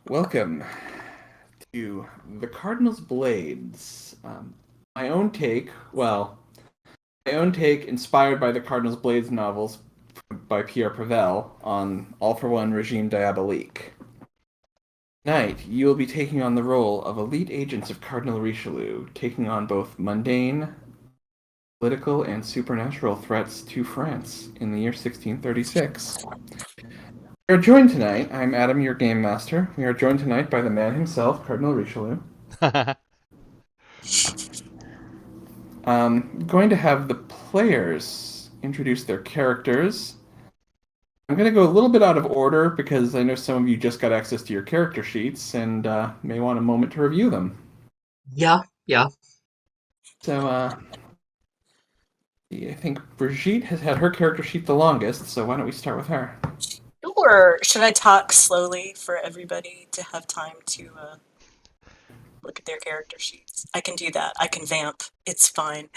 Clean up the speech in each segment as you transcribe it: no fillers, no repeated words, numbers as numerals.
Welcome to The Cardinal's Blades. My own take inspired by the Cardinal's Blades novels by Pierre Prevel on All for One Regime Diabolique. Tonight, you will be taking on the role of elite agents of Cardinal Richelieu, taking on both mundane, political, and supernatural threats to France in the year 1636. We are joined tonight, I'm Adam, your game master. We are joined tonight by the man himself, Cardinal Richelieu. Going to have the players introduce their characters. I'm going to go a little bit out of order because I know some of you just got access to your character sheets and may want a moment to review them. Yeah. So, I think Brigitte has had her character sheet the longest, so why don't we start with her? Or should I talk slowly for everybody to have time to look at their character sheets? I can do that. I can vamp. It's fine.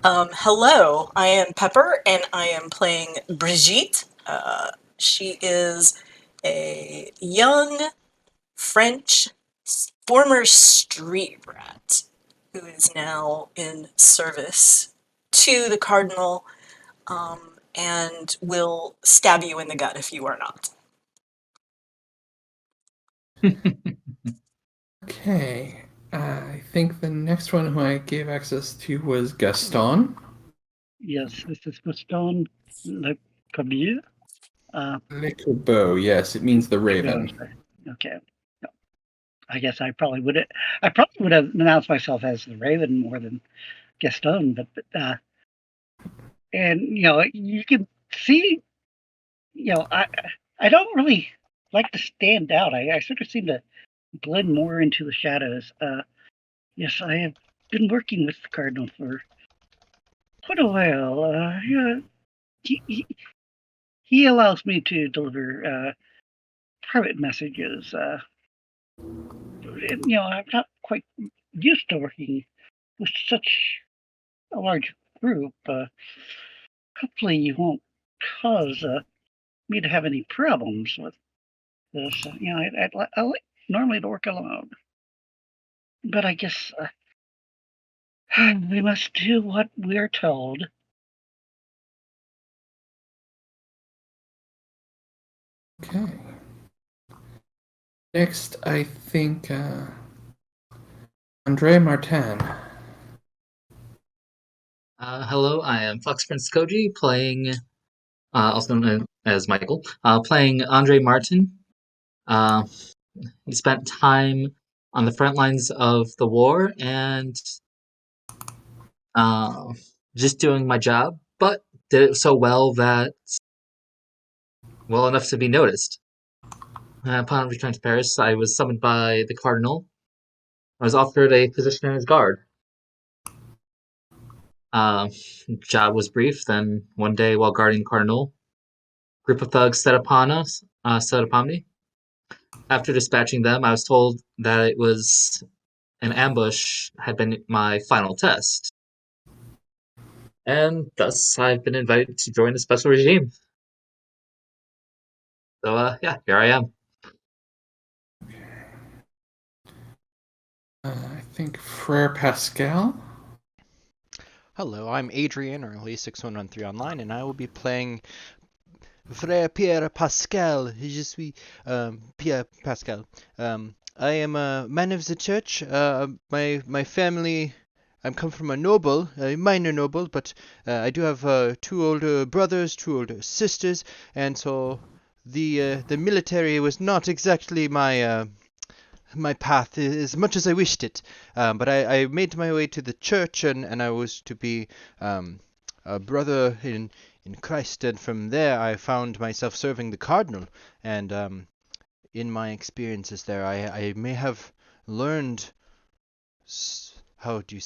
Hello, I am Pepper, and I am playing Brigitte. She is a young French former street rat who is now in service to the Cardinal and will stab you in the gut if you are not. Okay, I think the next one who I gave access to was Gaston. Yes, this is Gaston Le Corbier. Le Corbeau, yes, it means the raven. Okay. I guess I probably would have announced myself as the Raven more than Gaston, but and you can see, I don't really like to stand out. I sort of seem to blend more into the shadows. Yes, I have been working with the Cardinal for quite a while. He allows me to deliver private messages. I'm not quite used to working with such a large group. Hopefully, you won't cause me to have any problems with this. I like normally to work alone, but I guess we must do what we're told. Okay. Next, I think Andre Martin. Hello, I am Fox Prince Koji, playing, also known as Michael, playing Andre Martin. He spent time on the front lines of the war and just doing my job, but did it so well enough to be noticed. Upon returning to Paris, I was summoned by the Cardinal. I was offered a position in his guard. Job was brief. Then one day, while guarding the Cardinal, a group of thugs set upon me. After dispatching them, I was told that it was an ambush had been my final test, and thus I've been invited to join the special regime. So, here I am. I think Frere Pascal. Hello, I'm Adrian, or at least 6113 online, and I will be playing Frère Pierre Pascal. Je suis Pierre Pascal. I am a man of the church. My family, I come from a noble, a minor noble, but I do have 2 older brothers, 2 older sisters, and so the military was not exactly my path as much as I wished it. But I made my way to the church, and I was to be a brother in Christ, and from there I found myself serving the Cardinal, and in my experiences there I may have learned, certain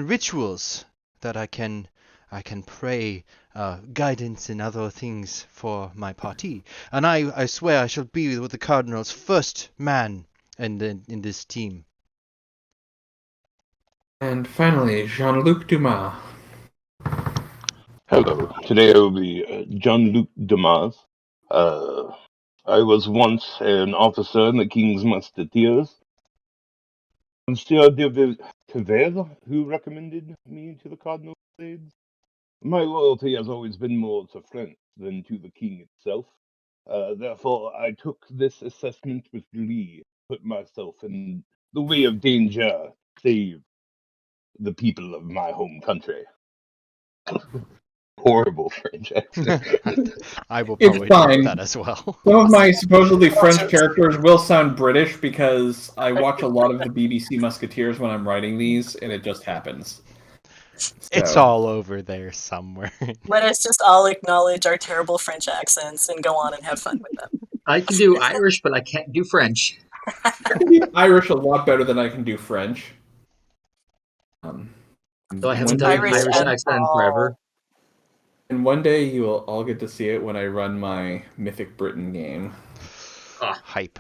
rituals that I can pray guidance and other things for my party. And I swear I shall be with the Cardinal's first man in this team. And finally, Jean-Luc Dumas. Hello. Today I will be Jean-Luc Dumas. I was once an officer in the King's Musketeers. Monsieur de Tavere, who recommended me to the Cardinal Blades. My loyalty has always been more to France than to the King itself. Therefore, I took this assessment with glee, put myself in the way of danger, save the people of my home country. Horrible French accent. I will It's probably delete fine. that as well. Some of my supposedly French characters will sound British because I watch a lot of the BBC Musketeers when I'm writing these, and it just happens. It's So, all over there somewhere. Let us just all acknowledge our terrible French accents and go on and have fun with them. I can do Irish, but I can't do French. I can do Irish a lot better than I can do French. So I haven't One done day an Irish you'll Irish all- at accent in all. forever. and one day you will all get to see it when I run my Mythic Britain game. Hype.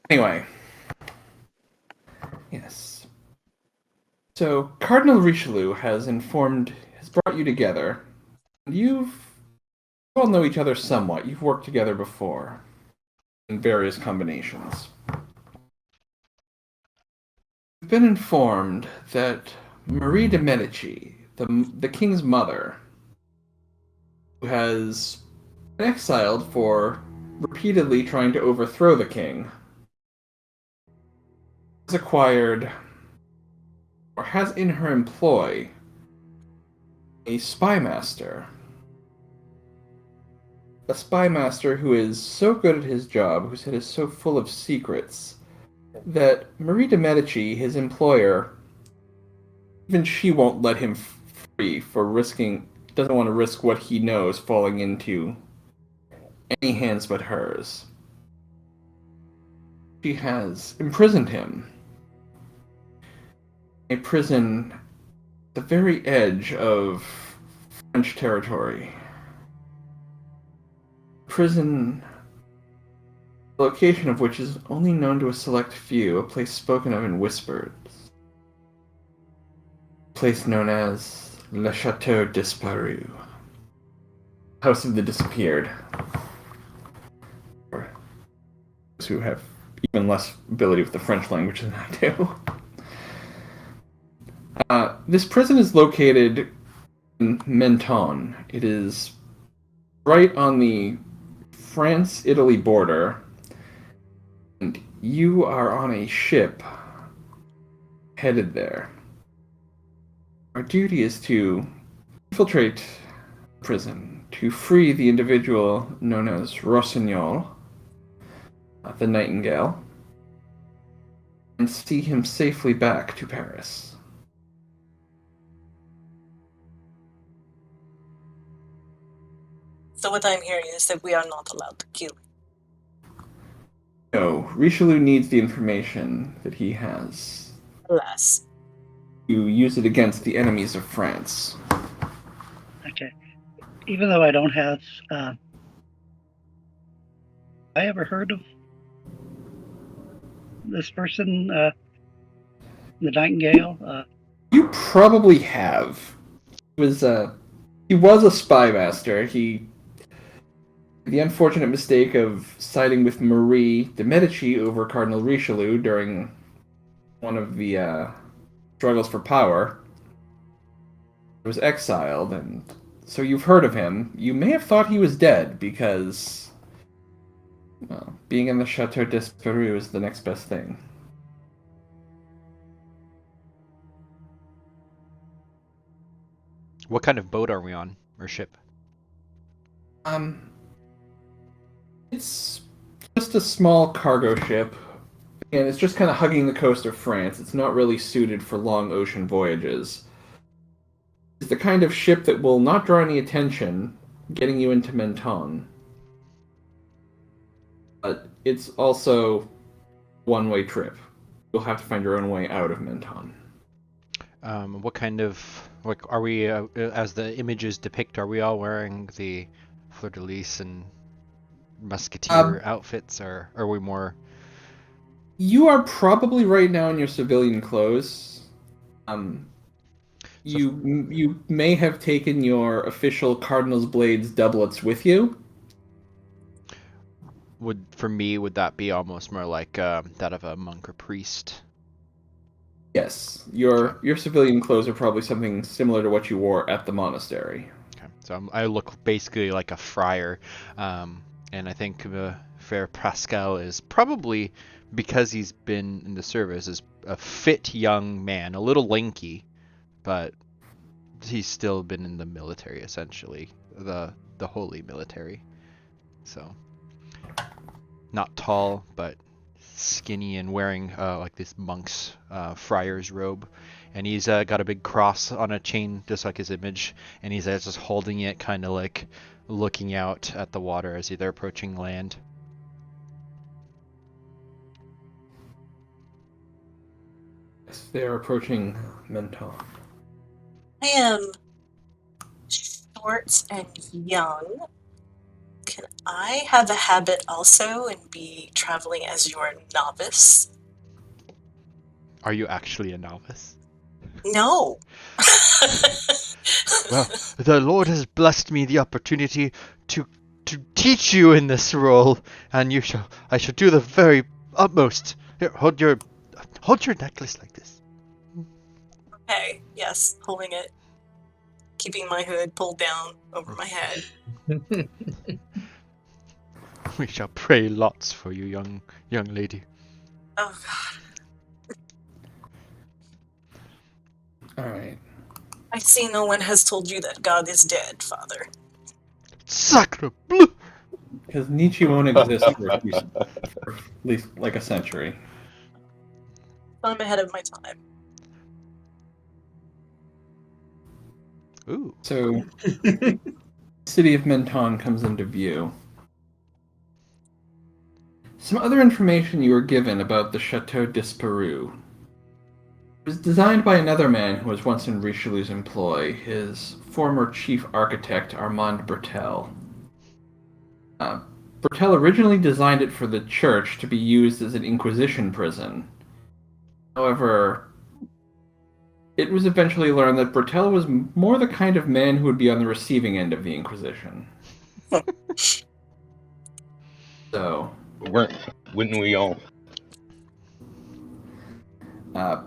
Anyway. Yes. So, Cardinal Richelieu has brought you together. You all know each other somewhat. You've worked together before in various combinations. You've been informed that Marie de Medici, the king's mother, who has been exiled for repeatedly trying to overthrow the king, has acquired or has in her employ a spymaster. A spymaster who is so good at his job, whose head is so full of secrets, that Marie de Medici, his employer, even she won't let him free for doesn't want to risk what he knows falling into any hands but hers. She has imprisoned him. A prison at the very edge of French territory. Prison, the location of which is only known to a select few, a place spoken of in whispers. A place known as Le Chateau Disparu. House of the Disappeared. For those who have even less ability with the French language than I do. This prison is located in Menton. It is right on the France-Italy border, and you are on a ship headed there. Our duty is to infiltrate the prison, to free the individual known as Rossignol, the Nightingale, and see him safely back to Paris. So what I'm hearing is that we are not allowed to kill. No, Richelieu needs the information that he has Alas. to use it against the enemies of France. Okay. Even though I don't have, I ever heard of this person, the Nightingale? You probably have. He was a spymaster. He the unfortunate mistake of siding with Marie de Medici over Cardinal Richelieu during one of the struggles for power. He was exiled, and so you've heard of him. You may have thought he was dead because, well, being in the Chateau Disparu is the next best thing. What kind of boat are we on, or ship? It's just a small cargo ship, and it's just kind of hugging the coast of France. It's not really suited for long ocean voyages. It's the kind of ship that will not draw any attention, getting you into Menton. But it's also a one-way trip. You'll have to find your own way out of Menton. What kind of, like, are we, as the images depict, are we all wearing the fleur-de-lis and musketeer outfits, or are we more... You are probably right now in your civilian clothes. You may have taken your official Cardinal's Blades doublets with you. would that be almost more like that of a monk or priest? Yes, your civilian clothes are probably something similar to what you wore at the monastery. Okay, so I look basically like a friar, and I think Frere Pascal is probably, because he's been in the service, is a fit young man, a little lanky, but he's still been in the military, essentially, the holy military. So not tall, but skinny and wearing like this monk's friar's robe, and he's got a big cross on a chain just like his image, and he's just holding it, kind of like looking out at the water as they're approaching land. Yes, they are approaching Menton. I am short and young. Can I have a habit also and be traveling as your novice? Are you actually a novice? No. Well, the Lord has blessed me the opportunity to teach you in this role, and I shall do the very utmost. Here, hold your necklace like this. Okay, yes, holding it. Keeping my hood pulled down over my head. We shall pray lots for you, young lady. Oh god. Alright. I see no one has told you that God is dead, Father. Sacre bleu! Because Nietzsche won't exist for at least like a century. I'm ahead of my time. Ooh. So, the city of Menton comes into view. Some other information you were given about the Chateau Disparu. It was designed by another man who was once in Richelieu's employ, his former chief architect Armand Bertel. Bertel originally designed it for the church to be used as an Inquisition prison. However, it was eventually learned that Bertel was more the kind of man who would be on the receiving end of the Inquisition. So, Wouldn't we all?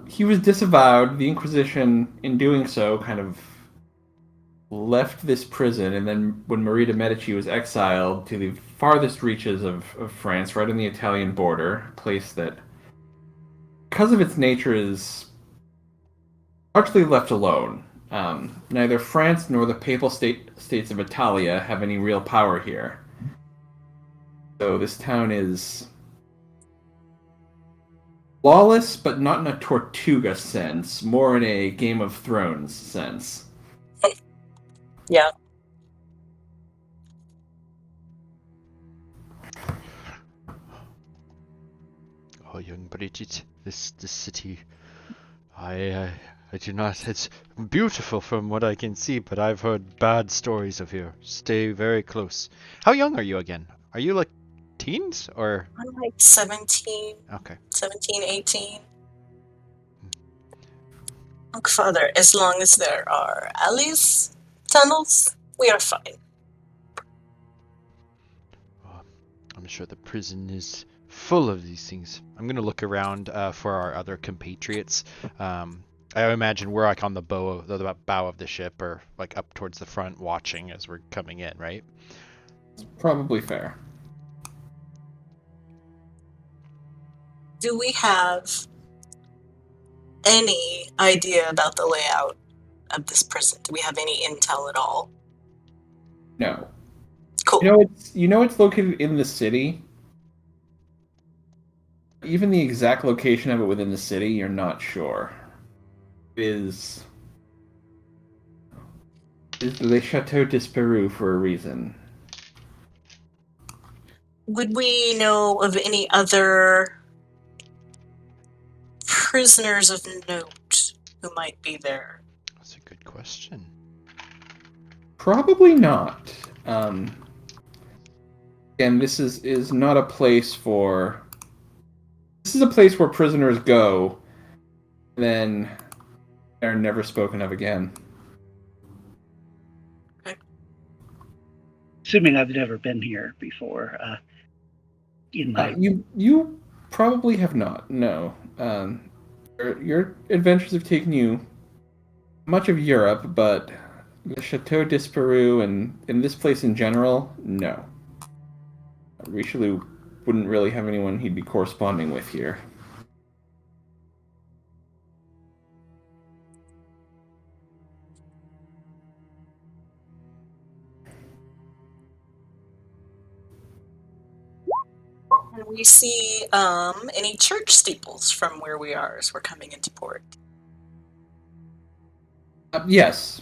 he was disavowed. The Inquisition, in doing so, kind of left this prison, and then when Marie de Medici was exiled to the farthest reaches of France, right on the Italian border, a place that, because of its nature, is largely left alone. Neither France nor the Papal States of Italia have any real power here. So this town is lawless, but not in a Tortuga sense, more in a Game of Thrones sense. Yeah. Oh, young Brigitte, this city, I do not. It's beautiful from what I can see, but I've heard bad stories of here. Stay very close. How young are you again? Are you like teens or? I'm like 17, Okay. 17, 18. Look, Father, as long as there are alleys, tunnels, we are fine. I'm sure the prison is full of these things. I'm gonna look around for our other compatriots. I imagine we're like on the bow of the ship, or like up towards the front, watching as we're coming in, right? It's probably fair. Do we have any idea about the layout of this prison? Do we have any intel at all? No. Cool. You know it's located in the city. Even the exact location of it within the city, you're not sure. It is the Chateau Disparu for a reason. Would we know of any other prisoners of note who might be there? That's a good question. Probably not. Again, this is not a place for. This is a place where prisoners go, and then they're never spoken of again. Assuming I've never been here before, in my. You probably have not. No. Your adventures have taken you much of Europe, but the Chateau Disparu and this place in general, no. Richelieu wouldn't really have anyone he'd be corresponding with here. Can we see any church steeples from where we are as we're coming into port? Yes.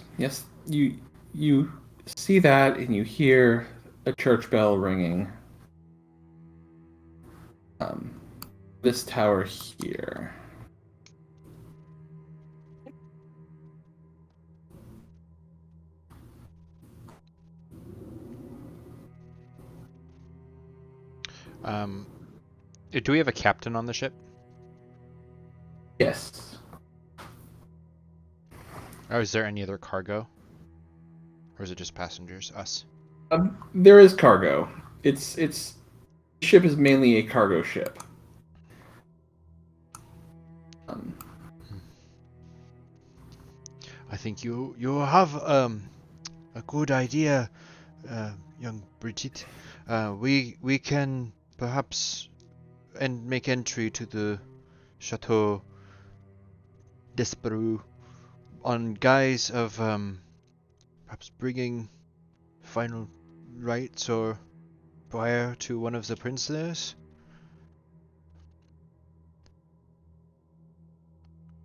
You see that and you hear a church bell ringing. This tower here. Do we have a captain on the ship? Yes. Or is there any other cargo? Or is it just passengers, us? There is cargo. It's the ship is mainly a cargo ship. I think you have a good idea, young Brigitte. We can perhaps make entry to the Chateau Disparu on guise of perhaps bringing final rites or prayer to one of the prisoners.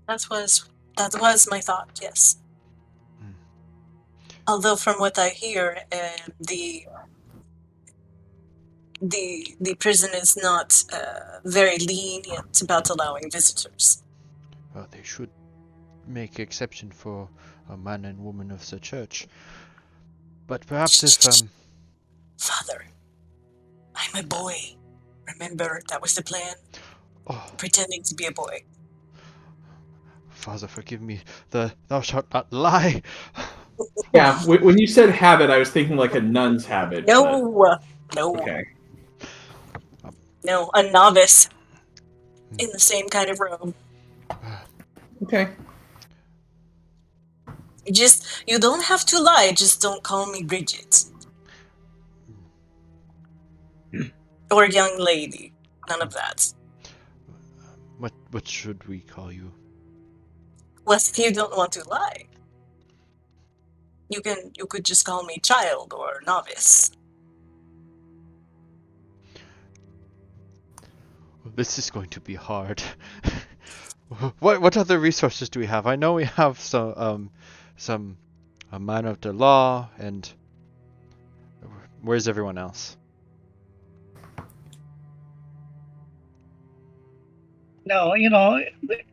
That was my thought. Yes. Although from what I hear, the prison is not very lenient about allowing visitors. Well, they should make exception for a man and woman of the church. But perhaps if Father, I'm a boy. Remember, that was the plan. Pretending to be a boy. Father, forgive me. Thou shalt not lie. Yeah, when you said habit, I was thinking like a nun's habit. No. Okay. No, a novice in the same kind of robe. Okay. You don't have to lie, just don't call me Bridget. Or young lady. None of that. What should we call you? What if you don't want to lie? You could just call me child or novice. This is going to be hard. What other resources do we have? I know we have some a man of the law, and where's everyone else? No,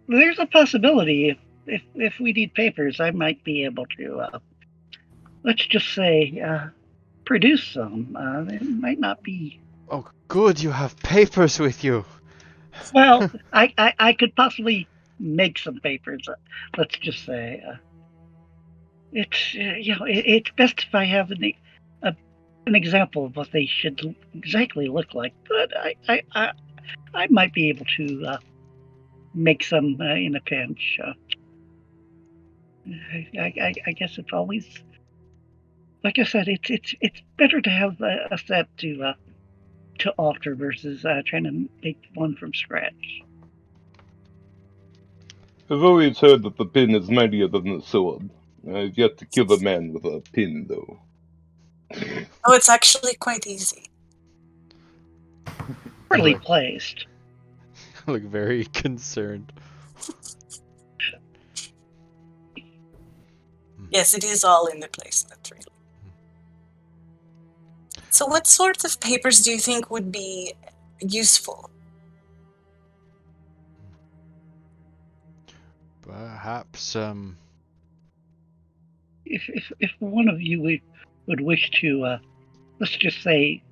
there's a possibility if we need papers, I might be able to, let's just say, produce some. It might not be. Oh, good, you have papers with you. Well, I could possibly make some papers. Let's just say, it's it's best if I have an example of what they should exactly look like. But I might be able to make some in a pinch. I guess it's always, like I said, it's better to have a set to alter versus trying to make one from scratch. I've always heard that the pin is mightier than the sword. I've yet to kill a man with a pin, though. Oh, it's actually quite easy. Poorly placed. Look very concerned. Yes, it is all in the placement, really. So what sort of papers do you think would be useful? Perhaps If one of you would wish to, let's just say,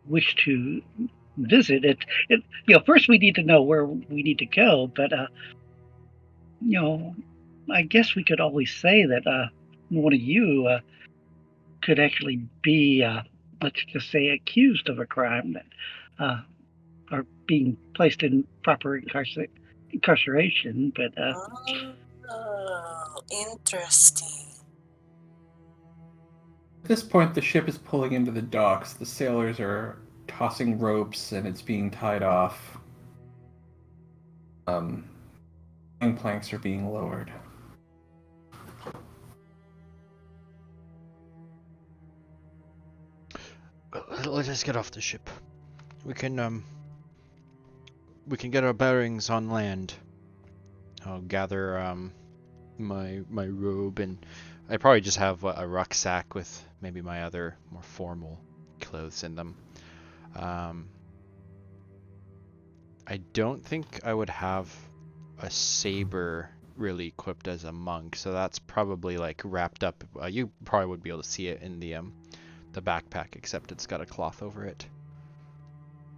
wish to visit it, first we need to know where we need to go. But I guess we could always say that one of you could actually be, let's just say, accused of a crime that or being placed in proper incarceration. But Oh, interesting. At this point, the ship is pulling into the docks. The sailors are tossing ropes, and it's being tied off. Planks are being lowered. Let us get off the ship. We can get our bearings on land. I'll gather my robe, and I probably just have a rucksack with maybe my other more formal clothes in them. I don't think I would have a saber really equipped as a monk, so that's probably like wrapped up. You probably would be able to see it in the backpack, except it's got a cloth over it.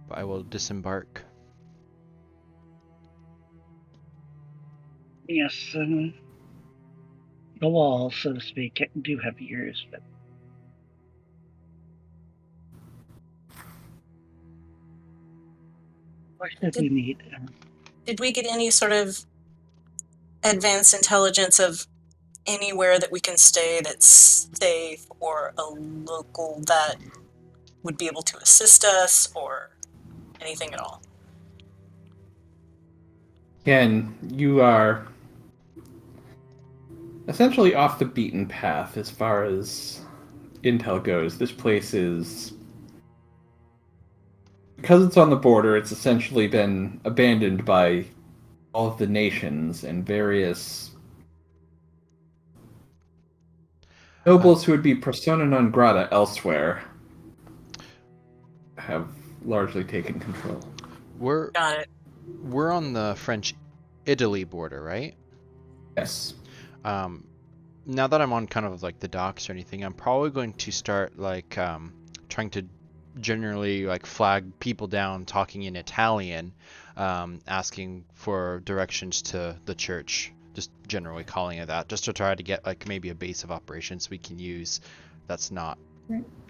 But I will disembark. yes, the walls, so to speak, do have ears. But what should we meet? Did we get any sort of advanced intelligence of anywhere that we can stay that's safe, or a local that would be able to assist us, or anything at all? Again, you are essentially off the beaten path as far as intel goes. This place is... Because it's on the border, it's essentially been abandoned by all of the nations, and various nobles who would be persona non grata elsewhere have largely taken control. Got it. We're on the French-Italy border, right? Yes. Now that I'm on kind of like the docks or anything, I'm probably going to start like trying to generally like flag people down talking in Italian, asking for directions to the church, just generally calling it that, just to try to get like maybe a base of operations we can use that's not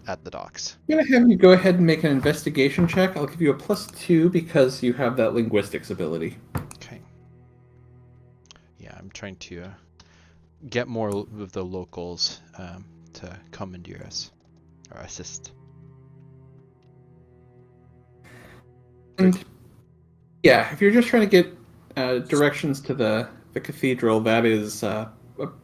at the docks. I'm going to have you go ahead and make an investigation check. I'll give you a +2 because you have that linguistics ability. Okay. Yeah, I'm trying to get more of the locals to commandeer us or assist. And yeah, if you're just trying to get directions to the cathedral, that is a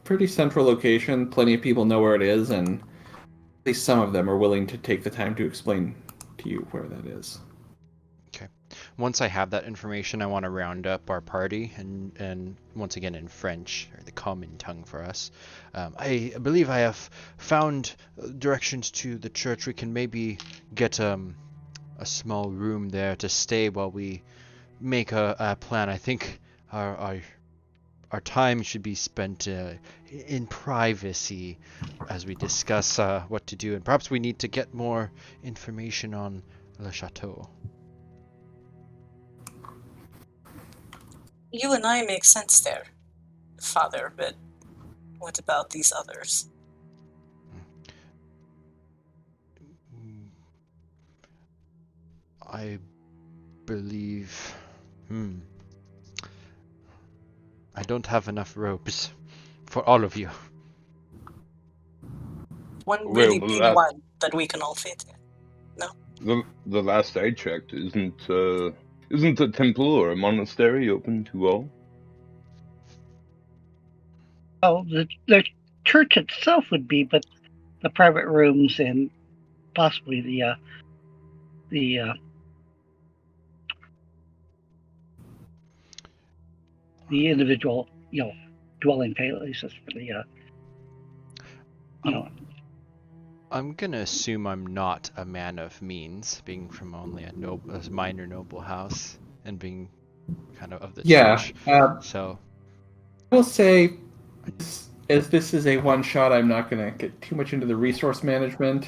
pretty central location. Plenty of people know where it is, and at least some of them are willing to take the time to explain to you where that is. Okay. Once I have that information, I want to round up our party, and once again in French, or the common tongue for us. I believe I have found directions to the church. We can maybe get a small room there to stay while we make a plan. I think our time should be spent in privacy as we discuss what to do, and perhaps we need to get more information on Le Chateau. You and I make sense there, Father, but what about these others? I believe... I don't have enough robes for all of you. One Well, really big one that we can all fit in. No? The last I checked, isn't a temple or a monastery open to all? Oh, the church itself would be, but the private rooms and possibly the individual, dwelling places for the I'm gonna assume I'm not a man of means, being from only a minor noble house and being kind of the church. So I will say, as this is a one-shot, I'm not going to get too much into the resource management.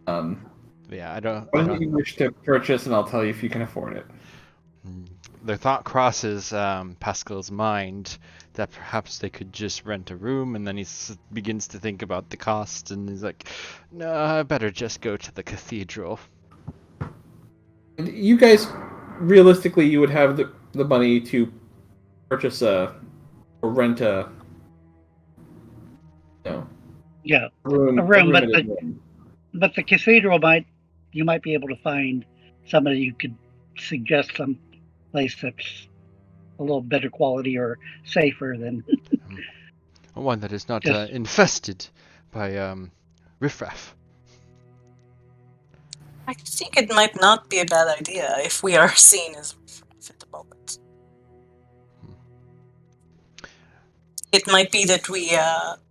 Yeah, I don't. What do you wish to purchase, and I'll tell you if you can afford it. The thought crosses Pascal's mind that perhaps they could just rent a room, and then he begins to think about the cost, and he's like, no, I better just go to the cathedral. And you guys, realistically, you would have the money to purchase or rent a, you know, Yeah, a room, a room, at a inn. but the cathedral you might be able to find somebody who could suggest some place that's a little better quality or safer than One that is not just. infested by riffraff. I think it might not be a bad idea if we are seen as riffraff at the moment. It might be that we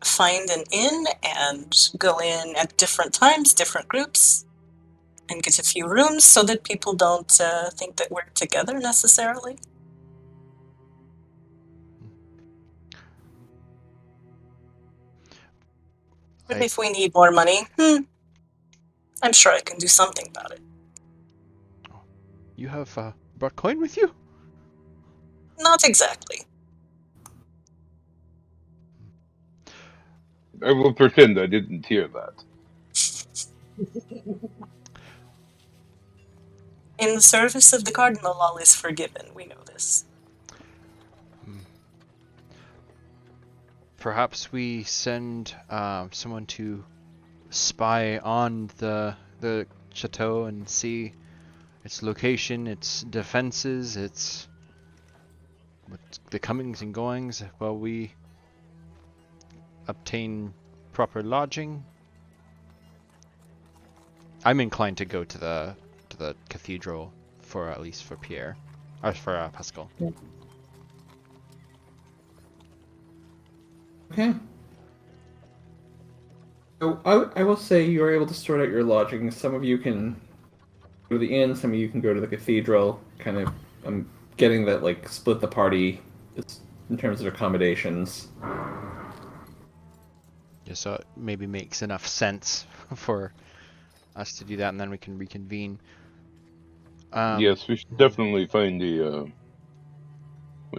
find an inn and go in at different times, different groups, and get a few rooms so that people don't think that we're together necessarily. But if we need more money, I'm sure I can do something about it. You have brought coin with you? Not exactly. I will pretend I didn't hear that. In the service of the Cardinal, all is forgiven. We know this. Perhaps we send someone to spy on the chateau and see its location, its defenses, its the comings and goings, while we obtain proper lodging. I'm inclined to go to the cathedral for at least for Pierre, or for Pascal. Okay. So I will say you are able to sort out your lodging. Some of you can go to the inn, some of you can go to the cathedral. Kind of, I'm getting that like split the party in terms of accommodations. Yeah, so it maybe makes enough sense for us to do that, and then we can reconvene. Yes, we should definitely find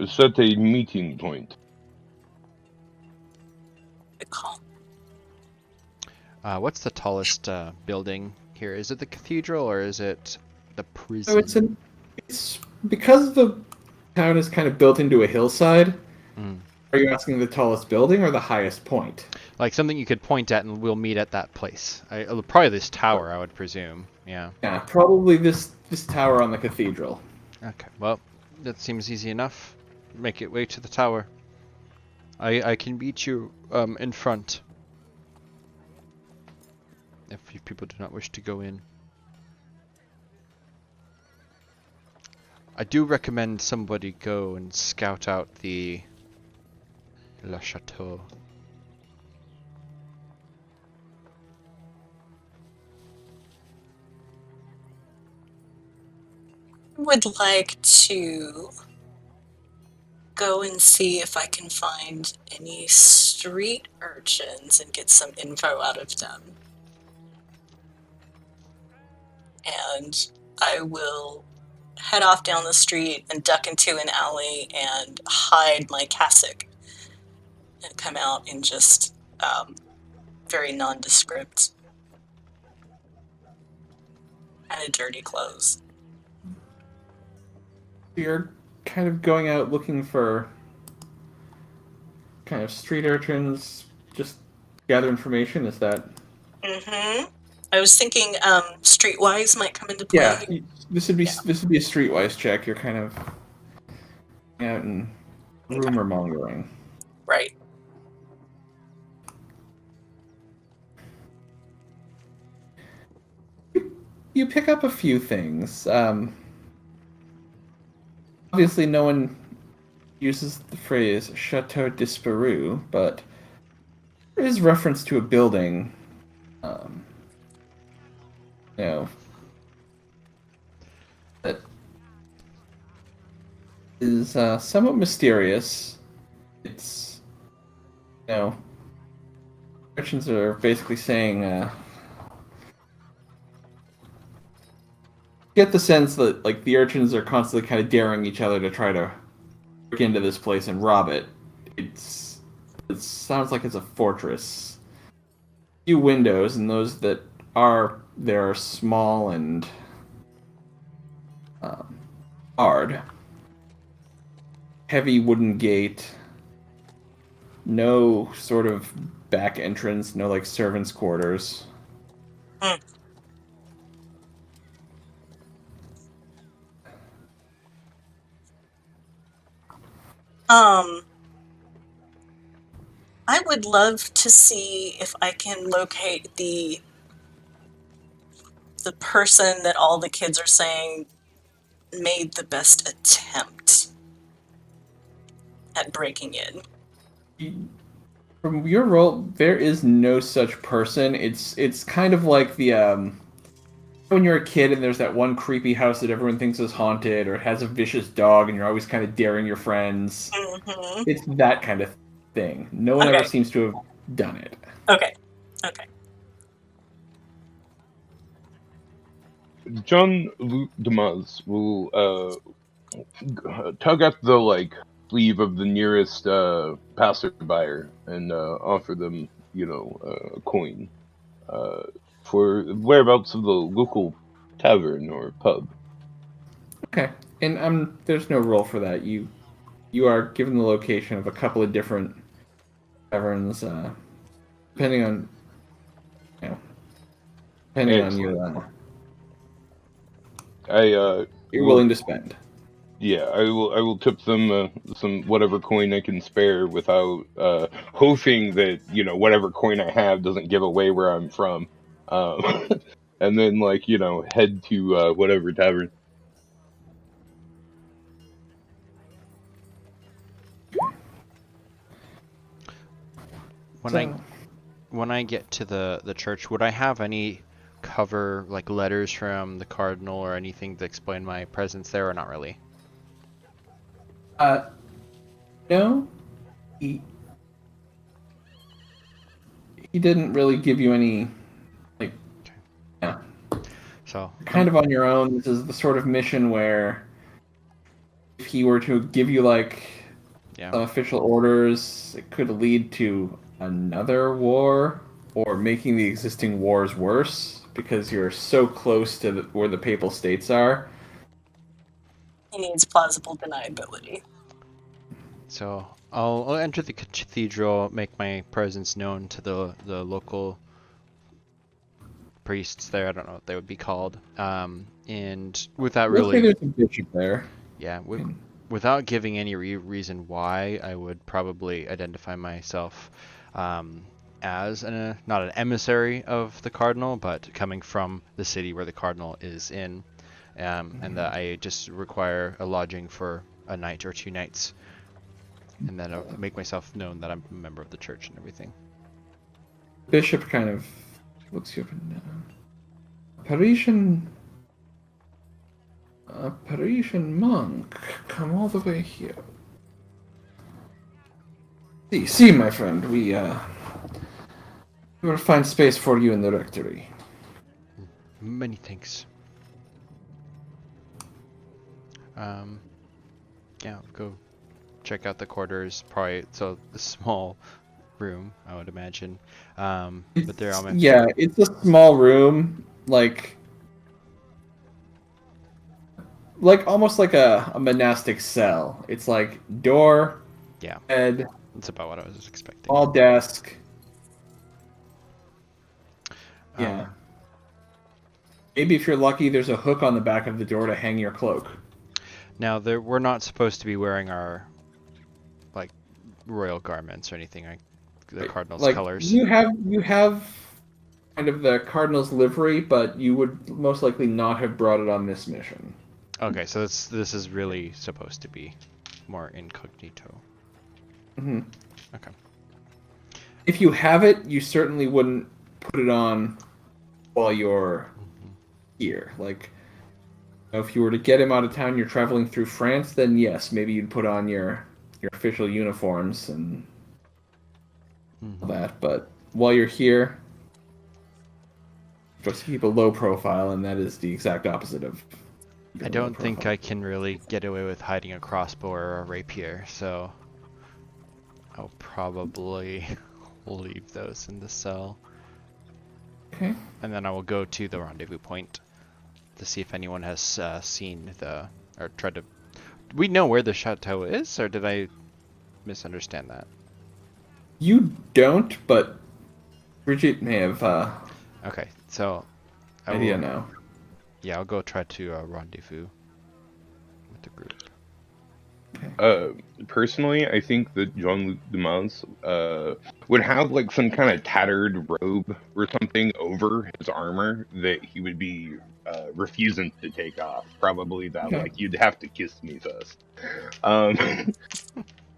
set a meeting point. Good call. What's the tallest building here? Is it the cathedral or is it the prison? So it's because the town is kind of built into a hillside. Are you asking the tallest building or the highest point? Like something you could point at and we'll meet at that place. Probably this tower, I would presume. Yeah. Yeah, probably this tower on the cathedral. Okay, well, that seems easy enough. Make it way to the tower. I can meet you in front. If you people do not wish to go in. I do recommend somebody go and scout out the Le Chateau. I would like to go and see if I can find any street urchins and get some info out of them. And I will head off down the street and duck into an alley and hide my cassock and come out in just very nondescript kind of dirty clothes. You're kind of going out looking for kind of street urchins, just gather information, is that? Mm-hmm. I was thinking Streetwise might come into play. Yeah, this would be a streetwise check. You're kind of out and rumor mongering. Right. You pick up a few things. Obviously, no one uses the phrase Chateau Disparu, but there is reference to a building. You know, that is somewhat mysterious. It's, you know, Christians are basically saying, get the sense that like the urchins are constantly kind of daring each other to try to break into this place and rob it. It sounds like it's a fortress. A few windows, and those that are there are small and Hard. Heavy wooden gate. No sort of back entrance, no like servants' quarters. Hmm. Um, I would love to see if I can locate the person that all the kids are saying made the best attempt at breaking in. From your role, there is no such person. It's kind of like the when you're a kid and there's that one creepy house that everyone thinks is haunted or has a vicious dog and you're always kind of daring your friends. Hmm. It's that kind of thing. No one ever Okay. seems to have done it. Okay. Okay. John Luc Damas will tug at the like sleeve of the nearest passerby and offer them, a coin for whereabouts of the local tavern or pub. Okay, and there's no role for that. You are given the location of a couple of different taverns, depending on you know, depending on Excellent. I you're will. willing to spend. Yeah, I will tip them some whatever coin I can spare without hoping that whatever coin I have doesn't give away where I'm from, um, and then head to whatever tavern. When I So, when I get to the church, would I have any cover, like letters from the cardinal or anything to explain my presence there, or not really? no, he he didn't really give you any like. Yeah, So kind of on your own. This is the sort of mission where if he were to give you like yeah. some official orders, it could lead to another war or making the existing wars worse because you're so close to where the papal states are. He needs plausible deniability. So I'll enter the cathedral, make my presence known to the local priests there. I don't know what they would be called. And without Mostly really, there's a bishop there. yeah, without giving any reason why, I would probably identify myself as not an emissary of the cardinal, but coming from the city where the cardinal is in, and that I just require a lodging for a night or 2 nights, and then I'll make myself known that I'm a member of the church and everything. Bishop kind of looks you up and down. A Parisian monk, come all the way here. See, my friend, we will find space for you in the rectory. Many thanks. Yeah, I'll go check out the quarters. Probably so a small room, I would imagine. But they're all my Yeah, it's a small room, like almost like a monastic cell. It's like door, yeah. bed, That's about what I was expecting. small desk. Yeah. Um, Maybe if you're lucky, there's a hook on the back of the door to hang your cloak. Now we're not supposed to be wearing our like royal garments or anything like the cardinal's Like colors. you have kind of the cardinal's livery, but you would most likely not have brought it on this mission. Okay, so this is really supposed to be more incognito. Hmm. Okay. If you have it, you certainly wouldn't put it on while you're here. Like, if you were to get him out of town, you're traveling through France, then yes, maybe you'd put on your official uniforms and all that. But while you're here, just keep a low profile, and that is the exact opposite of. I don't think I can really get away with hiding a crossbow or a rapier, so I'll probably leave those in the cell. Okay. And then I will go to the rendezvous point. to see if anyone has seen or tried to. We know where the chateau is, or did I misunderstand that? You don't, but Brigitte may have Okay, so idea now. Yeah, I'll go try to rendezvous with the group. Personally, I think that Jean-Luc Dumas would have like some kind of tattered robe or something over his armor that he would be refusing to take off. Probably that, Okay. like, you'd have to kiss me first. Um,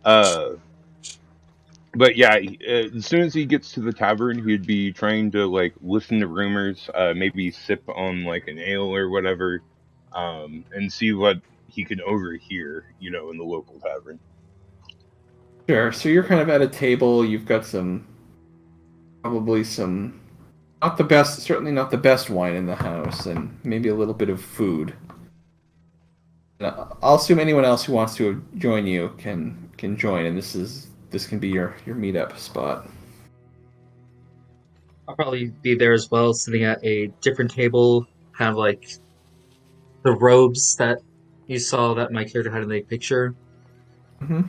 uh, but yeah, as soon as he gets to the tavern, he'd be trying to like listen to rumors, maybe sip on like an ale or whatever, and see what he can overhear, you know, in the local tavern. Sure. So you're kind of at a table. You've got probably some, not the best, certainly not the best wine in the house, and maybe a little bit of food. I'll assume anyone else who wants to join you can join, and this can be your meetup spot. I'll probably be there as well, sitting at a different table, kind of like the robes that you saw that my character had in the picture. Mm-hmm.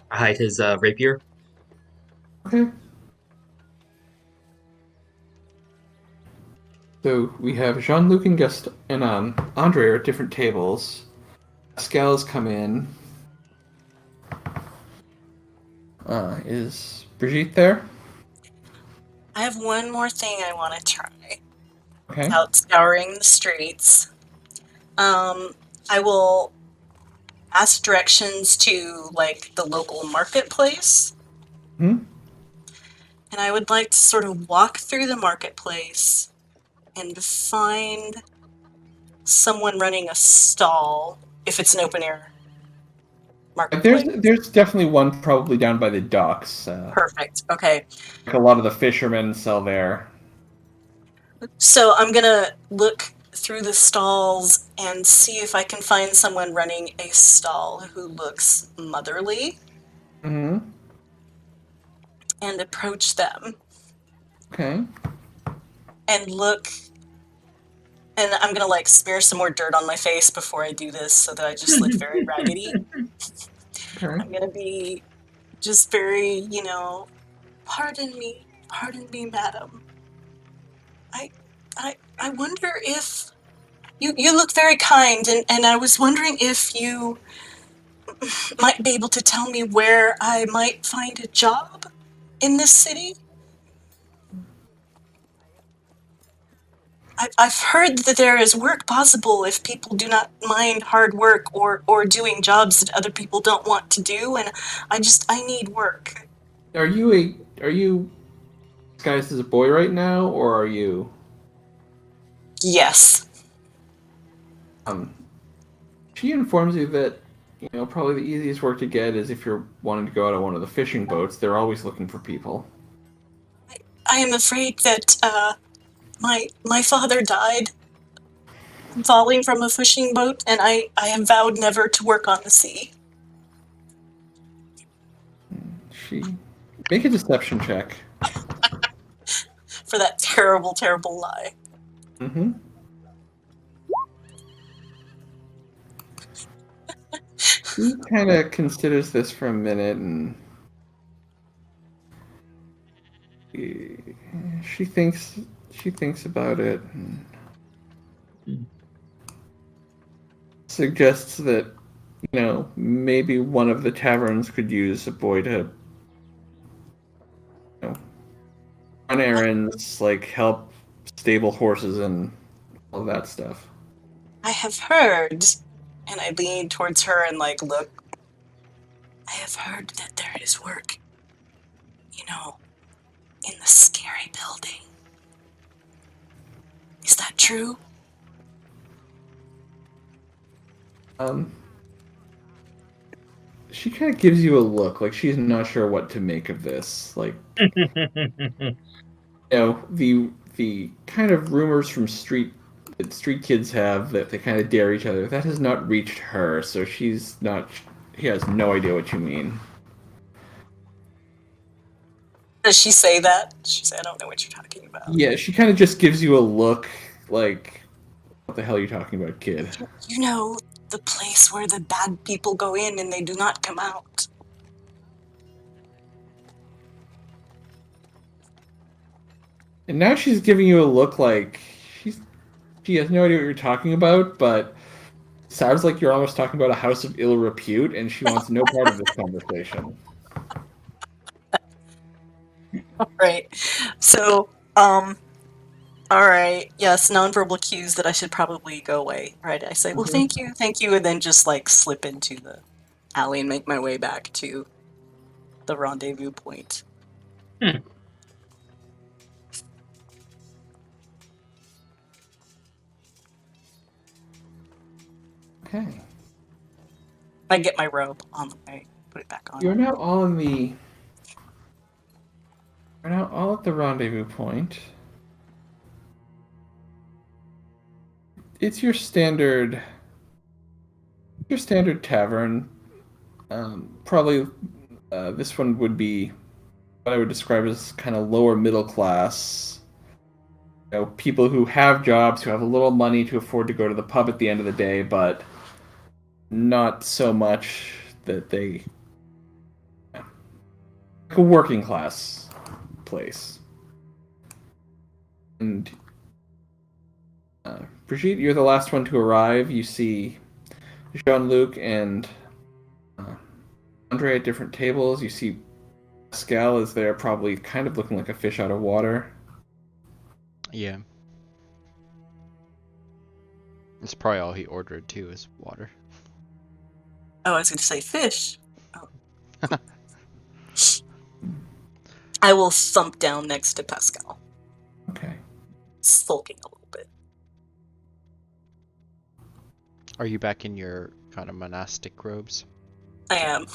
I hide his rapier. Okay. So we have Jean-Luc and Andre are at different tables. Pascal's come in. Is Brigitte there? I have one more thing I want to try. Okay. Out scouring the streets. I will ask directions to like the local marketplace. Hmm. And I would like to sort of walk through the marketplace and find someone running a stall if it's an open air marketplace. There's definitely one probably down by the docks. Perfect. Okay. Like a lot of the fishermen sell there. So I'm gonna look through the stalls and see if I can find someone running a stall who looks motherly Mm-hmm. and approach them Okay. and look. And I'm gonna like smear some more dirt on my face before I do this so that I just look very raggedy. Okay. I'm gonna be just very, pardon me, madam. I wonder if you look very kind, and I was wondering if you might be able to tell me where I might find a job in this city. I've heard that there is work possible if people do not mind hard work or doing jobs that other people don't want to do, and I need work. Are you disguised as a boy right now, or are you? Yes. She informs you that probably the easiest work to get is if you're wanting to go out on one of the fishing boats. They're always looking for people. I am afraid that my father died falling from a fishing boat, and I have vowed never to work on the sea. She make a deception check. For that terrible, terrible lie. Mm-hmm. She kind of considers this for a minute, and she thinks about it and suggests that maybe one of the taverns could use a boy to run errands, like help stable horses and all that stuff. I have heard, and I lean towards her and like look. I have heard that there is work, in the scary building. Is that true? She kind of gives you a look, like she's not sure what to make of this. Like, the kind of rumors from that street kids have that they kind of dare each other. That has not reached her, so she has no idea what you mean. Does she say that? She say, I don't know what you're talking about. Yeah, she kind of just gives you a look, like What the hell are you talking about, kid? You know, the place where the bad people go in and they do not come out. And now she's giving you a look like she has no idea what you're talking about, but sounds like you're almost talking about a house of ill repute, and she wants no part of this conversation. Right. So, all right. Yes, nonverbal cues that I should probably go away. Right. I say, well, thank you, and then just like slip into the alley and make my way back to the rendezvous point. Okay. I get my robe on the way. Put it back on. You're now all in the. We're now all at the rendezvous point. It's your standard tavern. Probably this one would be what I would describe as kind of lower middle class. You know, people who have jobs, who have a little money to afford to go to the pub at the end of the day, but not so much that they like a working class place. And Brigitte, you're the last one to arrive. You see Jean-Luc and Andre at different tables. You see Pascal is there, probably kind of looking like a fish out of water. Yeah. That's probably all he ordered too, is water. Oh, I was going to say fish. Oh. I will thump down next to Pascal, Okay. sulking a little bit. Are you back in your kind of monastic robes? I am.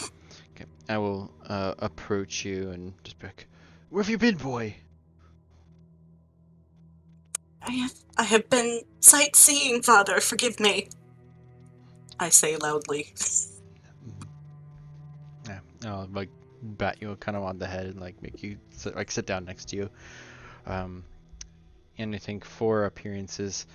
Okay. I will approach you and just be like, "Where have you been, boy?" I have been sightseeing, Father. Forgive me. I say loudly. Yeah. I'll like bat you kind of on the head and like make you sit down next to you. And I think for appearances,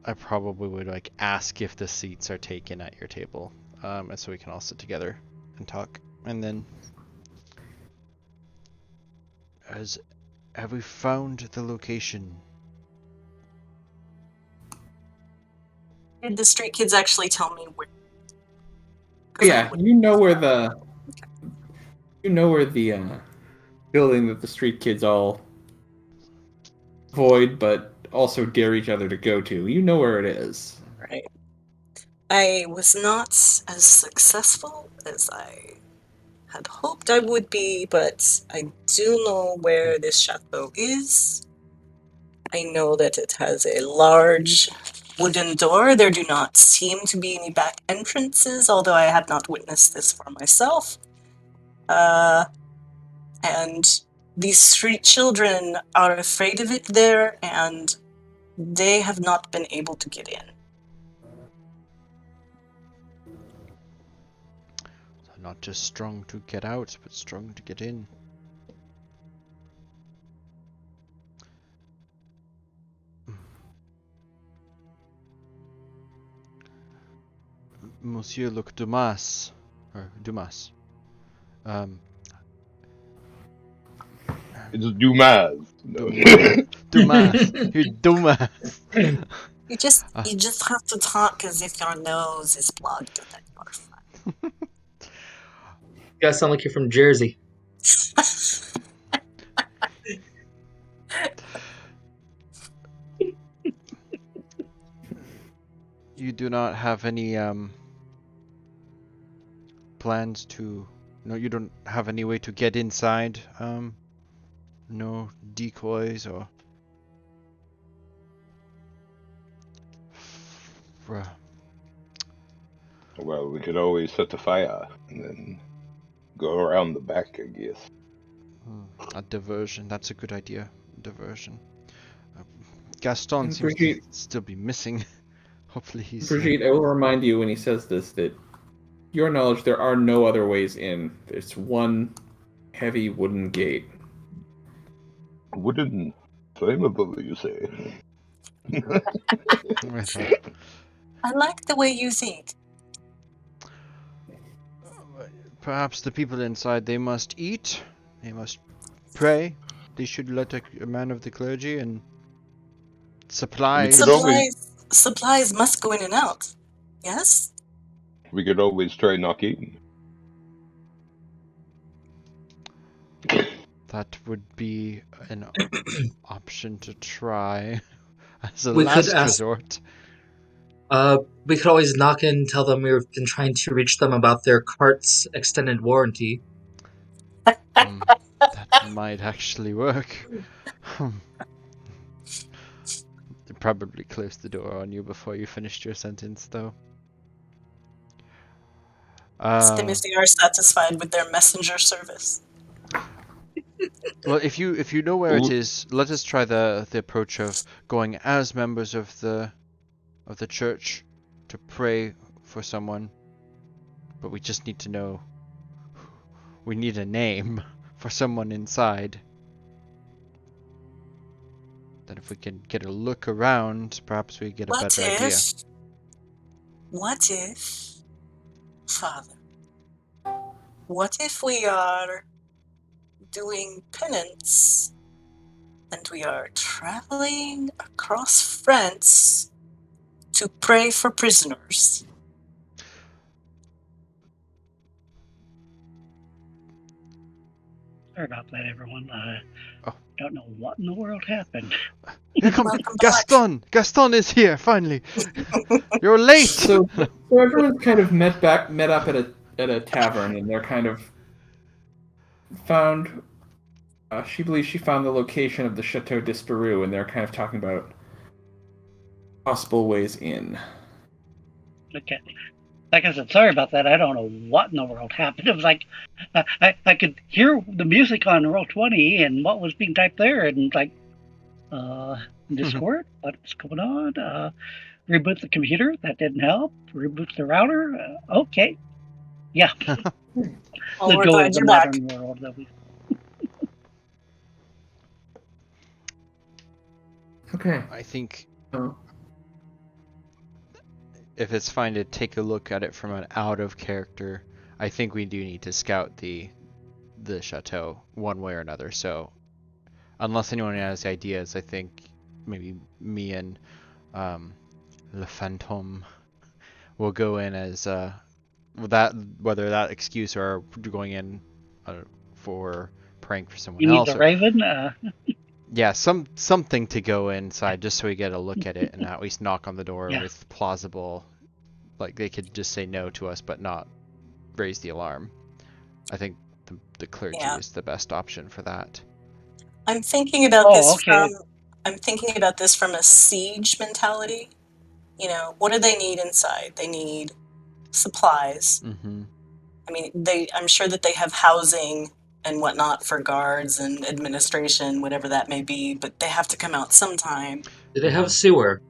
I probably would like ask if the seats are taken at your table, and so we can all sit together and talk. And then, have we found the location? Did the street kids actually tell me where? Yeah, you know where the building that the street kids all avoid, but also dare each other to go to. You know where it is. Right. I was not as successful as I had hoped I would be, but I do know where this chateau is. I know that it has a large wooden door. There do not seem to be any back entrances, although I have not witnessed this for myself. And these street children are afraid of it there, and they have not been able to get in. So not just strong to get out, but strong to get in. Monsieur Luc Dumas, or Dumas. It's Dumas. Dumas, you Dumas. You just have to talk as if your nose is plugged and then you're fine. You guys sound like you're from Jersey. You do not have any plans to? No, you don't have any way to get inside. No decoys or. Well, we could always set the fire and then go around the back, I guess. A diversion. That's a good idea. Diversion. Gaston And seems to still be missing. Hopefully he's. Brigitte, I will remind you when he says this that, to your knowledge, there are no other ways in. There's one heavy wooden gate. Wooden, flammable, you say? I like the way you think. Perhaps the people inside, they must eat, they must pray, they should let a man of the clergy and supplies. could always- Supplies must go in and out. Yes? We could always try knocking. That would be an option to try as a We could last ask- resort. We could always knock in and tell them we've been trying to reach them about their cart's extended warranty. That might actually work. They probably closed the door on you before you finished your sentence, though. Same if they are satisfied with their messenger service. Well, if you know where it is, let us try the approach of going as members of the church to pray for someone. But we just need to know. We need a name for someone inside. Then if we can get a look around, perhaps we get a better idea. What if, Father, what if we are doing penance and we are traveling across France to pray for prisoners? Sorry about that, everyone. Oh. Don't know what in the world happened. Here comes Welcome back. Gaston! Gaston is here, finally! You're late! So everyone's kind of met up at a tavern, and they're kind of found. She believes she found the location of the Chateau Disparu, and they're kind of talking about possible ways in. Okay. Like I said, sorry about that. I don't know what in the world happened. It was like I could hear the music on Roll20 and what was being typed there, and like Discord, what's going on? Reboot the computer, that didn't help. Reboot the router, okay. Yeah. Well, The we're joy glad of the you're back. modern world that we. Okay. I think So, if it's fine to take a look at it from an out of character, I think we do need to scout the chateau one way or another. So unless anyone has ideas, I think maybe me and Le Fantôme will go in as whether that excuse or going in for praying for someone You need else. the Raven? Yeah, something to go inside just so we get a look at it and at least knock on the door Yeah. with plausible, like they could just say no to us but not raise the alarm. I think the clergy Yeah. is the best option for that. I'm thinking about okay. I'm thinking about this from a siege mentality. You know, what do they need inside? They need supplies. Mm-hmm. I mean, I'm sure that they have housing and whatnot for guards and administration, whatever that may be, but they have to come out sometime. Do they have sewer?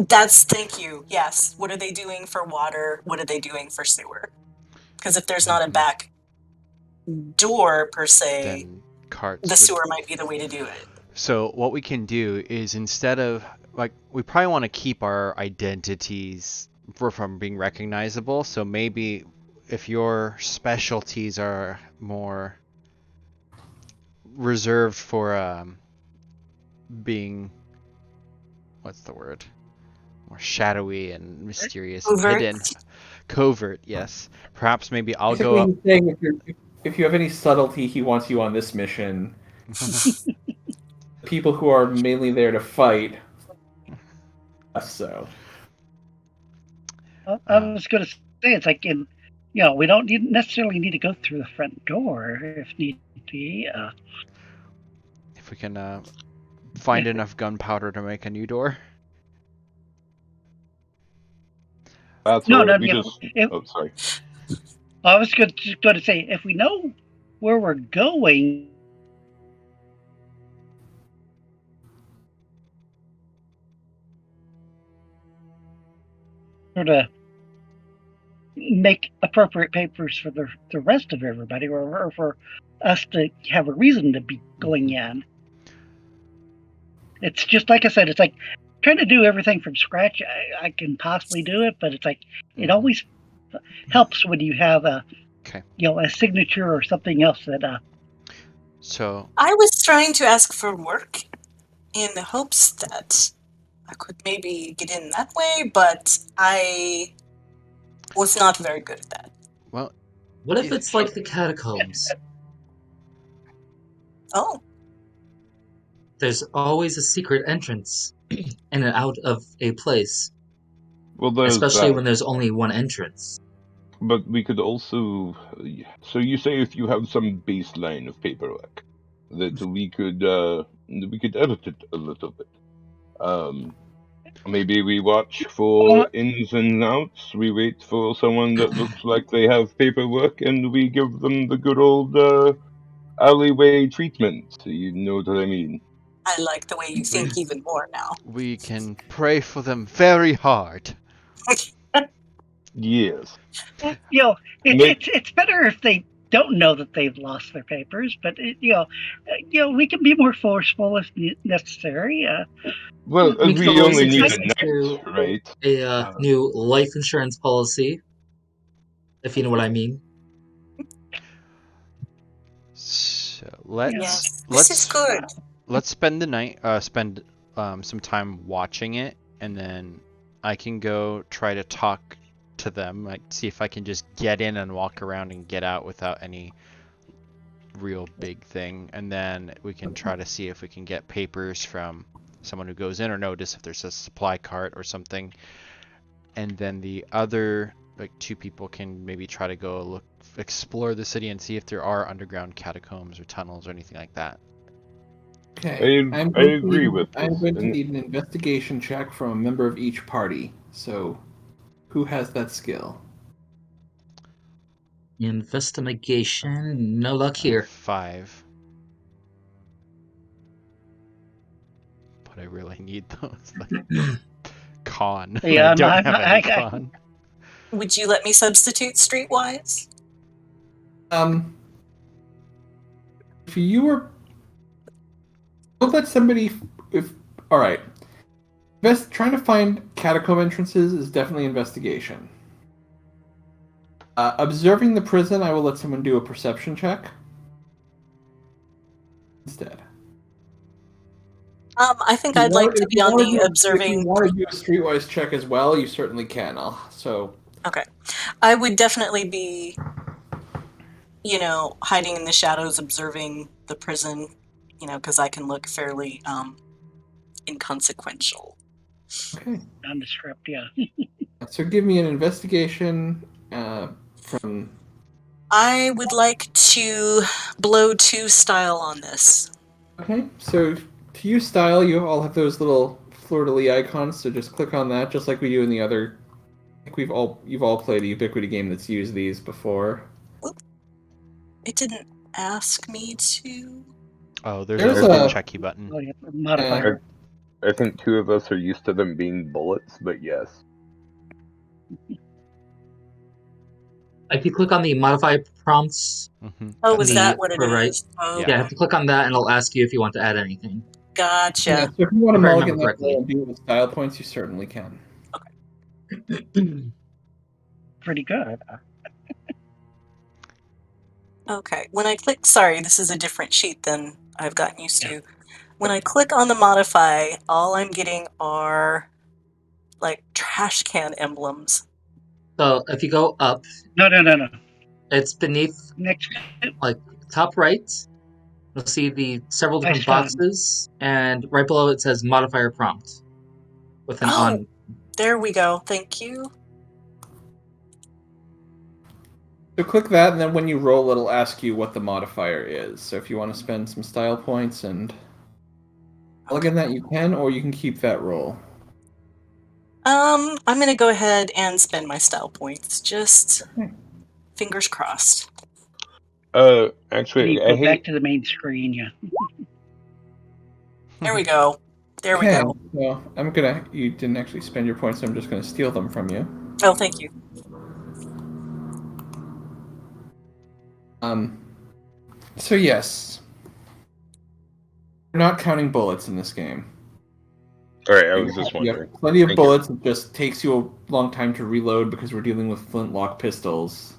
Thank you. Yes. What are they doing for water? What are they doing for sewer? Because if there's not a back door per se, Then carts. the sewer might be the way to do it. So what we can do is instead of we probably want to keep our identities from being recognizable. So maybe if your specialties are more reserved for being, what's the word? More shadowy and mysterious and Covert. hidden. Covert, yes. Perhaps maybe I'll go up. basically, he's saying if you have any subtlety, he wants you on this mission. People who are mainly there to fight. So. I was going to say, it's like we don't necessarily need to go through the front door if need be. If we can find enough gunpowder to make a new door. That's No, all right. no, Oh, sorry. I was just going to say, if we know where we're going, sort of make appropriate papers for the rest of everybody, or for us to have a reason to be going in. It's just like I said, it's like trying to do everything from scratch, I can possibly do it, but it's like it always helps when you have a a signature or something else that. So I was trying to ask for work in the hopes that I could maybe get in that way, but I was not very good at that. well, What if it's like the catacombs? Oh, There's always a secret entrance in and out of a place, Well, there's especially that. when there's only one entrance. But we could also. So you say if you have some baseline of paperwork, that we could edit it a little bit. Maybe we watch for ins and outs. We wait for someone that looks like they have paperwork, and we give them the good old alleyway treatment. You know what I mean? I like the way you think even more now. we can pray for them very hard. Yes. It's better if they don't know that they've lost their papers, but we can be more forceful if necessary. Well, We could we always only need suggest a night, right? a new life insurance policy, if you know what I mean. So Yes, this is good. let's spend the night. Spend some time watching it, and then I can go try to talk to them. Like see if I can just get in and walk around and get out without any real big thing, and then we can try to see if we can get papers from someone who goes in or notice if there's a supply cart or something, and then the other like two people can maybe try to go explore the city and see if there are underground catacombs or tunnels or anything like that. Okay. I agree with this. I'm going to need an investigation check from a member of each party. So, who has that skill? Investigation, no luck here. 5. But I really need those. Like, con. Yeah, I don't have any con. Would you let me substitute streetwise? If you were, don't let somebody. All right, trying to find catacomb entrances is definitely investigation. Observing the prison, I will let someone do a perception check instead. I think I'd like to be on the observing. If you want to do a streetwise check as well, you certainly can. Okay, I would definitely be, hiding in the shadows, observing the prison, because I can look fairly inconsequential. Okay. Nondescript, yeah. So give me an investigation from. I would like to blow 2 style on this. Okay, so to use style, you all have those little fleur-de-lis icons. So just click on that, just like we do in the other. I think you've all played a Ubiquity game that's used these before. Oop. It didn't ask me to. Oh, there's a checky button. Oh, yeah, modifier. I think 2 of us are used to them being bullets, but yes. If you click on the modify prompts, Oh, is that what it right? is? Oh, Yeah, have to click on that, and it'll ask you if you want to add anything. Gotcha. Yeah, so if you want to If I mulligan remember that correctly. roll and do it with style points, you certainly can. Pretty good. Okay, when I click, sorry, this is a different sheet than I've gotten used to. When I click on the modify, all I'm getting are like trash can emblems. So if you go up, No. it's beneath, Next, like top right. You'll see the several different Nice job. boxes, and right below it says modifier prompt with an Oh, on. there we go. Thank you. So click that, and then when you roll, it'll ask you what the modifier is. So if you want to spend some style points and mulligan that, you can, or you can keep that roll. I'm gonna go ahead and spend my style points. Just fingers crossed. Actually, you go back to the main screen, yeah. There we go. There we go. Well, you didn't actually spend your points, so I'm just gonna steal them from you. Oh, thank you. So yes. We're not counting bullets in this game. All right, I You was just have wondering. plenty of Thank you. bullets. It just takes you a long time to reload because we're dealing with flintlock pistols.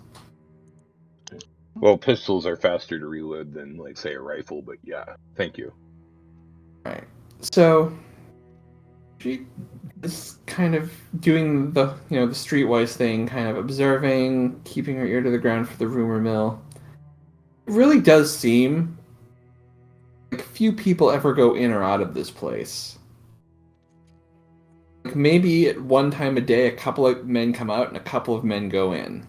Well, pistols are faster to reload than, like, say, a rifle, but yeah, thank you. Right. So she is kind of doing the the streetwise thing, kind of observing, keeping her ear to the ground for the rumor mill. It really does seem like few people ever go in or out of this place. Like maybe at one time a day, a couple of men come out and a couple of men go in.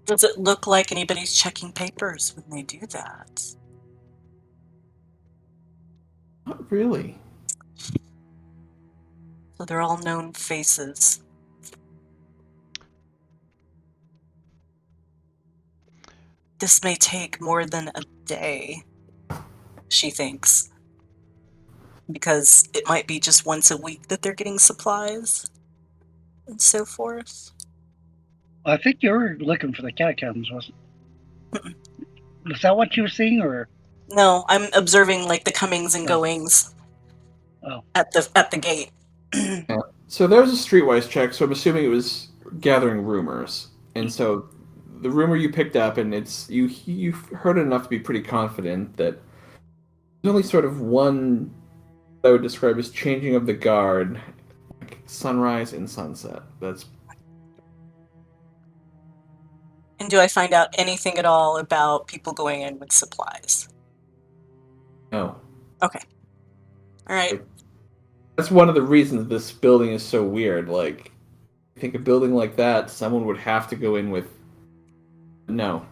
Does it look like anybody's checking papers when they do that? Not really. So they're all known faces. This may take more than a day, she thinks, because it might be just once a week that they're getting supplies and so forth. I think you were looking for the catacombs, wasn't? Mm-mm. Was that what you were seeing, or? No, I'm observing like the comings and Oh. goings Oh. at the gate. Yeah. So there was a streetwise check, so I'm assuming it was gathering rumors. And so the rumor you picked up, and you've heard enough to be pretty confident that there's only sort of one that I would describe as changing of the guard, like sunrise and sunset. That's And do I find out anything at all about people going in with supplies? no. Okay. All right. Like, that's one of the reasons this building is so weird. Like, I think a building like that, someone would have to go in with. No.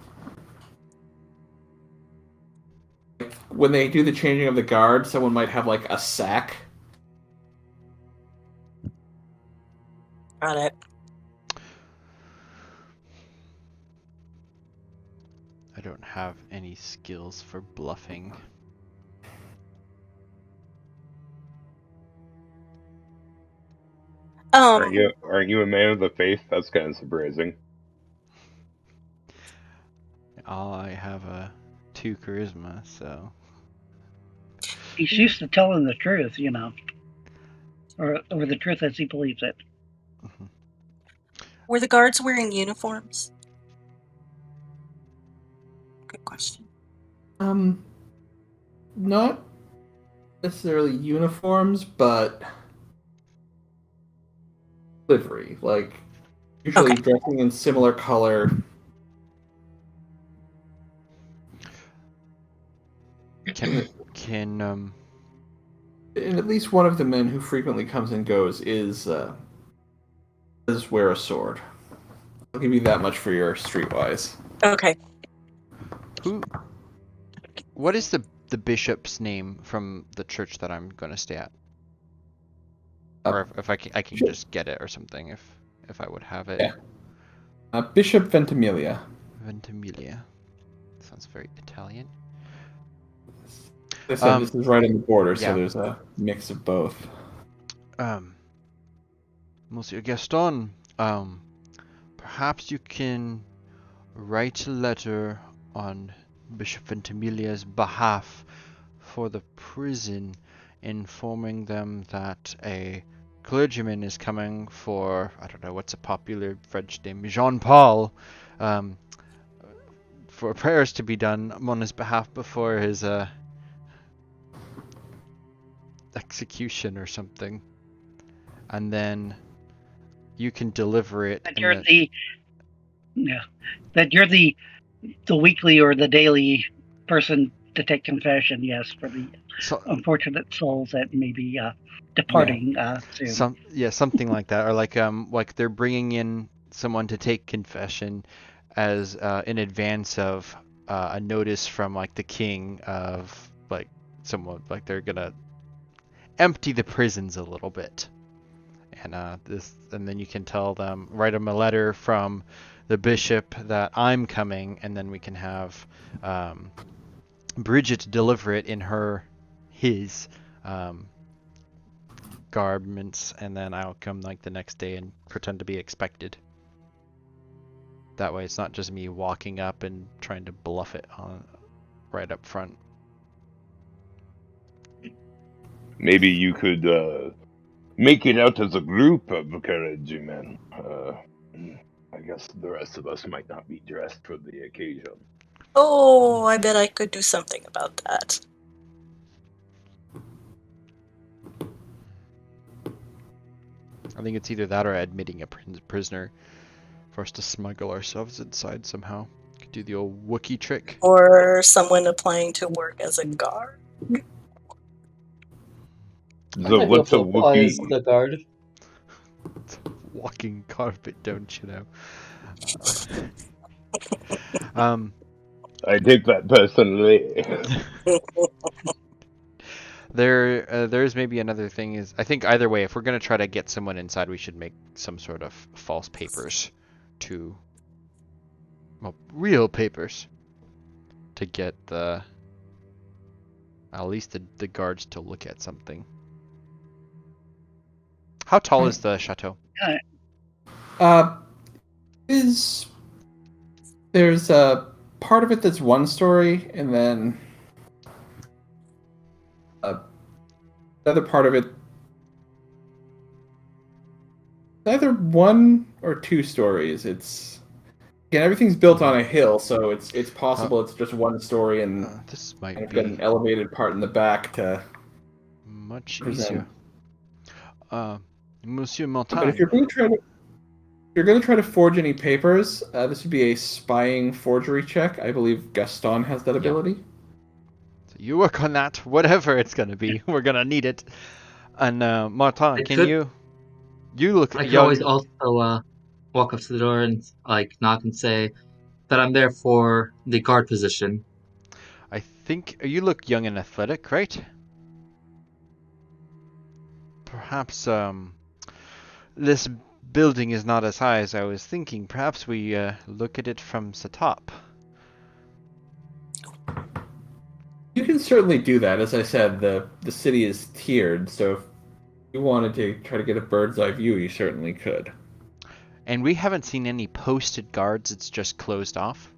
When they do the changing of the guard, someone might have like a sack. Got it. I don't have any skills for bluffing. Aren't you a man of the faith? That's kind of surprising. I have a 2 charisma, so He's used to telling the truth, or the truth as he believes it. Were the guards wearing uniforms? Good question. Not necessarily uniforms, but livery. Like, usually Okay. dressing in similar color. can And at least one of the men who frequently comes and goes does wear a sword. I'll give you that much for your streetwise. Okay. what is the bishop's name from the church that I'm going to stay at? Or if I can just get it or something if I would have it. Yeah. Bishop Ventimiglia. Ventimiglia. Sounds very Italian. As I said, this is right on the border, yeah. so there's a mix of both. Monsieur Gaston, perhaps you can write a letter on Bishop Ventimiglia's behalf for the prison, informing them that a clergyman is coming for, I don't know, what's a popular French name, Jean-Paul, for prayers to be done on his behalf before his execution or something. And then you can deliver it. That you're the weekly or the daily person to take confession, yes, for the unfortunate souls that may be departing soon. Something like that, or like they're bringing in someone to take confession as in advance of a notice from like the king of like someone, like they're gonna empty the prisons a little bit, and then you can tell them, write them a letter from the bishop that I'm coming, and then we can have Bridget deliver it in his garments, and then I'll come like the next day and pretend to be expected. That way it's not just me walking up and trying to bluff it on right up front. Maybe you could make it out as a group of clergymen. I guess the rest of us might not be dressed for the occasion. Oh, I bet I could do something about that. I think it's either that or admitting a prisoner for us to smuggle ourselves inside somehow. Could do the old Wookiee trick. Or someone applying to work as a guard. I So might be able what's a to apply as Wookiee? the guard. It's a walking carpet, don't you know? I take that personally. There's maybe another thing is I think either way, if we're gonna try to get someone inside, we should make some sort of false papers to, well, real papers to get at least the guards to look at something. How tall is the chateau? There's a part of it that's one story, and then another part of it either one or two stories. It's again everything's built on a hill, so it's possible it's just one story and This might kind of be got an elevated part in the back to much present. easier. Monsieur But if Montaigne. you're going to try to forge any papers, this would be a spying forgery check. I believe Gaston has that ability. So you work on that, whatever it's gonna be. We're gonna need it. And Martin, you look I could young. always also walk up to the door and like knock and say that I'm there for the guard position. I think you look young and athletic, right? Perhaps this building is not as high as I was thinking. Perhaps we look at it from the top. You can certainly do that. As I said, the city is tiered, so if you wanted to try to get a bird's eye view, you certainly could. And we haven't seen any posted guards. It's just closed off.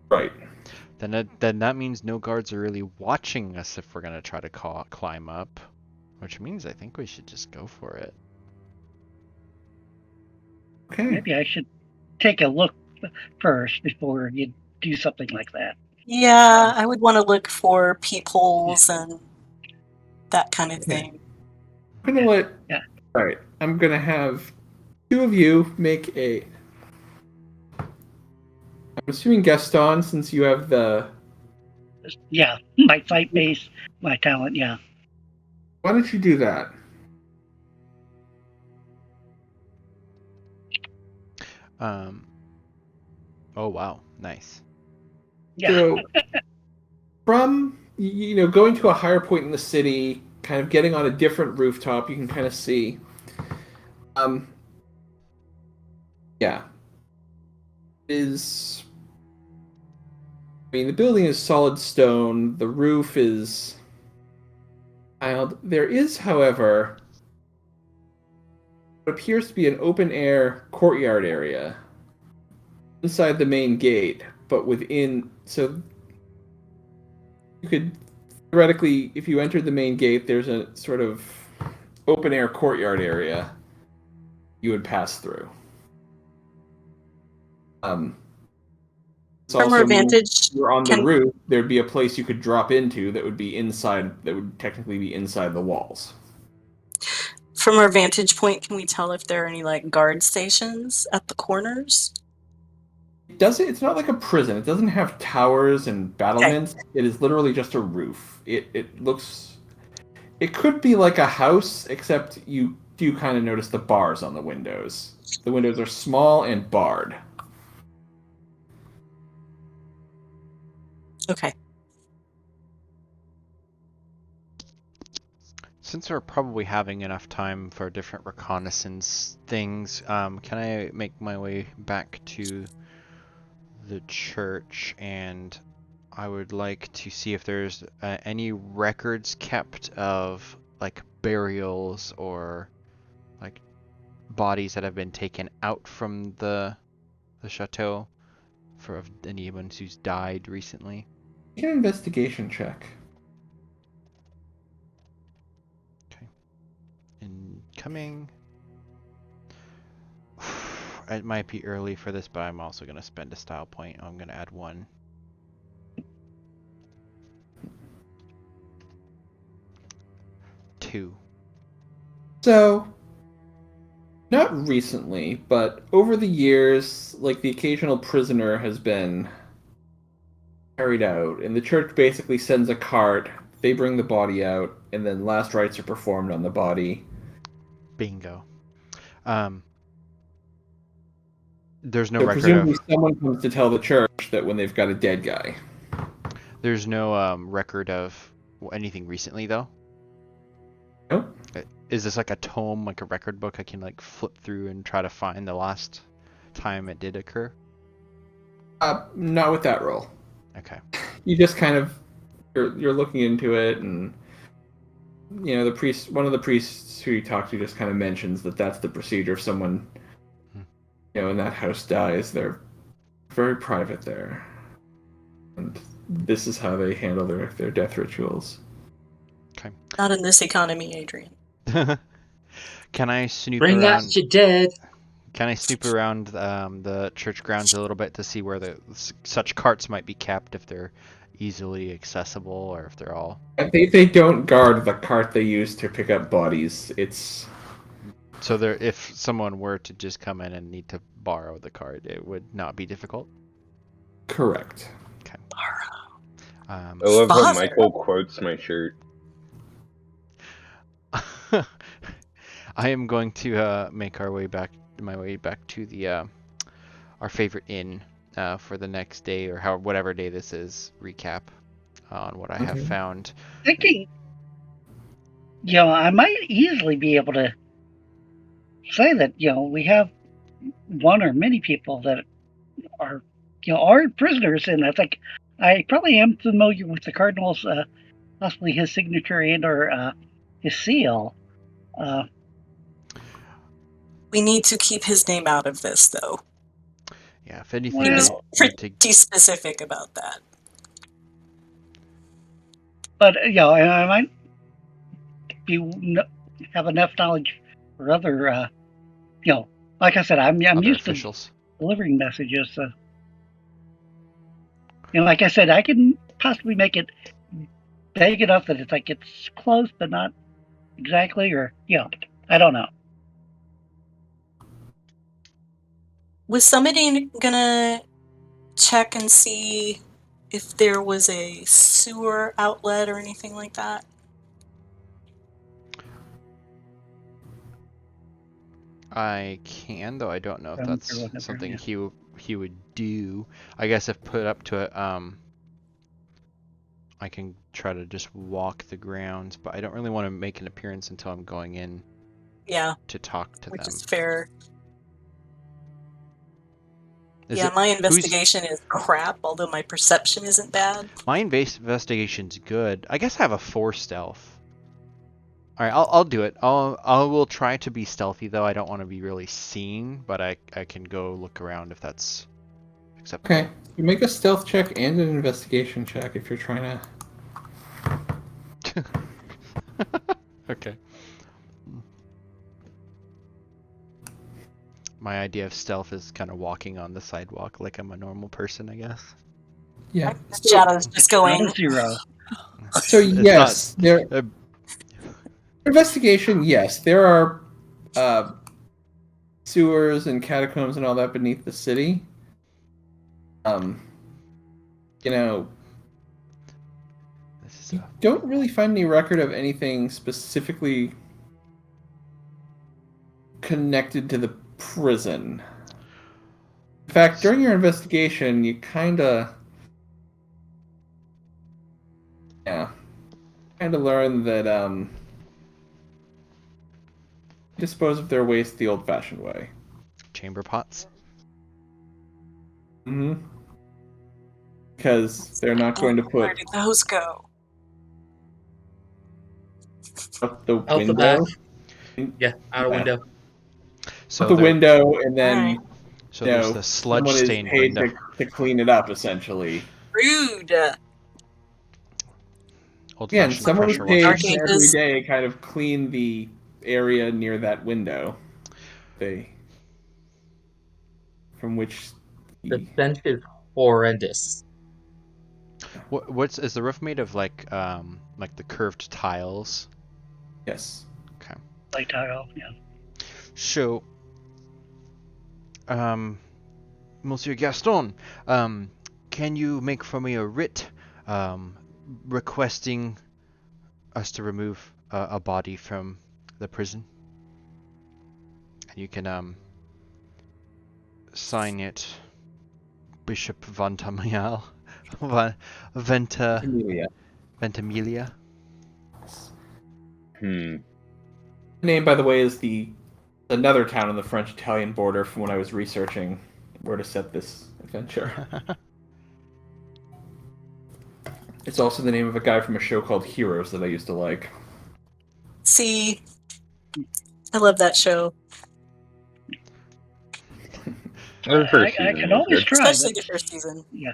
Right. Then that means no guards are really watching us if we're gonna try to climb up, which means I think we should just go for it. Okay. Maybe I should take a look first before you do something like that. Yeah, I would want to look for peepholes and that kind of thing. I'm gonna let. Yeah. All right. I'm gonna have two of you make a. I'm assuming Gaston, since you have the. Yeah, my fight base, my talent, yeah. Why don't you do that? Oh wow, nice. Yeah. So, from going to a higher point in the city, kind of getting on a different rooftop, you can kind of see. Yeah. The building is solid stone. The roof is tiled. There is, however, what appears to be an open-air courtyard area inside the main gate, but within. So you could theoretically, if you entered the main gate, there's a sort of open-air courtyard area you would pass through. From our vantage, you're on the roof, there'd be a place you could drop into that would be inside, that would technically be inside the walls. from our vantage point, can we tell if there are any like guard stations at the corners? It's not like a prison. It doesn't have towers and battlements. Okay. It is literally just a roof. It looks. It could be like a house, except you do kind of notice the bars on the windows. The windows are small and barred. Okay. Since we're probably having enough time for different reconnaissance things, can I make my way back to the church, and I would like to see if there's any records kept of like burials or like bodies that have been taken out from the chateau for anyone who's died recently. Make an investigation check. incoming. It might be early for this, but I'm also going to spend a style point. I'm going to add 1. Two. So, not recently, but over the years, like the occasional prisoner has been carried out, and the church basically sends a cart. They bring the body out, and then last rites are performed on the body. Bingo. There's no So record presumably of. someone comes to tell the church that when they've got a dead guy. There's no record of anything recently, though. Nope. Is this like a tome, like a record book I can like flip through and try to find the last time it did occur? Not with that roll. Okay. You just kind of you're looking into it, and you know the priest. One of the priests who you talk to just kind of mentions that that's the procedure. If someone, in that house dies, they're very private there, and this is how they handle their death rituals. Okay. Not in this economy, Adrian. Can I snoop Bring around? out your dead. Can I snoop around the church grounds a little bit to see where such carts might be kept, if they're easily accessible or if they're all? They don't guard the cart they use to pick up bodies. It's so there. If someone were to just come in and need to borrow the cart, it would not be difficult. correct. Okay. I love how Bother. Michael quotes my shirt. I am going to make my way back to the our favorite inn for the next day, or whatever day this is. Recap on what I have found. Thinking, I might easily be able to say that, we have one or many people that are, are prisoners, and I think I probably am familiar with the Cardinal's, possibly his signature and or his seal. We need to keep his name out of this, though. Yeah, if anything, He was Well, pretty specific about that. But I might have enough knowledge for other, like I said, I'm other used officials. to delivering messages. So, like I said, I can possibly make it vague enough that it's close, but not exactly, or I don't know. Was somebody gonna check and see if there was a sewer outlet or anything like that? I can, though I don't know if that's Whatever, something yeah. he would do. I guess if put up to it, I can try to just walk the grounds, but I don't really want to make an appearance until I'm going in Yeah, to talk to which them. is fair. Is Yeah, it- my who's- investigation is crap, although my perception isn't bad. My investigation's good. I guess I have a 4 stealth. All right, I'll do it. I will try to be stealthy, though. I don't want to be really seen, but I can go look around if that's acceptable. Okay, you make a stealth check and an investigation check if you're trying to. Okay. My idea of stealth is kind of walking on the sidewalk like I'm a normal person, I guess. Yeah. Shadow's just going. Not a 0. So It's yes, not- there. Investigation, yes, there are sewers and catacombs and all that beneath the city. This is You don't really find any record of anything specifically connected to the prison. In fact, during your investigation, you kind of learn that dispose of their waste the old-fashioned way. chamber pots. Mm-hmm. Because they're not going to Where put did those go? out the Out the window. back. Yeah, out a window. So Out the there- window, and then Alright. So there's the someone is sludge-stained paid window. to clean it up, essentially. Rude. Again, Old-fashioned someone is pressure paid washers. Dark to every Ages. day kind of clean the area near that window. From which The bench is horrendous. Is the roof made of like the curved tiles? Yes. Okay. Light tile, yeah. So, Monsieur Gaston, can you make for me a writ, requesting us to remove a body from the prison? And you can sign it, Bishop Ventamiel, Amelia. Ventimiglia. Hmm. The name, by the way, is another town on the French-Italian border from when I was researching where to set this adventure. It's also the name of a guy from a show called Heroes that I used to like. See, I love that show, The first I season can was always good. try. especially But, the first season. yeah.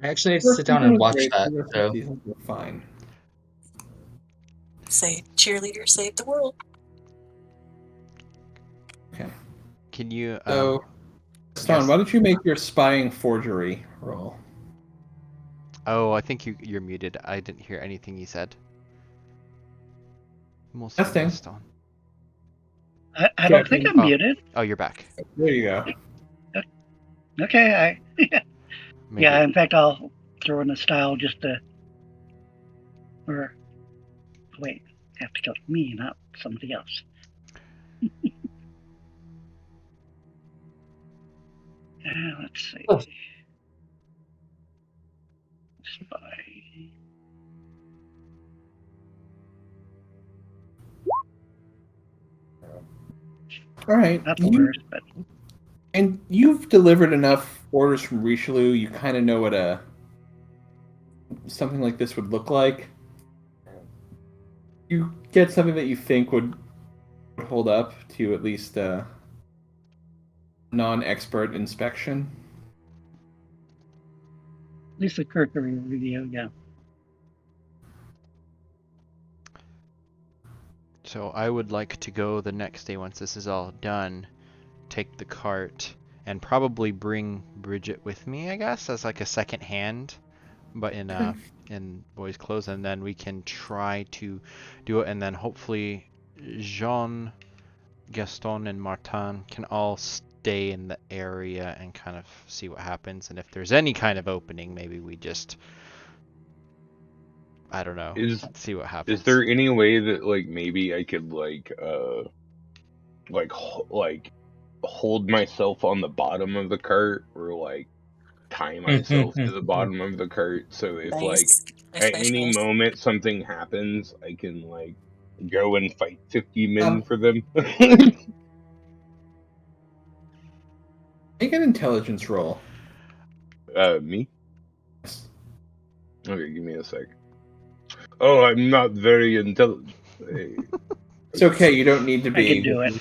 I actually need to First sit down season and was watch great, that. the rest of So the seasons were fine. Say, cheerleader, save the world. Okay. Can you So, Stan, yes. why don't you make your spying forgery roll? Oh, I think you're muted. I didn't hear anything you said. Monsieur Testing. Gaston. I don't think I'm Oh. muted. Oh, you're back. There you go. Okay, Maybe. yeah, in fact, I'll throw in a style just to. Or. Wait, I have to go to me, not somebody else. Let's see. Oh. Spy. All right. Not the worst, but And you've delivered enough orders from Richelieu, you kind of know what something like this would look like. You get something that you think would hold up to at least non-expert inspection. at least a cursory review, yeah. So I would like to go the next day once this is all done, take the cart, and probably bring Bridget with me, I guess, as like a second hand, but in boys' clothes, and then we can try to do it, and then hopefully Jean, Gaston, and Martin can all stay in the area and kind of see what happens, and if there's any kind of opening, maybe we just, I don't know, see what happens. Is there any way that like maybe I could hold myself on the bottom of the cart, or like tie myself to the bottom of the cart, so if like Nice, at nice, any nice. moment something happens, I can like go and fight 50 men for them? Make an intelligence roll. Me? Okay, give me a sec. Oh, I'm not very intelligent. It's okay, you don't need to I be. can do it.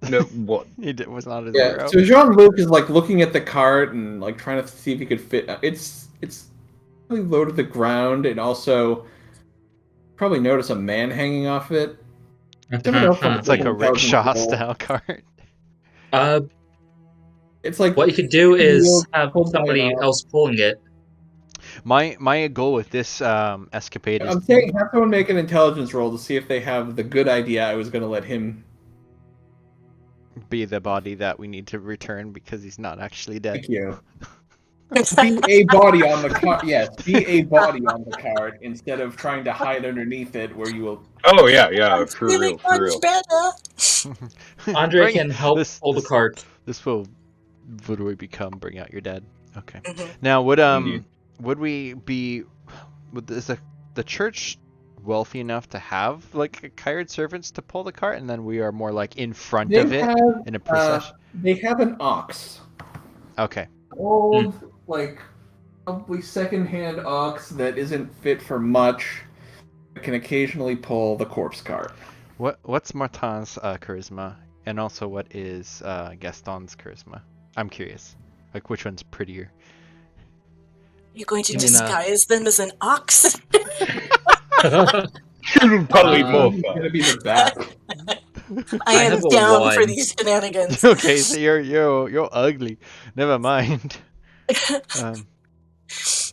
No, what? It was not a Yeah, zero. so Jean-Luc is like looking at the cart and like trying to see if he could fit. It's really low to the ground, and also probably notice a man hanging off it. Someone else wants It's like to a make an intelligence rickshaw roll. style cart. It's like What you could do is have pulled by an somebody arm. else pulling it. My goal with this escapade is I'm saying have someone make an intelligence roll to see if they have the good idea I was going to let him. be the body that we need to return because he's not actually dead. Thank you. Be a body on the cart. Yes, be a body on the cart instead of trying to hide underneath it, where you will. Oh yeah, for Feeling real, for much real. better. Andre can help pull the cart. This will would we become bring out your dead. Okay. Mhm. Now Indeed. would we be is the church wealthy enough to have like hired servants to pull the cart, and then we are more like in front of it in a procession? They have an ox. Okay. Old, like probably second-hand ox that isn't fit for much. Can occasionally pull the corpse cart. What's Martin's charisma, and also what is Gaston's charisma? I'm curious. Like which one's prettier? You're going to You mean, disguise them as an ox? Should probably more It's fun. gonna be the back. I I am have a down for 1. these shenanigans. Okay, so you're ugly. Never mind.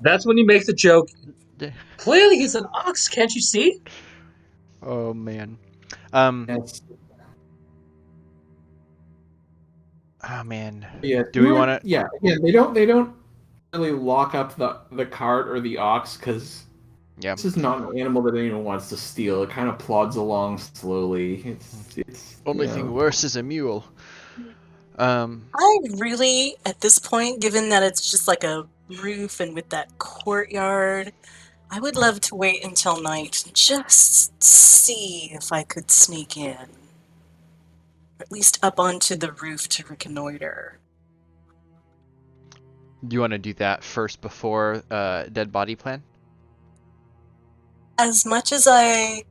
That's when you make the joke. Clearly, he's an ox. Can't you see? Oh man. Yes. Oh man. Yeah. Do we want to? Yeah. Yeah. They don't really lock up the cart or the ox because Yeah. this is not an animal that anyone wants to steal. It kind of plods along slowly. It's Only thing worse is a mule. I really, at this point, given that it's just like a roof and with that courtyard, I would love to wait until night and just see if I could sneak in. Or at least up onto the roof to reconnoiter. Do you want to do that first before dead body plan? As much as I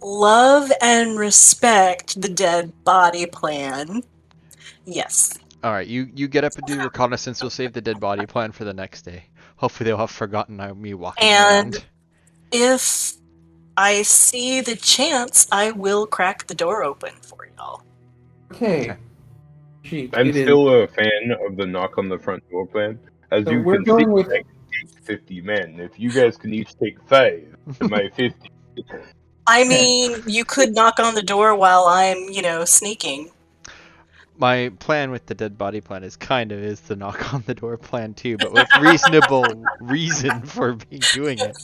love and respect the dead body plan, yes. All right, you get up and do reconnaissance. We'll save the dead body plan for the next day. Hopefully they'll have forgotten me walking And around. if I see the chance, I will crack the door open for y'all. Okay. Gee, I'm it is- still a fan of the knock on the front door plan. As So you we're can going see, with- I can take 50 men. If you guys can each take 5 to my 50. I mean, you could knock on the door while I'm, sneaking. My plan with the dead body plan is the knock on the door plan too, but with reasonable reason for doing it.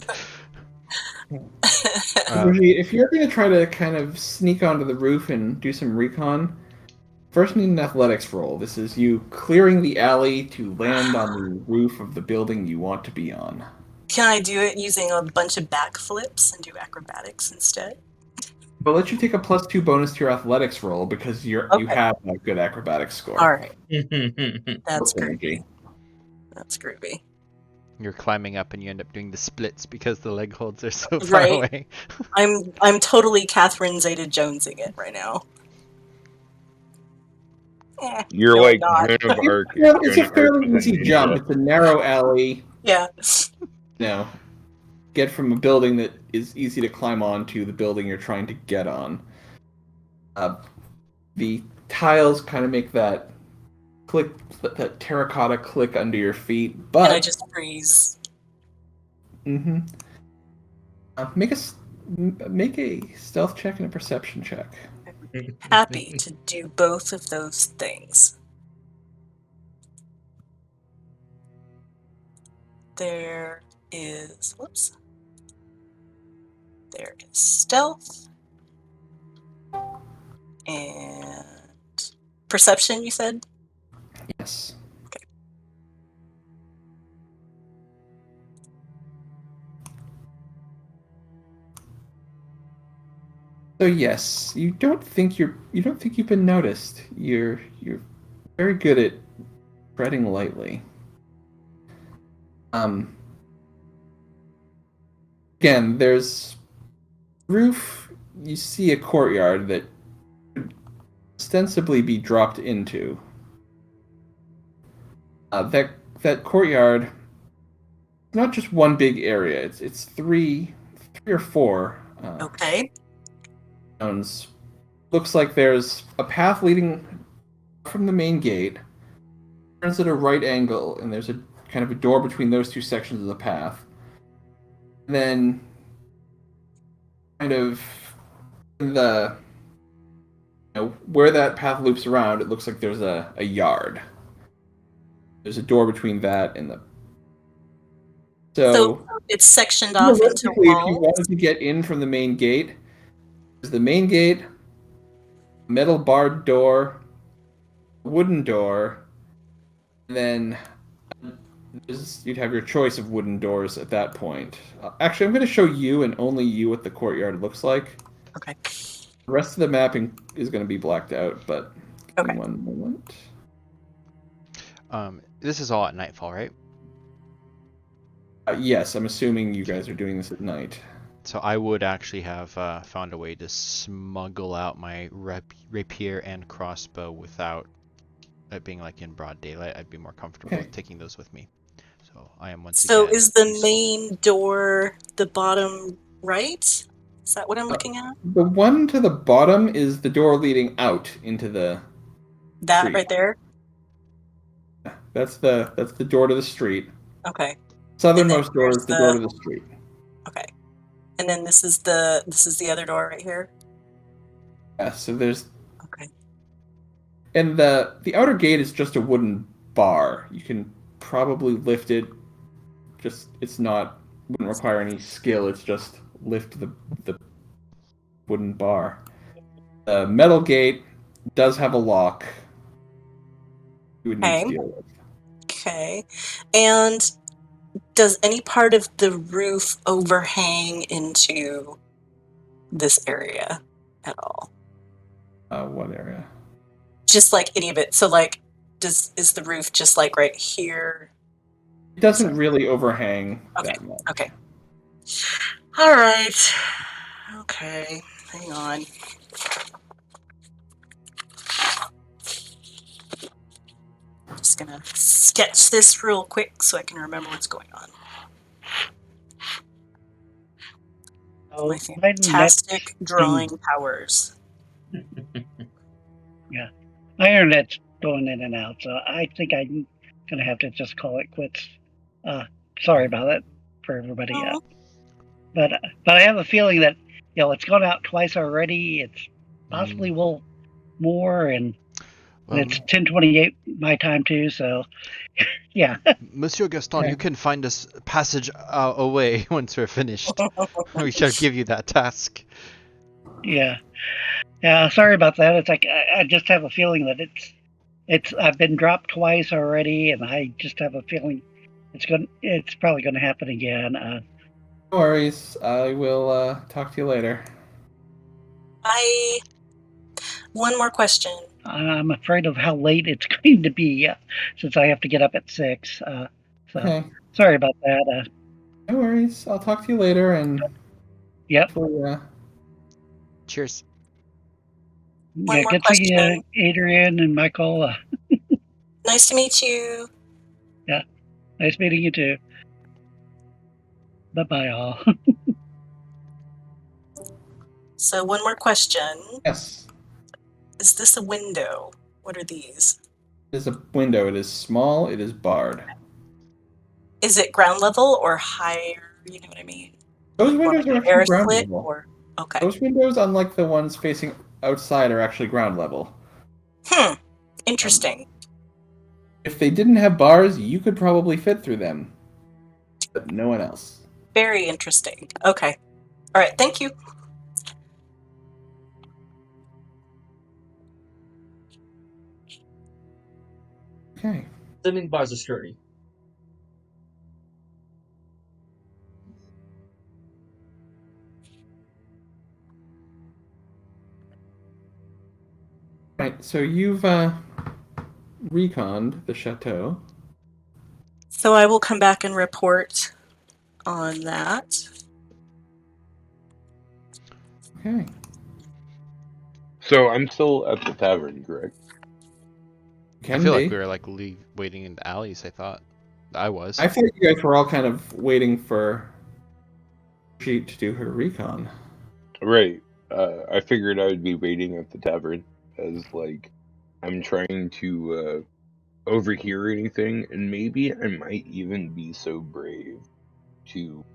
If you're going to try to kind of sneak onto the roof and do some recon, first need an athletics roll. This is you clearing the alley to land on the roof of the building you want to be on. Can I do it using a bunch of backflips and do acrobatics instead? I'll let you take a +2 bonus to your athletics roll because you have a good acrobatics score. All right. That's That's groovy. That's groovy. You're climbing up and you end up doing the splits because the leg holds are so far Right. away. I'm totally Catherine Zeta-Jonesing it right now. You're no, like not. Joan of Arc. It's a Joan of Arc fairly with a easy ninja. jump. It's a narrow alley. Yeah. Get from a building that is easy to climb on to the building you're trying to get on. The tiles kind of make that click, that terracotta click under your feet, but And I just freeze. Mm-hmm. Make a stealth check and a perception check. Happy to do both of those things. There is stealth and perception, you said? Yes. Okay. So yes, you don't think you've been noticed. You're very good at treading lightly. Again, there's roof. You see a courtyard that could ostensibly be dropped into. That courtyard, not just one big area. It's three or four. Okay. Zones. Looks like there's a path leading from the main gate. Turns at a right angle, and there's a kind of a door between those two sections of the path. And then, kind of, where that path loops around, it looks like there's a yard. There's a door between that and the. So it's sectioned off into realistically, if you walls. wanted to get in from the main gate, there's the main gate, metal barred door, wooden door, and then you'd have your choice of wooden doors at that point. Actually, I'm going to show you and only you what the courtyard looks like. Okay. The rest of the mapping is going to be blacked out, but give me Okay. one moment. This is all at nightfall, right? Yes, I'm assuming you guys are doing this at night. So I would actually have found a way to smuggle out my rapier and crossbow without it being like in broad daylight. I'd be more comfortable with taking those with me. So I am once again. So is the main door the bottom right? Is that what I'm looking at? The one to the bottom is the door leading out into the That street. right there? That's the door to the street. Okay. Southernmost door here's is the door to the street. Okay. And then this is the other door right here? Yeah, so there's Okay. and the outer gate is just a wooden bar. You can probably lift it. Wouldn't require any skill. It's just lift the wooden bar. The metal gate does have a lock. You would need Okay. to deal with. Okay. And does any part of the roof overhang into this area at all? What area? Just like any of it. So like is the roof just like right here? It doesn't really overhang Okay. that much. Okay. All right. Okay. Hang on. I'm just gonna sketch this real quick so I can remember what's going on. Oh, My fantastic drawing powers. Yeah, my internet's going in and out, so I think I'm gonna have to just call it quits. Sorry about that for everybody. Oh. But I have a feeling that it's gone out twice already. It's possibly will more, and it's 10:28 my time too. So yeah. Monsieur Gaston, you can find us passage away once we're finished. We shall give you that task. Yeah. Sorry about that. It's like I just have a feeling that it's I've been dropped twice already, and I just have a feeling it's probably gonna happen again. No worries. I will talk to you later. One more question. I'm afraid of how late it's going to be since I have to get up at 6. Okay. Sorry about that. No worries. I'll talk to you later and. Yep. Cheers. One more good question. seeing you, Adrian and Michael. Nice to meet you. Yeah. Nice meeting you too. Bye-bye, all. So one more question. Yes. Is this a window? What are these? It is a window. It is small. It is barred. Is it ground level or higher? You know what I mean? Those windows are Air actually ground split level. or okay. Those windows, unlike the ones facing outside, are actually ground level. Interesting. If they didn't have bars, you could probably fit through them. But no one else. Very interesting. Okay. All right. Thank you. Okay. Assuming bars are sturdy. Right, so you've reconned the chateau. So I will come back and report on that. Okay. So I'm still at the tavern, correct? Can I feel be. like we were waiting in the alleys. I thought I was. I thought you guys were all kind of waiting for she to do her recon. Right. I figured I would be waiting at the tavern as I'm trying to overhear anything, and maybe I might even be so brave to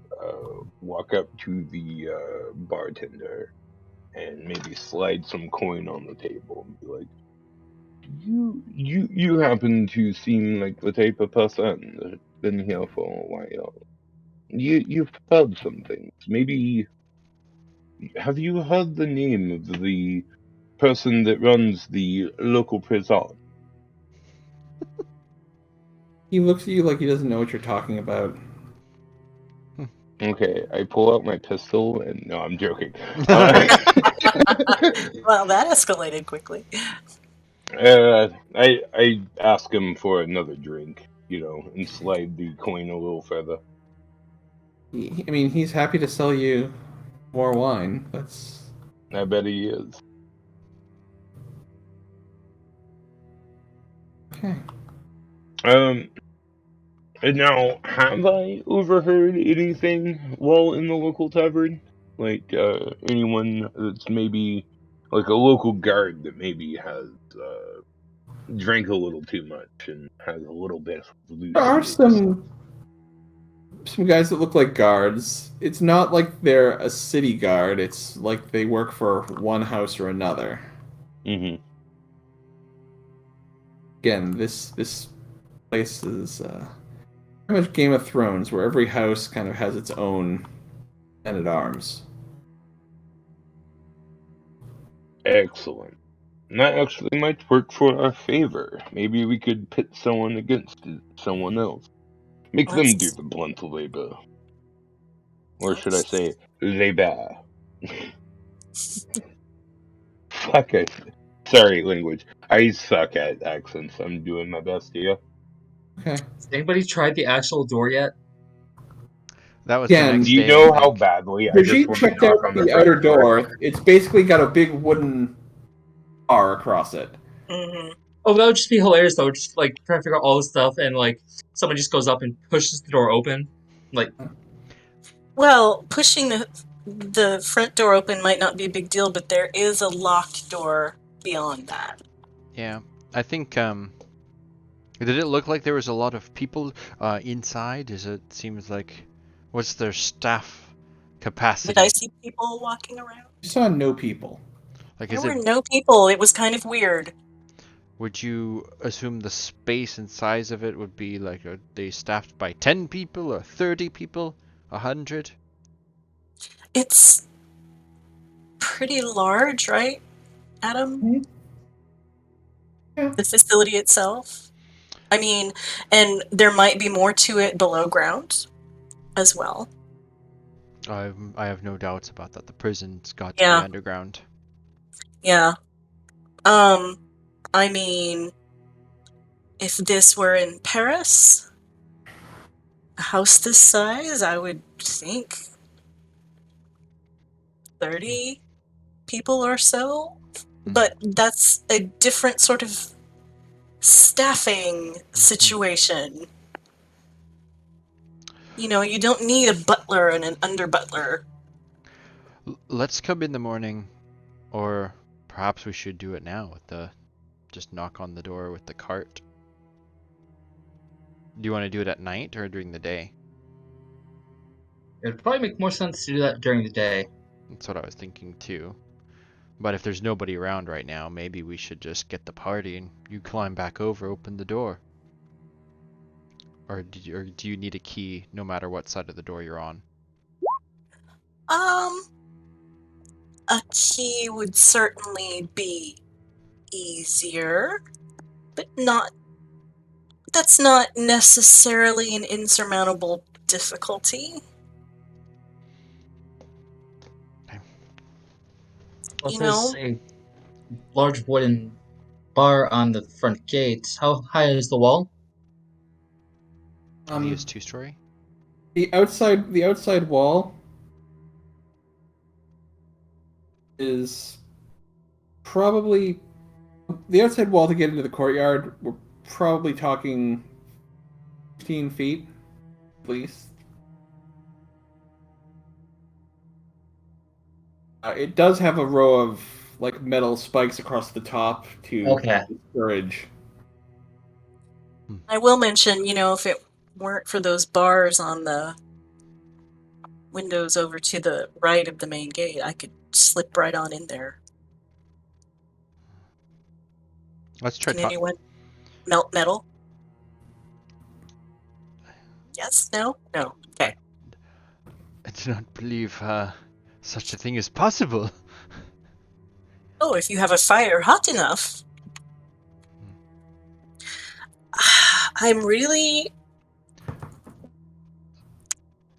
walk up to the bartender and maybe slide some coin on the table and be like, you happen to seem like the type of person that's been here for a while. You've heard some things. Maybe have you heard the name of the person that runs the local prison? He looks at you like he doesn't know what you're talking about. Okay, I pull out my pistol and no, I'm joking. Well, that escalated quickly. I ask him for another drink, and slide the coin a little further. I mean, he's happy to sell you more wine. I bet he is. Okay. And now, have I overheard anything while in the local tavern? Like anyone that's maybe like a local guard that maybe has drank a little too much and has a little bit of loose There are lips. some guys that look like guards. It's not like they're a city guard. It's like they work for one house or another. Mm-hmm. Again, this place is pretty much Game of Thrones, where every house kind of has its own men at arms. Excellent. And that actually might work for our favor. Maybe we could pit someone against someone else. Make them do Let's, the blunt labor. Or should I let's say, labor. Fuck it. Sorry, language. I suck at accents. I'm doing my best here. Okay. Has anybody tried the actual door yet? That was the Again, next Do you day, I know how think. badly I just Brigitte want to checked knock out on the the front outer door. It's basically got a big wooden bar across it. hmm Oh, that would just be hilarious though. Just like trying to figure out all this stuff, and like someone just goes up and pushes the door open. Like, Well, pushing the front door open might not be a big deal, but there is a locked door beyond that. Yeah, I think. Did it look like there was a lot of people inside? Seems like, what's their staff capacity? Did I see people walking around? You saw no people. Like, There were no people. It was kind of weird. would you assume the space and size of it would be like, are they staffed by 10 people or 30 people? 100? It's pretty large, right, Adam? Mhm. Yeah. The facility itself. I mean, and there might be more to it below ground as well. I have no doubts about that. The prison's got to be Yeah. underground. Yeah. I mean, if this were in Paris, a house this size, I would think 30 people or so. But that's a different sort of staffing situation. You know, you don't need a butler and an under butler. Let's come in the morning, or perhaps we should do it now with just knock on the door with the cart. Do you want to do it at night or during the day? it would probably make more sense to do that during the day. That's what I was thinking too. But if there's nobody around right now, maybe we should just get the party and you climb back over, open the door. Or do you need a key no matter what side of the door you're on? A key would certainly be easier, but that's not necessarily an insurmountable difficulty. Well, You if know, there's a large wooden bar on the front gate, how high is the wall? I think it's 2-story. The outside wall is probably the outside wall to get into the courtyard. We're probably talking 15 feet, at least. It does have a row of like metal spikes across the top to Okay. discourage. I will mention, you know, if it weren't for those bars on the windows over to the right of the main gate, I could slip right on in there. Let's try Can anyone melt metal? Yes? No? No. Okay. I do not believe such a thing is possible. Oh, if you have a fire hot enough. I'm really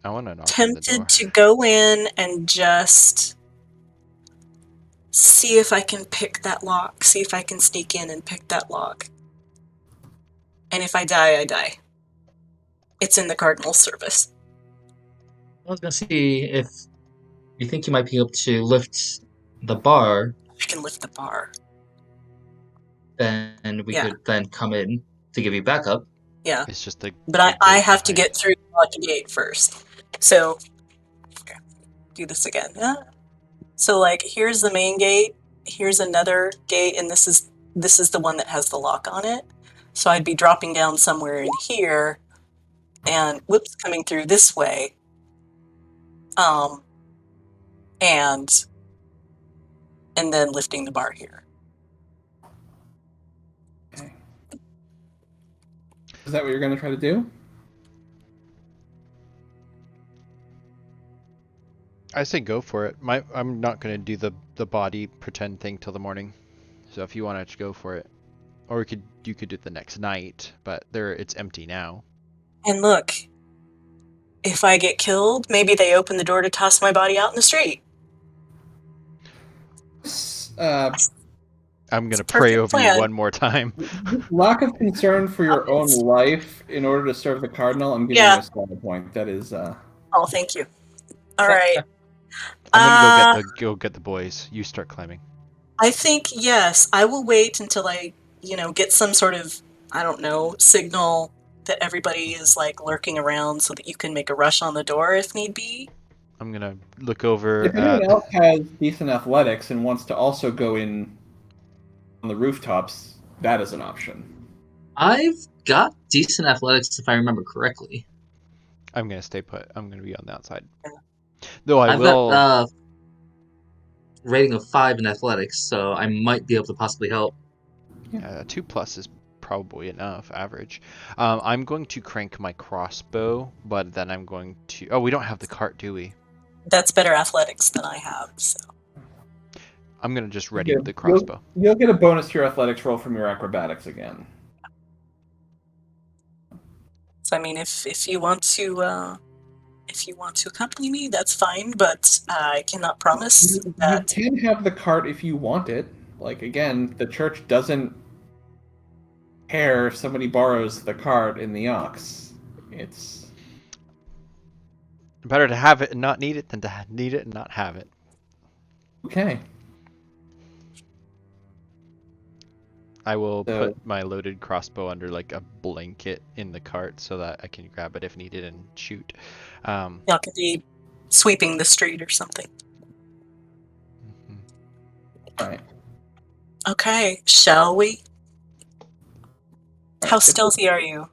I want to knock on the door. tempted to go in and just see if I can pick that lock, see if I can sneak in and pick that lock. And if I die, I die. It's in the Cardinal's service. I was gonna see if you think you might be able to lift the bar, I can lift the bar. then we Yeah. could then come in to give you backup. Yeah. It's just the But I gate have to behind. get through the locked gate first. So, okay. do this again. Yeah. So like, here's the main gate. Here's another gate, and this is the one that has the lock on it. So I'd be dropping down somewhere in here, and whoops, coming through this way. And then lifting the bar here. Okay. Is that what you're going to try to do? I say go for it. I'm not gonna do the body pretend thing till the morning. So if you want to go for it, or you could do it the next night, but it's empty now. And look, if I get killed, maybe they open the door to toss my body out in the street. I'm gonna It's a pray perfect over you plan. one more time. Lack of concern for your own life in order to serve the cardinal. I'm giving you a style point. That is. Oh, thank you. All right. I'm gonna go get the boys. You start climbing. I think yes. I will wait until I, get some sort of, I don't know, signal that everybody is like lurking around so that you can make a rush on the door if need be. I'm gonna look over If anyone else has decent athletics and wants to also go in on the rooftops, that is an option. I've got decent athletics if I remember correctly. I'm gonna stay put. I'm gonna be on the outside. Though I've got rating of 5 in athletics, so I might be able to possibly help. 2+ is probably enough, average. I'm going to crank my crossbow, but then I'm going to... Oh, we don't have the cart, do we? That's better athletics than I have. So. I'm going to just ready the crossbow. You'll get a bonus to your athletics roll from your acrobatics again. So I mean, if you want to accompany me, that's fine. But I cannot promise that. You can have the cart if you want it. Like again, the church doesn't care if somebody borrows the cart in the ox. It's better to have it and not need it than to need it and not have it. Okay. I will put my loaded crossbow under like a blanket in the cart so that I can grab it if needed and shoot. Y'all could be sweeping the street or something. All right. Okay, shall we? How stealthy are you?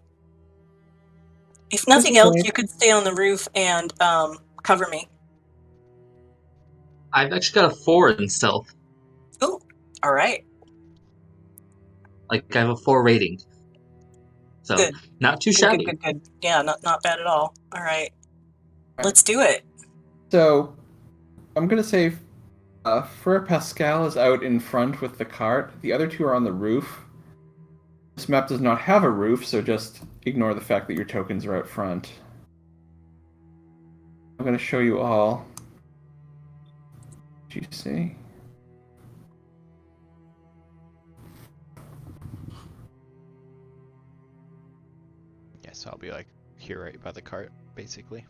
If nothing else, you could stay on the roof and cover me. I've actually got a 4 in stealth. Ooh, all right. Like, I have a 4 rating. So, good. Not too shabby. Good. Yeah, not bad at all. All right. Let's do it. So, I'm going to say Frere Pascal is out in front with the cart. The other two are on the roof. This map does not have a roof, so just ignore the fact that your tokens are out front. I'm going to show you all. What you see? So I'll be like here right by the cart, basically.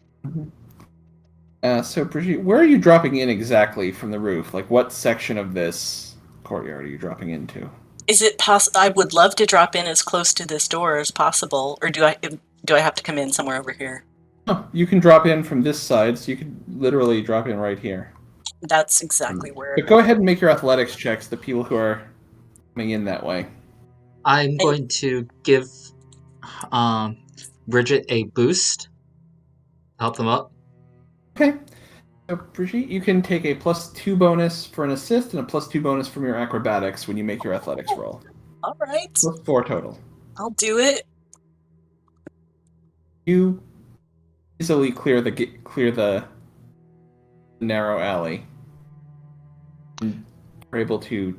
So Brigitte, where are you dropping in exactly from the roof? Like what section of this courtyard are you dropping into? Is it possible? I would love to drop in as close to this door as possible, or do I have to come in somewhere over here? Oh, you can drop in from this side, so you could literally drop in right here. That's exactly where. But go ahead and make your athletics checks, the people who are coming in that way. I'm going to give Bridget a boost. Help them up. Okay. So, Brigitte, you can take a +2 bonus for an assist and a +2 bonus from your acrobatics when you make your athletics roll. All right. +4 total. I'll do it. You easily clear the narrow alley. And are able to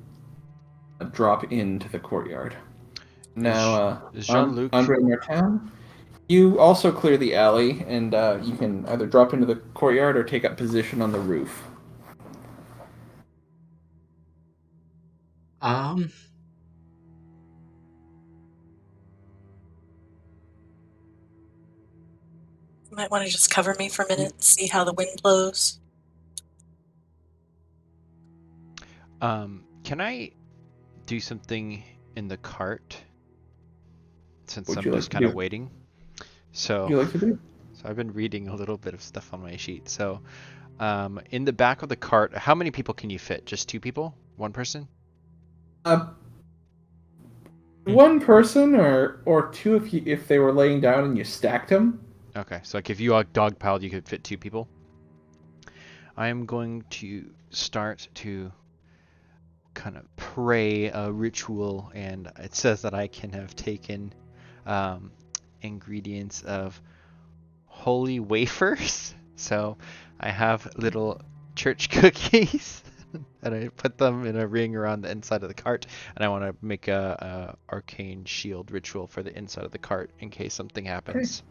drop into the courtyard. Now, is Jean-Luc... Andre Martin, you also clear the alley, and you can either drop into the courtyard or take up position on the roof. You might want to just cover me for a minute, see how the wind blows. Can I do something in the cart? Since Would I'm you just like to kind of do? waiting. So, What you like to do? so I've been reading a little bit of stuff on my sheet. So In the back of the cart, how many people can you fit? Just 2 people? 1 person? One person or two if they were laying down and you stacked them. Okay, so like if you dogpiled, you could fit 2 people. I am going to start to kind of pray a ritual, and it says that I can have taken ingredients of holy wafers. So I have little church cookies, and I put them in a ring around the inside of the cart, and I want to make a arcane shield ritual for the inside of the cart in case something happens.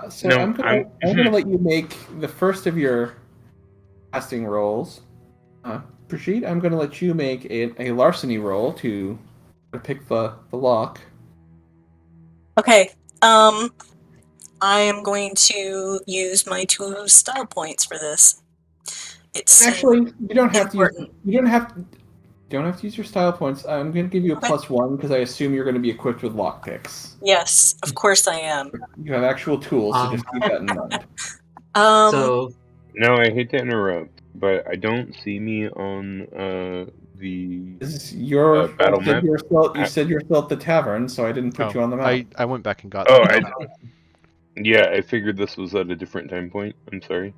So No, I'm gonna let you make the first of your casting rolls. Brigitte, I'm gonna let you make a larceny roll to pick the lock. Okay. I am going to use my 2 style points for this. It's Actually, you don't have important. to use. You don't have to use your style points. I'm gonna give you a Okay. +1 because I assume you're gonna be equipped with lockpicks. Yes, of course I am. You have actual tools, so just keep that in mind. So No, I hate to interrupt, but I don't see me on the This is your battle map. You said you're still at the tavern, so I didn't put you on the map. I went back and got Oh, them. yeah, I figured this was at a different time point. I'm sorry.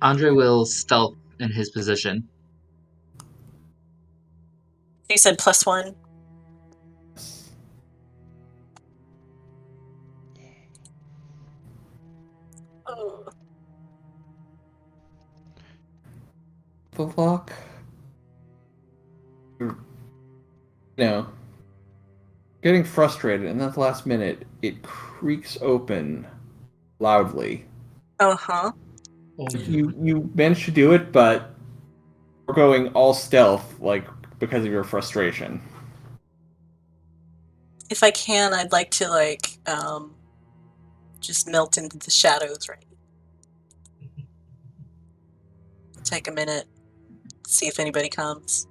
Andre will stealth in his position. You said +1. Oh. The lock. Getting frustrated, and then at the last minute, it creaks open loudly. Uh-huh. You managed to do it, but we're going all stealth, like because of your frustration. If I can, I'd like to just melt into the shadows, right? Take a minute, see if anybody comes.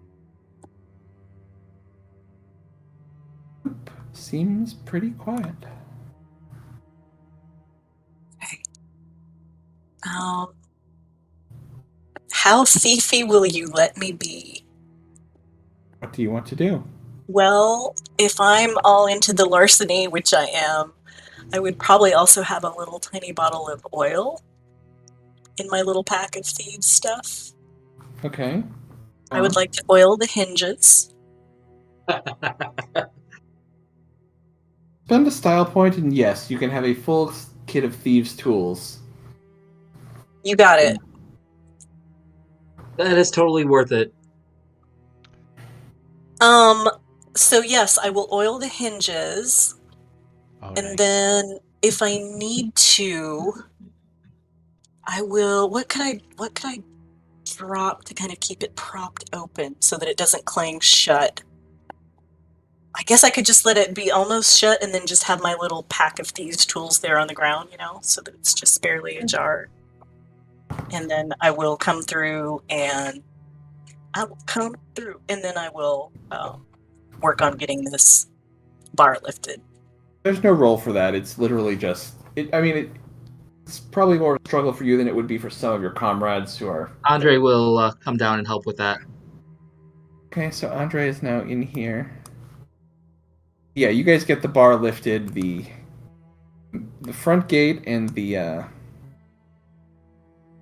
Seems pretty quiet. Okay. How thiefy will you let me be? What do you want to do? Well, if I'm all into the larceny, which I am, I would probably also have a little tiny bottle of oil in my little pack of thieves stuff. Okay. I would like to oil the hinges. Spend a style point, and yes, you can have a full kit of thieves' tools. You got it. That is totally worth it. So yes, I will oil the hinges, Oh, and nice. then if I need to, I will. What could I drop to kind of keep it propped open so that it doesn't clang shut? I guess I could just let it be almost shut and then just have my little pack of thieves' tools there on the ground, so that it's just barely ajar. And then I will come through, and then I will work on getting this bar lifted. There's no roll for that. It's literally just. It's probably more of a struggle for you than it would be for some of your comrades who are. Andre will come down and help with that. Okay, so Andre is now in here. Yeah, you guys get the bar lifted. The front gate and the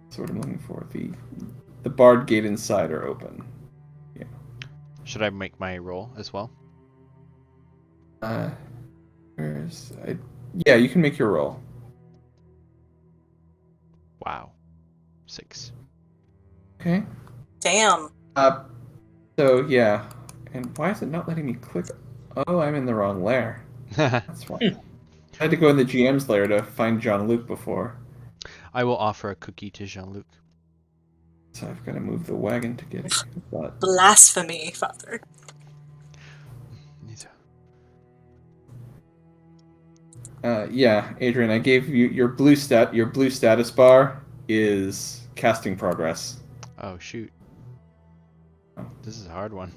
that's what I'm looking for. The barred gate inside are open. Yeah. Should I make my roll as well? Yeah, you can make your roll. Wow. 6. Damn. So yeah, and why is it not letting me click? Oh, I'm in the wrong layer. That's why. I had to go in the GM's layer to find Jean-Luc before. I will offer a cookie to Jean-Luc. So I've got to move the wagon to get it. But Blasphemy, Father. yeah, Adrian, I gave you your blue status bar is casting progress. Oh shoot. This is a hard one.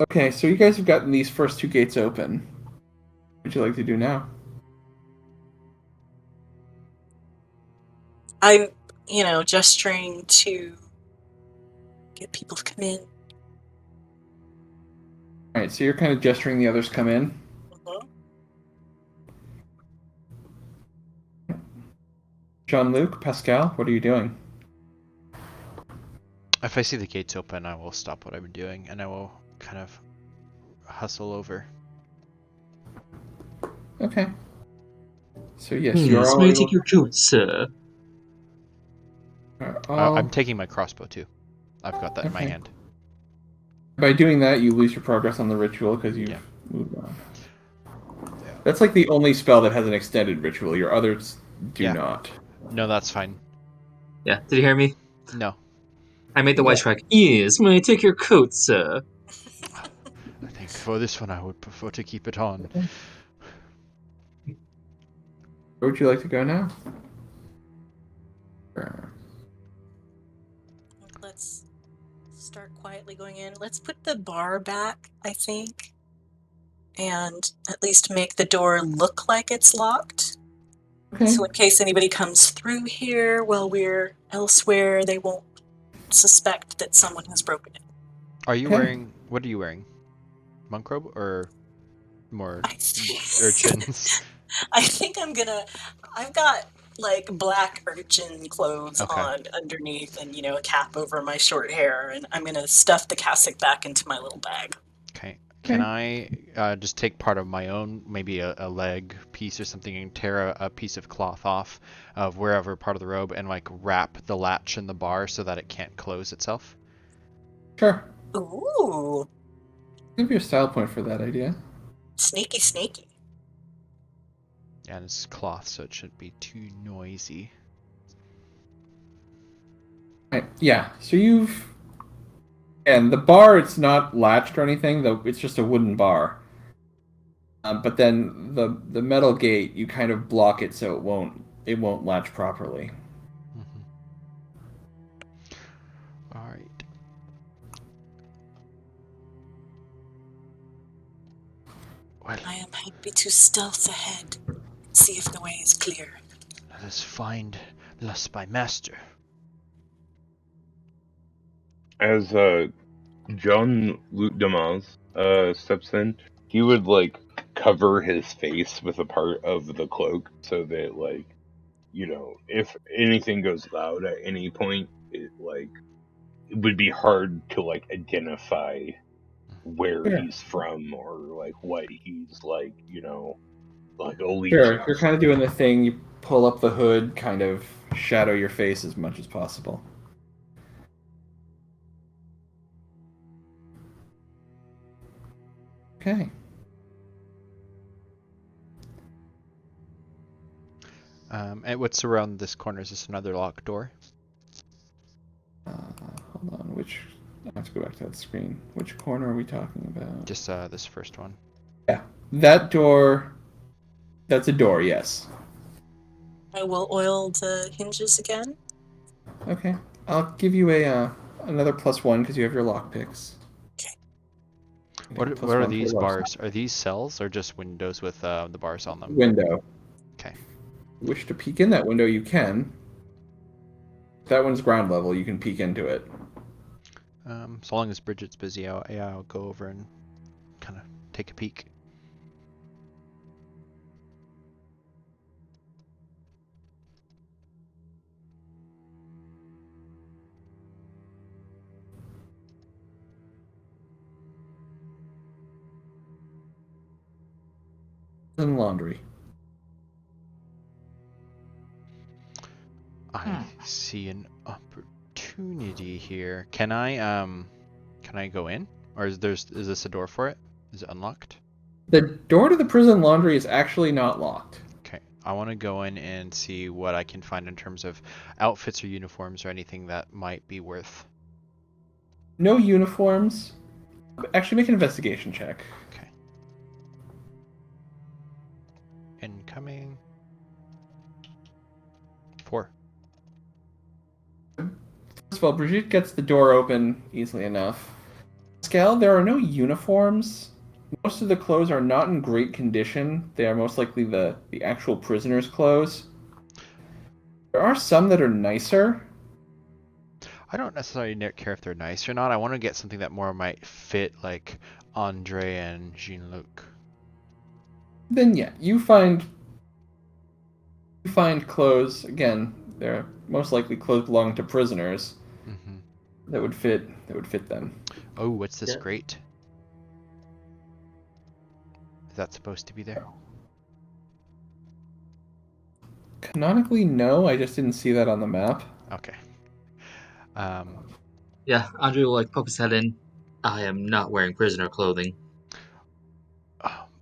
Okay, so you guys have gotten these first 2 gates open. What would you like to do now? I'm, gesturing to get people to come in. All right, so you're kind of gesturing the others come in. Mhm. Jean-Luc, Pascal, what are you doing? If I see the gates open, I will stop what I'm doing, and I will kind of hustle over. Okay. So yes, you're Yes, all may I able. take your coat, sir? I'm taking my crossbow too. I've got that in my Okay. hand. By doing that, you lose your progress on the ritual because you've Yeah. moved on. Yeah. That's like the only spell that has an extended ritual. Your others do Yeah. not. No, that's fine. Yeah, did you hear me? No. I made the Yeah. wisecrack. Yes, may I take your coat, sir? I think for this one, I would prefer to keep it on. Where would you like to go now? Let's start quietly going in. Let's put the bar back, I think, and at least make the door look like it's locked. Okay. So in case anybody comes through here while we're elsewhere, they won't suspect that someone has broken it. Are you Okay. wearing... What are you wearing? Monk robe or more I urchins? think I've got like black urchin clothes Okay. on underneath and, a cap over my short hair, and I'm gonna stuff the cassock back into my little bag. Okay. Can I just take part of my own, maybe a leg piece or something, and tear a piece of cloth off of wherever part of the robe and like wrap the latch in the bar so that it can't close itself? Sure. Ooh, Give you a style point for that idea. sneaky, sneaky. And it's cloth, so it shouldn't be too noisy. Right. Yeah. So you've. And the bar, it's not latched or anything, though it's just a wooden bar. But then the metal gate, you kind of block it so it won't latch properly. Mm-hmm. All right. Well, I am happy to stealth ahead, see if the way is clear. let us find the spymaster. As John Luc Damas steps in, he would like cover his face with a part of the cloak so that like if anything goes loud at any point, it would be hard to like identify where Sure. he's from or like what he's like Sure. You're allegiance. kind of doing the thing. You pull up the hood, kind of shadow your face as much as possible. Okay. And what's around this corner? Is this another locked door? Hold on. I have to go back to that screen. Which corner are we talking about? Just this first one. Yeah. That door. That's a door, yes. I will oil the hinges again. Okay. I'll give you another +1 because you have your lockpicks. What Plus are one for these lock bars? Are these cells or just windows with the bars on them? window. Okay. Wish to peek in that window, you can. That one's ground level. You can peek into it. So long as Bridget's busy, I'll go over and kind of take a peek. And laundry. I see an opportunity here. Can I go in? Or is this a door for it? Is it unlocked? The door to the prison laundry is actually not locked. Okay. I want to go in and see what I can find in terms of outfits or uniforms or anything that might be worth. No uniforms. Actually, make an investigation check. Okay. Incoming. 4. First of all, Brigitte gets the door open easily enough. Pascal, there are no uniforms. Most of the clothes are not in great condition. They are most likely the actual prisoner's clothes. There are some that are nicer. I don't necessarily care if they're nice or not. I want to get something that more might fit like Andre and Jean-Luc. Then yeah, you find clothes. Again, they're most likely clothes belonging to prisoners Mm-hmm. that would fit them. Oh, what's this Yeah. grate? Is that supposed to be there? Canonically, no. I just didn't see that on the map. Okay. Yeah, Andre will like poke his head in. I am not wearing prisoner clothing.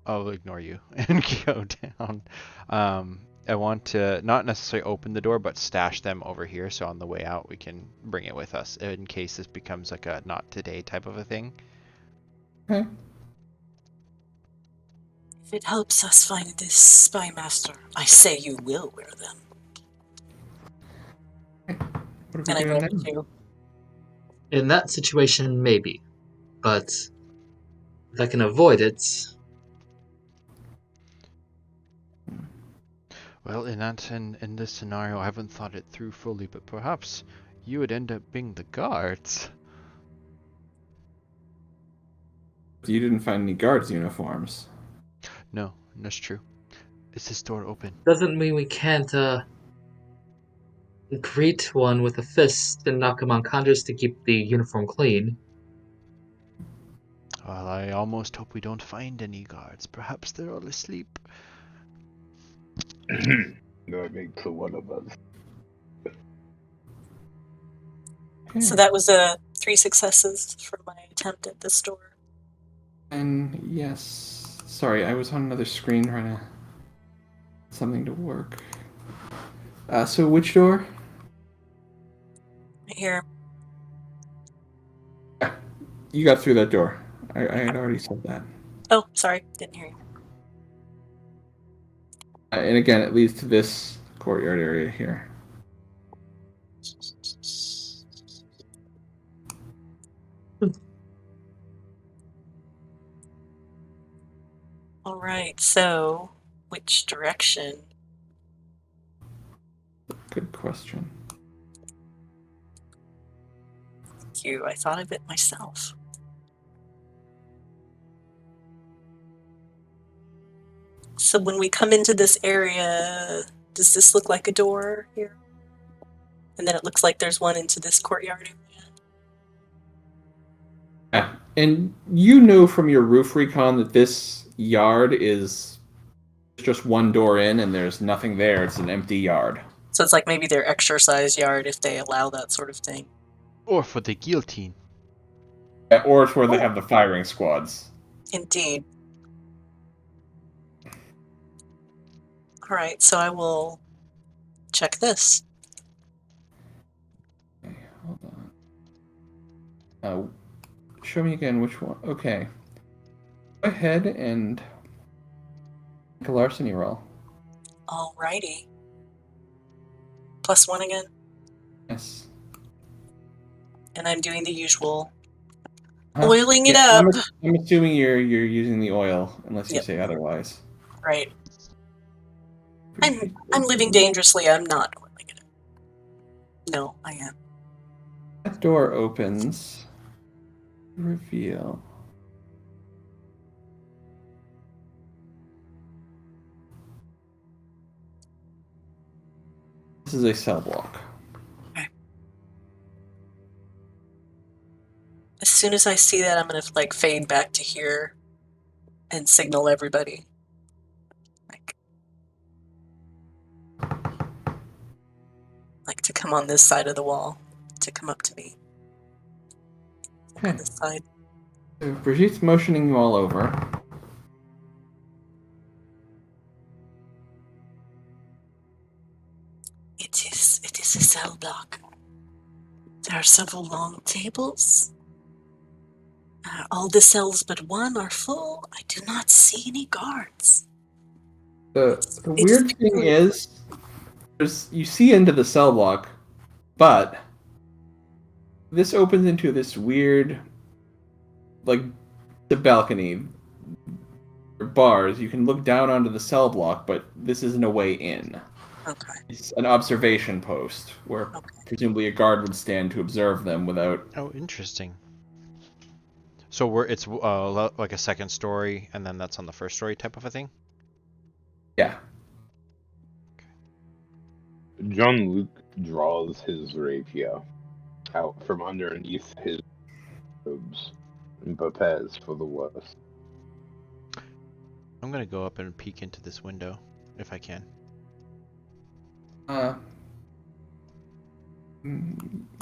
I'll ignore you and go down. I want to not necessarily open the door, but stash them over here, so on the way out we can bring it with us in case this becomes like a not today type of a thing. Okay. If it helps us find this spymaster, I say you will wear them. What are And we I doing grab now? it too. In that situation, maybe. But if I can avoid it, Well, in this scenario, I haven't thought it through fully, but perhaps you would end up being the guards. You didn't find any guards' uniforms. No, that's true. Is this door open? doesn't mean we can't greet one with a fist and knock him unconscious to keep the uniform clean. Well, I almost hope we don't find any guards. Perhaps they're all asleep. That makes one of us. Okay. So that was 3 successes for my attempt at this door. And yes, sorry, I was on another screen trying to something to work. So which door? Right here. You got through that door. I had already said that. Oh, sorry, didn't hear you. And again, it leads to this courtyard area here. All right, so which direction? Good question. Thank you. I thought of it myself. So when we come into this area, does this look like a door here? And then it looks like there's one into this courtyard area. Yeah. And you know from your roof recon that this yard is just one door in and there's nothing there. It's an empty yard. So it's like maybe their exercise yard if they allow that sort of thing. Or for the guillotine. Or it's where they have the firing squads. Indeed. All right, so I will check this. Okay, hold on. Show me again which one. Okay. Go ahead and make a larceny roll. Alrighty. +1 again. Yes. And I'm doing the usual Huh? oiling it Yeah, up. I'm assuming you're using the oil, unless you Yep. say otherwise. Right. I'm living dangerously. I'm not oiling it up. No, I am. That door opens. Reveal. This is a cell block. As soon as I see that, I'm gonna like fade back to here and signal everybody. Like to come on this side of the wall, to come up to me. Okay. On this side. So Brigitte's motioning you all over. It is a cell block. There are several long tables. All the cells but one are full. I do not see any guards. The It is weird thing is, you see into the cell block, but this opens into this weird, like, the balcony, bars. You can look down onto the cell block, but this isn't a way in. Okay. It's an observation post where Okay. presumably a guard would stand to observe them without. Oh, interesting. So it's like a second story, and then that's on the first story type of a thing? Yeah. John Luke draws his rapier out from underneath his robes and prepares for the worst. I'm gonna go up and peek into this window, if I can.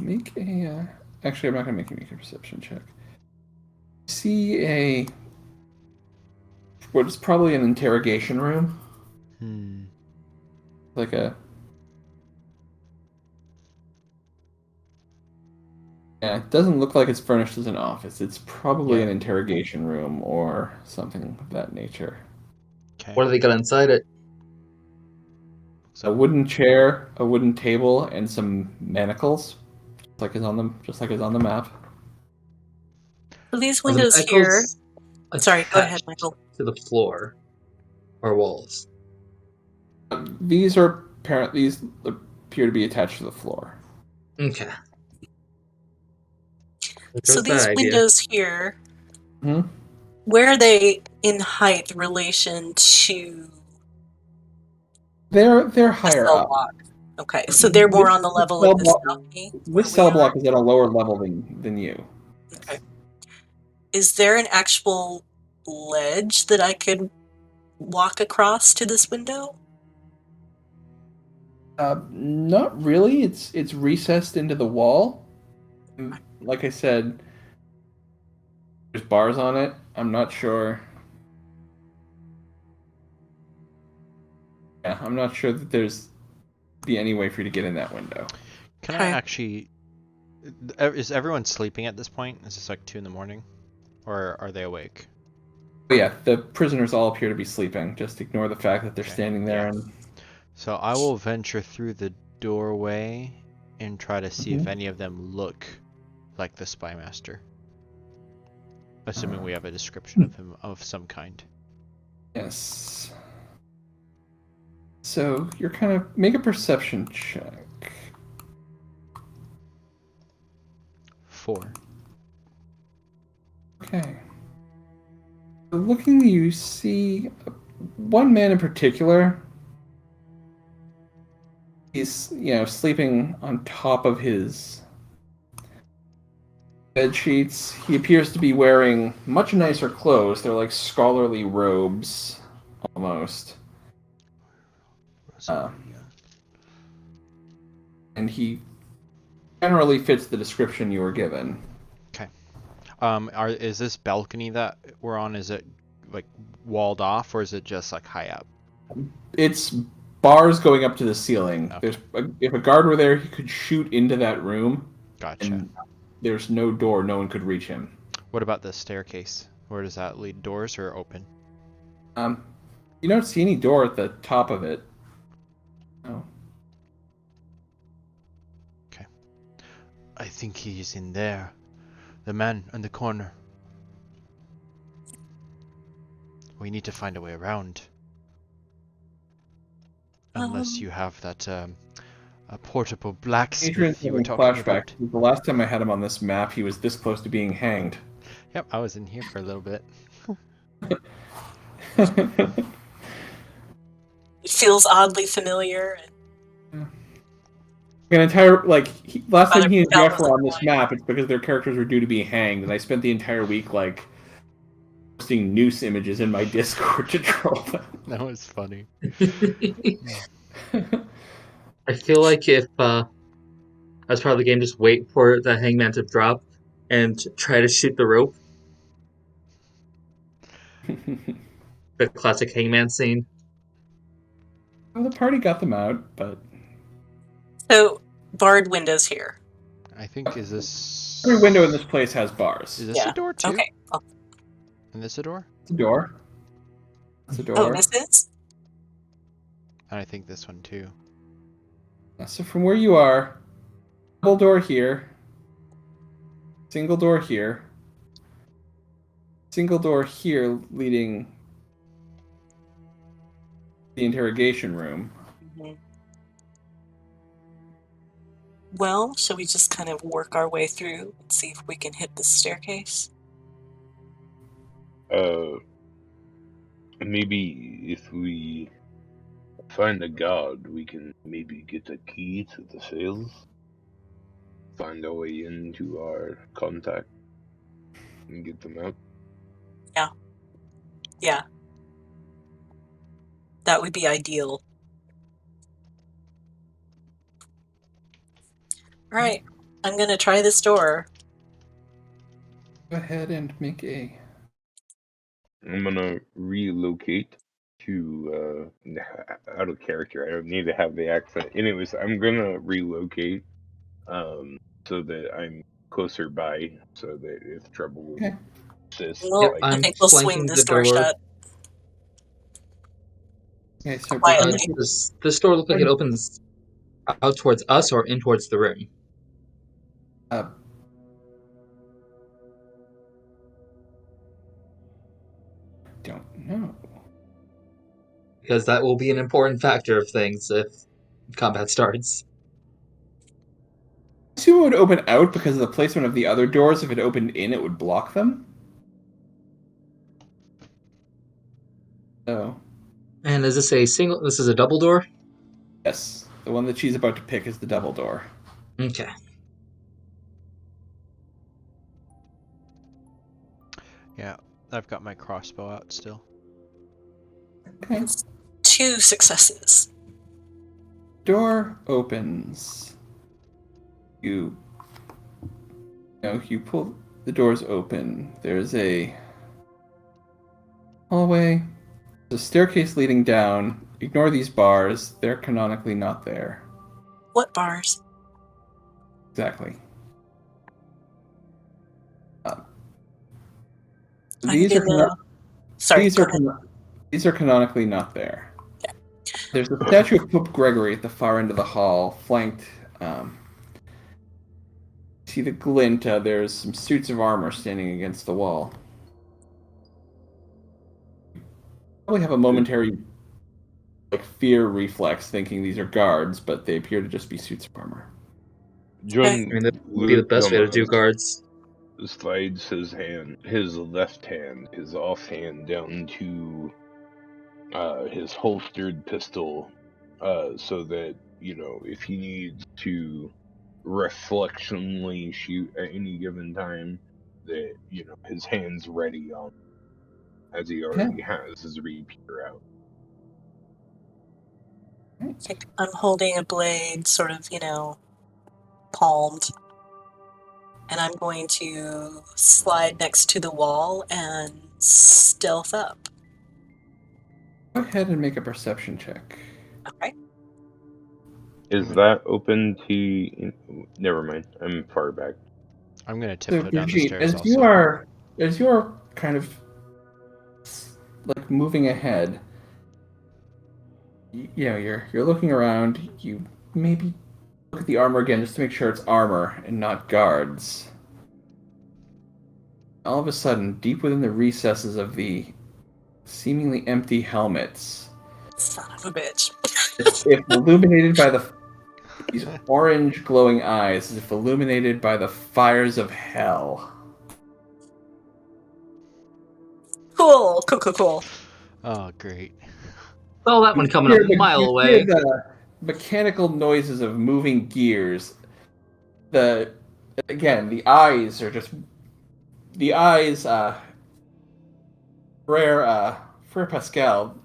Make a. Actually, I'm not gonna make you make a perception check. See what is probably an interrogation room, like a. Yeah, it doesn't look like it's furnished as an office. It's probably an interrogation room or something of that nature. Okay. What do they got inside it? A wooden chair, a wooden table, and some manacles, just like is on the map. So these Are the windows here. manacles Sorry, go ahead, attached Michael. to the floor or walls? These appear to be attached to the floor. Okay. So these windows here, Hmm? where are they in height relation to They're the higher cell up. block? Okay, so they're more on the level of this balcony where This we cell are? block is at a lower level than you. Okay. Is there an actual ledge that I could walk across to this window? Not really. It's recessed into the wall. Like I said, there's bars on it. I'm not sure. Yeah, I'm not sure that there's be any way for you to get in that window. Can I actually... Is everyone sleeping at this point? Is this like 2 in the morning? Or are they awake? But yeah, the prisoners all appear to be sleeping. Just ignore the fact that they're standing there and... So I will venture through the doorway and try to see if any of them look like the spymaster. Assuming we have a description of him of some kind. Yes. So you're kind of... Make a perception check. 4. Okay. Looking, you see one man in particular. He's, sleeping on top of his bed sheets. He appears to be wearing much nicer clothes. They're like scholarly robes, almost. And he generally fits the description you were given. Okay. Is this balcony that we're on, is it like walled off, or is it just like high up? It's bars going up to the ceiling. Okay. If a guard were there, he could shoot into that room. Gotcha. And there's no door. No one could reach him. What about the staircase? Where does that lead? Doors or open? You don't see any door at the top of it. No. Okay. I think he's in there. The man in the corner. We need to find a way around. Unless you have that a portable blacksmith you were talking about. The last time I had him on this map, he was this close to being hanged. Yep, I was in here for a little bit. It feels oddly familiar. An entire last time he and Jeff were on this map, it's because their characters were due to be hanged, and I spent the entire week posting noose images in my Discord to troll them. That was funny. I feel like if as part of the game, just wait for the hangman to drop and try to shoot the rope. The classic hangman scene. Well, the party got them out, but... So, barred windows here. I think, is this... Every window in this place has bars. Is this a door, too? Okay. And this a door? It's a door. It's a door. Oh, this is? And I think this one, too. So from where you are, double door here, single door here, single door here leading the interrogation room. Well, shall we just kind of work our way through and see if we can hit the staircase? Maybe if we find a guard, we can maybe get a key to the sails. Find our way into our contact and get them out. Yeah. That would be ideal. All right. I'm going to try this door. Go ahead and make a. I'm gonna relocate to out of character. I don't need to have the accent. Anyways, I'm gonna relocate so that I'm closer by, so that if trouble would Okay. persist, Well, Yep, I I can. I'm think we'll swing flanking the this door door. shut Okay, so quietly. Does this door look like it opens out towards us or in towards the room? uh, don't know. Because that will be an important factor of things if combat starts. I assume it would open out because of the placement of the other doors. If it opened in, it would block them. So, And is this a single? This is a double door? yes, the one that she's about to pick is the double door. Okay. Yeah, I've got my crossbow out still. Okay. 2 successes. Door opens. You pull the doors open. There's a hallway. There's a staircase leading down. Ignore these bars. They're canonically not there. What bars? Exactly. I'm These are gonna... Sorry, these go are ahead. these are canonically not there. There's a statue of Pope Gregory at the far end of the hall, flanked. See the glint. There's some suits of armor standing against the wall. Probably have a momentary fear reflex, thinking these are guards, but they appear to just be suits of armor. John I mean, that would be the best way to do guards. slides his left hand, his off hand, down to his holstered pistol, so that if he needs to reflectionally shoot at any given time, that his hand's ready on, as he already has his repeater out. Like, I'm holding a blade sort of, palmed. And I'm going to slide next to the wall and stealth up. Go ahead and make a perception check. Okay. Is that open to? Never mind. I'm far back. I'm gonna So, tiptoe down the Brigitte, stairs also. as you are kind of moving ahead, you're looking around. You maybe look at the armor again just to make sure it's armor and not guards. All of a sudden, deep within the recesses of the seemingly empty helmets, Son of a bitch. if illuminated by these orange glowing eyes, as if illuminated by the fires of hell. Cool. Oh, great. Oh, that one coming a mile You hear away. the mechanical noises of moving gears. The eyes are just the eyes. Frere Pascal.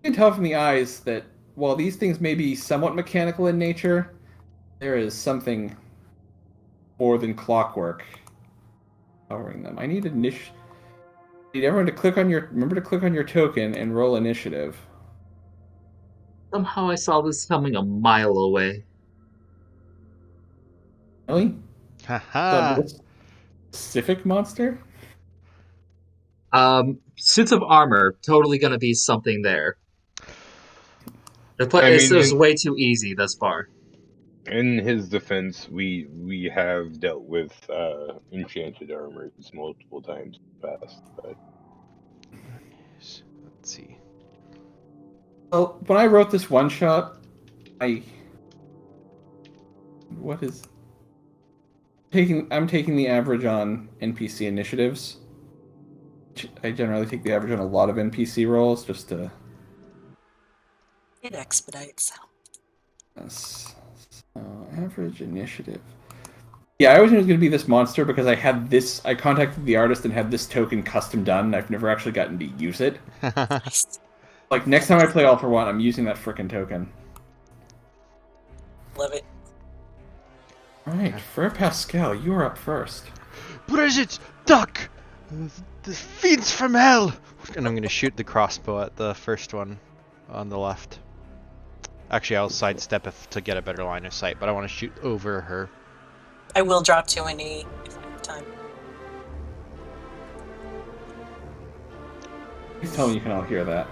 You can tell from the eyes that while these things may be somewhat mechanical in nature, there is something more than clockwork powering them. I need everyone to remember to click on your token and roll initiative. Somehow I saw this coming a mile away. Really? Haha! The specific monster? Suits of armor, totally gonna be something there. I This mean, was way too easy thus far. in his defense, we have dealt with enchanted armors multiple times in the past, but Let's see. Well, when I wrote this one shot, What is... I'm taking the average on NPC initiatives. I generally take the average on a lot of NPC rolls, just to... It expedites. Yes. So, average initiative. Yeah, I always knew it was going to be this monster because I had this... I contacted the artist and had this token custom done, and I've never actually gotten to use it. Nice. Like, next time I play All for One, I'm using that frickin' token. Love it. Alright, Frere Pascal, you are up first. Brigitte, duck! The fiends from hell! And I'm gonna shoot the crossbow at the first one on the left. Actually, I'll sidestep to get a better line of sight, but I want to shoot over her. I will drop to a knee if I have time. Please tell me you can all hear that.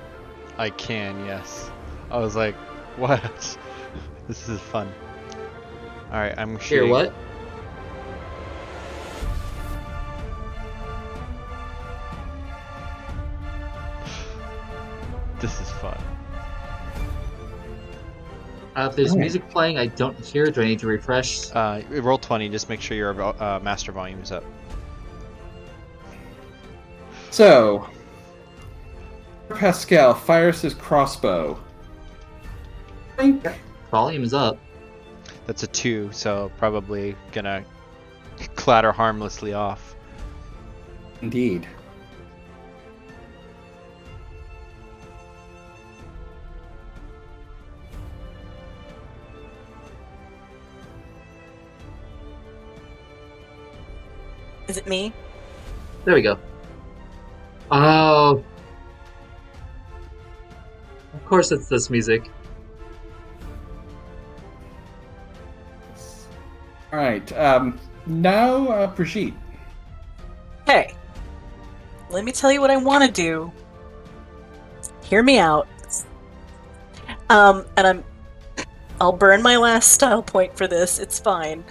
I can, yes. I was like, what? This is fun. Alright, I'm shooting. Hear what? This is fun. If there's music playing, I don't hear. Do I need to refresh? Roll 20, just make sure your master volume is up. So, Pascal fires his crossbow. Think. Volume is up. That's a 2, so probably gonna clatter harmlessly off. Indeed. Is it me? There we go. Oh. Of course it's this music. Alright, now, Brigitte. Hey, let me tell you what I want to do. Hear me out. I'll burn my last style point for this. It's fine.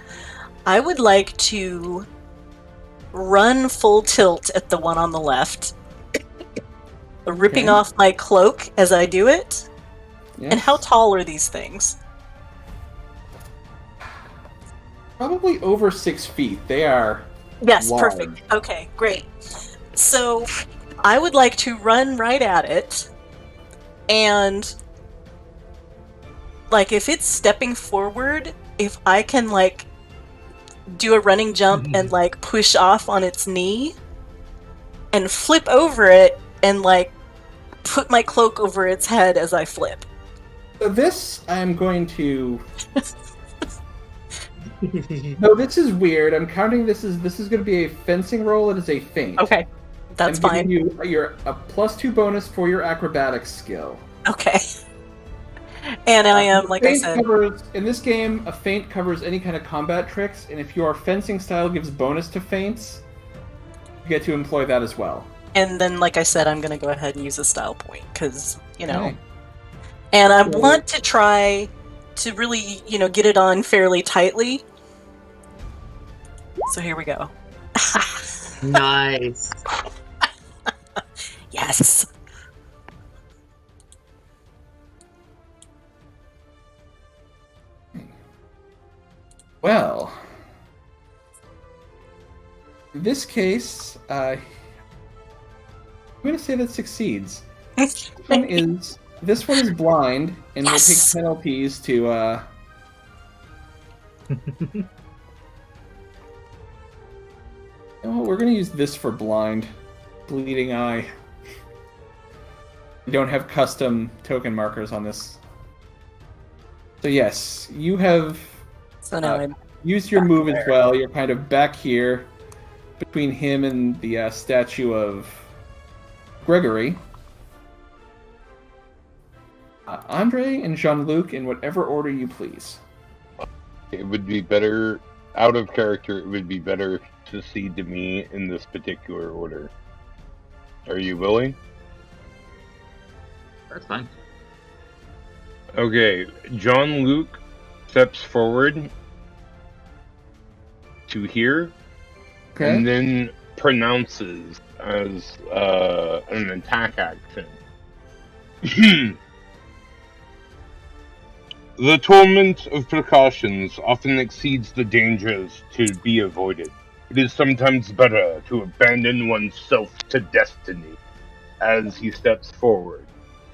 I would like to run full tilt at the one on the left, ripping off my cloak as I do it. Yes. And how tall are these things? Probably over 6 feet. They are Yes, large. perfect. Okay, great. So I would like to run right at it, and like if it's stepping forward, if I can like do a running jump and like push off on its knee and flip over it and like put my cloak over its head as I flip. So this, I'm going to... No, this is weird. I'm counting this is going to be a fencing roll. It is a feint. Okay, that's I'm fine. giving you a +2 bonus for your acrobatics skill. Okay. And I am, like I Feint said, covers, in this game, a feint covers any kind of combat tricks, and if your fencing style gives bonus to feints, you get to employ that as well. and then like I said, I'm gonna go ahead and use a style point because you know. Okay. And I So- want to try to really, get it on fairly tightly. So here we go. Nice. Yes. Well, in this case, I'm going to say that succeeds. This one is blind, and will take Yes. penalties to. Oh, we're going to use this for blind, bleeding eye. We don't have custom token markers on this. So yes, you have So now I'm used your back move as there. well. You're kind of back here between him and the statue of Gregory. Andre and Jean-Luc in whatever order you please. It would be better, out of character, it would be better to cede to me in this particular order. Are you willing? That's fine. Okay, Jean-Luc steps forward to here, Okay. and then pronounces as an attack action. The torment of precautions often exceeds the dangers to be avoided. It is sometimes better to abandon oneself to destiny as he steps forward,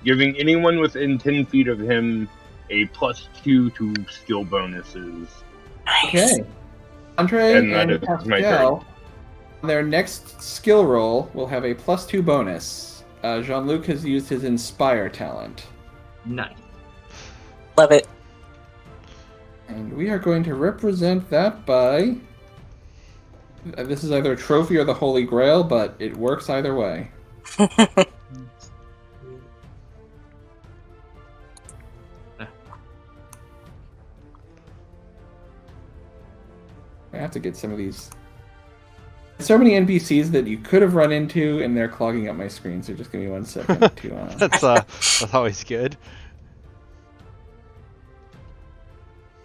giving anyone within 10 feet of him a +2 to skill bonuses. Nice. Okay. Andre And that and is my turn. Pascal, on their next skill roll, will have a +2 bonus. Jean-Luc has used his Inspire talent. Nice. Love it. And we are going to represent that by... This is either a trophy or the Holy Grail, but it works either way. I have to get some of these. So many NPCs that you could have run into, and they're clogging up my screen. So just give me 1 second to. That's always good.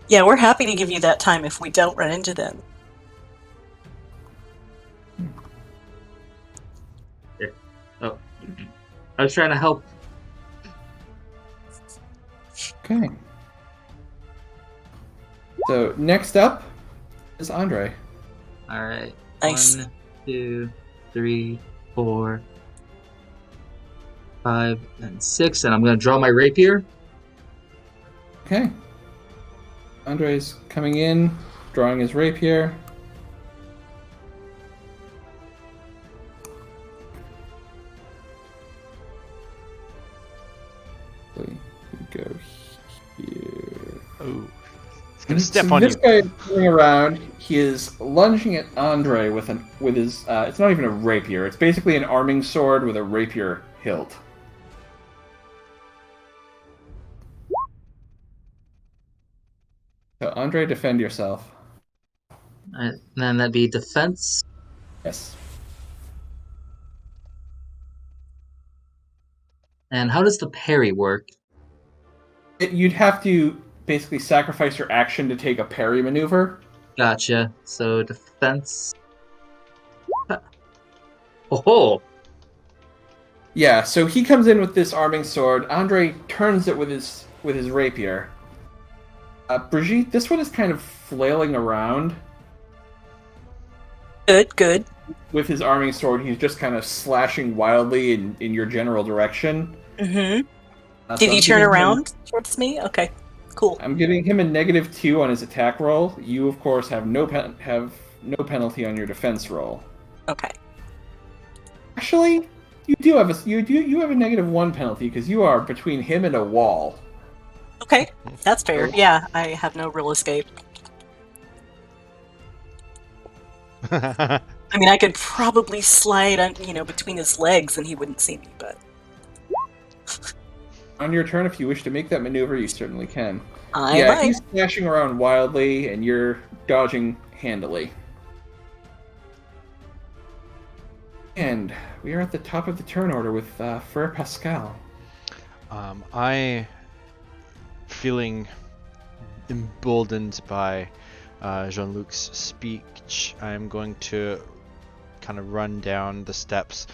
Yeah, we're happy to give you that time if we don't run into them. Oh, I was trying to help. Okay. So next up is Andre. All right. Nice. 1, 2, 3, 4, 5, and 6, and I'm gonna draw my rapier. Okay. Andre's coming in, drawing his rapier. We go here. Oh, it's gonna step So on this you. guy is going around. He is lunging at Andre with his. It's not even a rapier. It's basically an arming sword with a rapier hilt. So Andre, defend yourself. And then that'd be defense. Yes. And how does the parry work? You'd have to basically sacrifice your action to take a parry maneuver. Gotcha. So defense. Oh, Yeah, so he comes in with this arming sword. Andre turns it with his rapier. Brigitte, this one is kind of flailing around. Good, good. With his arming sword, he's just kind of slashing wildly in your general direction. Mm-hmm. So Did I'm he turn giving around towards me? Okay, cool. I'm giving him a -2 on his attack roll. You, of course, have no penalty on your defense roll. Okay. Actually, you do have a -1 penalty because you are between him and a wall. Okay, that's fair. Yeah, I have no real escape. I mean, I could probably slide, between his legs and he wouldn't see me, but... On your turn, if you wish to make that maneuver, you certainly can. I might. He's slashing around wildly, and you're dodging handily. And we are at the top of the turn order with Frere Pascal. I, feeling emboldened by Jean-Luc's speech, I'm going to kind of run down the steps,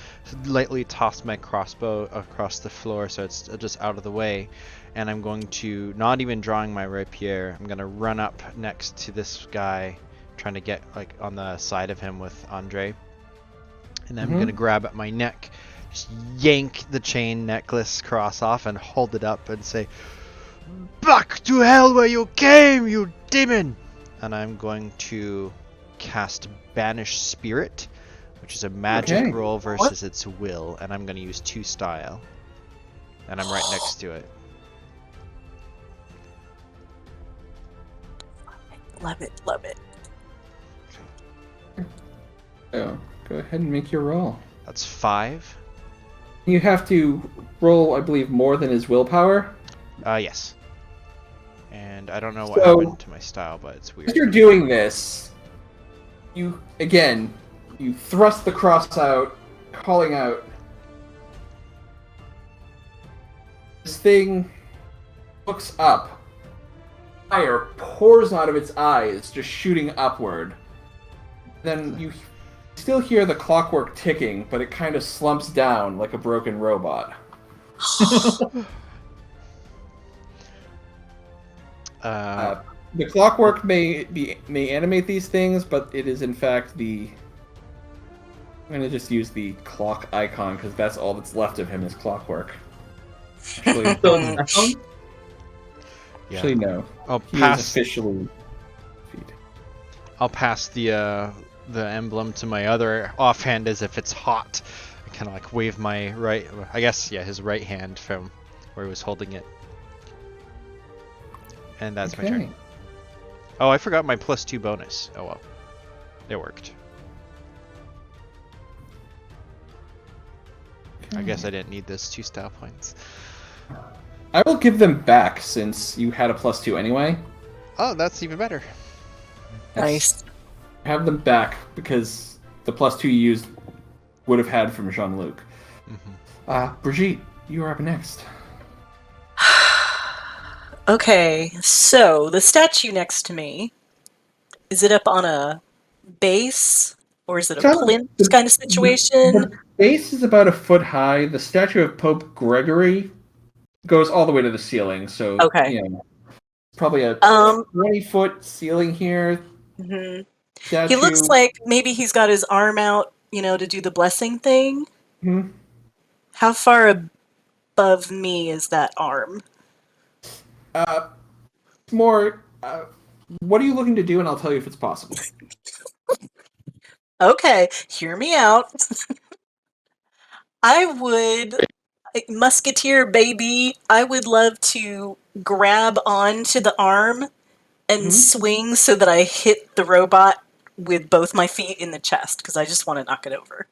lightly toss my crossbow across the floor so it's just out of the way, and I'm going to, not even drawing my rapier, I'm going to run up next to this guy, trying to get like on the side of him with Andre, and I'm going to grab at my neck, just yank the chain necklace cross off and hold it up and say, "Back to hell where you came, you demon!" And I'm going to cast Banish Spirit, which is a magic roll versus its will, and I'm going to use 2 style. And I'm right next to it. Love it, love it. So, go ahead and make your roll. That's 5. You have to roll, I believe, more than his willpower. Yes. And I don't know what So, happened to my style, but it's weird. as you're doing this, you thrust the cross out, calling out. This thing looks up. Fire pours out of its eyes, just shooting upward. Then you still hear the clockwork ticking, but it kind of slumps down like a broken robot. The clockwork may animate these things, but it is in fact the. I'm gonna just use the clock icon because that's all that's left of him is clockwork. Actually, So it's Stefan? Yeah. actually no. I'll He is pass. officially. I'll pass the emblem to my other offhand as if it's hot. I kind of like wave my right. I guess his right hand from where he was holding it. And that's my turn. Oh, I forgot my +2 bonus. Oh well, it worked. I guess I didn't need those 2 style points. I will give them back since you had a +2 anyway. Oh, that's even better. Nice. Have them back because the +2 you used would have had from Jean-Luc. Brigitte, you are up next. Okay, so the statue next to me, is it up on a base or is it a plinth kind of situation? The base is about a foot high. The statue of Pope Gregory goes all the way to the ceiling, so Okay. probably a 20-foot ceiling here. Mhm. Statue. He looks like maybe he's got his arm out, to do the blessing thing. Mhm. How far above me is that arm? More. What are you looking to do? And I'll tell you if it's possible. Okay, hear me out. I would, musketeer baby, I would love to grab onto the arm and swing so that I hit the robot with both my feet in the chest, because I just want to knock it over.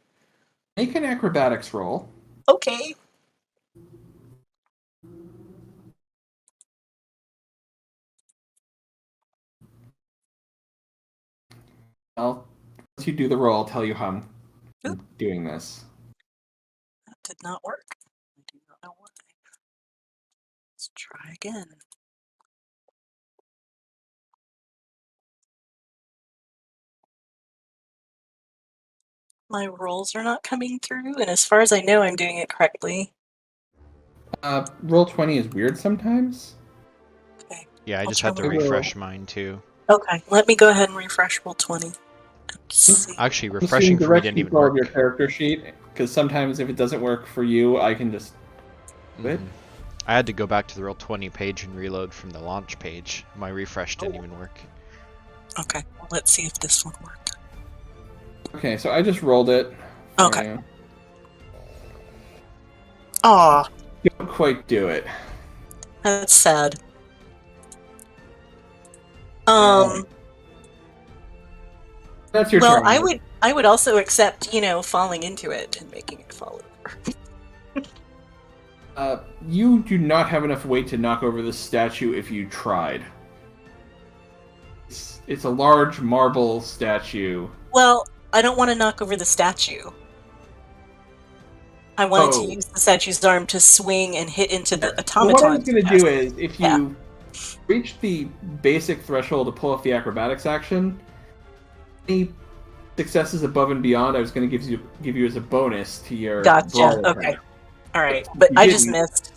Make an acrobatics roll. Okay. Once you do the roll, I'll tell you how I'm doing this. That did not work. I do not know why. Let's try again. My rolls are not coming through, and as far as I know, I'm doing it correctly. Roll 20 is weird sometimes. Okay. Yeah, I I'll just try had to one. refresh mine too. Okay, let me go ahead and refresh roll 20. Let's see. Actually, I'm refreshing seeing for me didn't even direction of your work. character sheet, because sometimes if it doesn't work for you, I can just do it. I had to go back to the Roll20 page and reload from the launch page. My refresh didn't even work. Okay, well, let's see if this one worked. Okay, so I just rolled it. For Okay. You. Aw, You don't quite do it. that's sad. That's your Well, turn. I would also accept, falling into it and making it fall over. You do not have enough weight to knock over this statue if you tried. It's a large marble statue. Well, I don't want to knock over the statue. I wanted to use the statue's arm to swing and hit into the automaton. Well, what I was going to do is, if you reach the basic threshold to pull off the acrobatics action, any successes above and beyond, I was going to give you as a bonus to your. Gotcha. Okay. All right, but I just missed.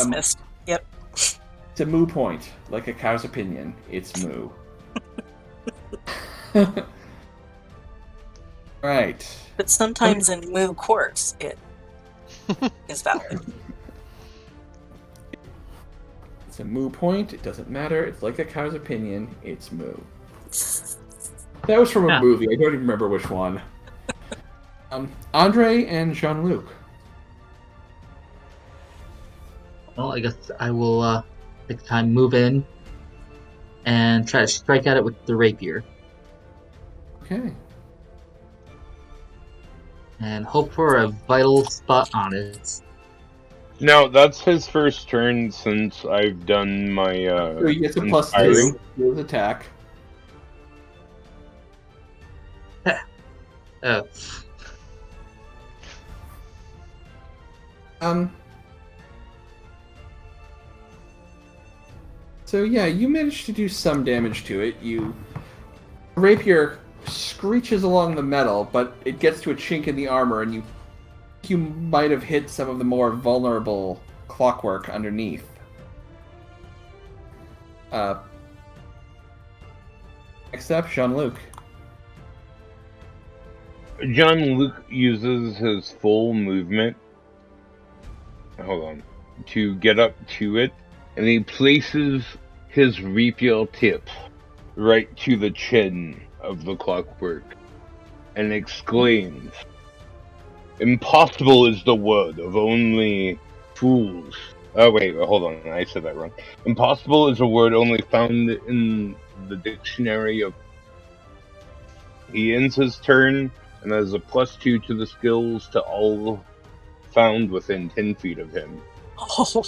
Missed. Yep. It's a moo point, like a cow's opinion. It's moo. Right. But sometimes in moo courts, it is valid. It's a moo point. It doesn't matter. It's like a cow's opinion. It's moo. That was from a movie. I don't even remember which one. Andre and Jean-Luc. Well, I guess I will take time, move in, and try to strike at it with the rapier. Okay. And hope for a vital spot on it. Now, that's his first turn since I've done my, So he gets a inspiring. +2 to his attack. So yeah, you managed to do some damage to it. Rapier screeches along the metal, but it gets to a chink in the armor, and you might have hit some of the more vulnerable clockwork underneath. Next up, Jean-Luc. Jean-Luc uses his full movement. Hold on. To get up to it, and he places his rapier tip right to the chin of the clockwork and exclaims, "Impossible is the word of only fools." Oh, wait, hold on. I said that wrong. Impossible is a word only found in the dictionary of. He ends his turn and has a +2 to the skills to all found within 10 feet of him. Oh,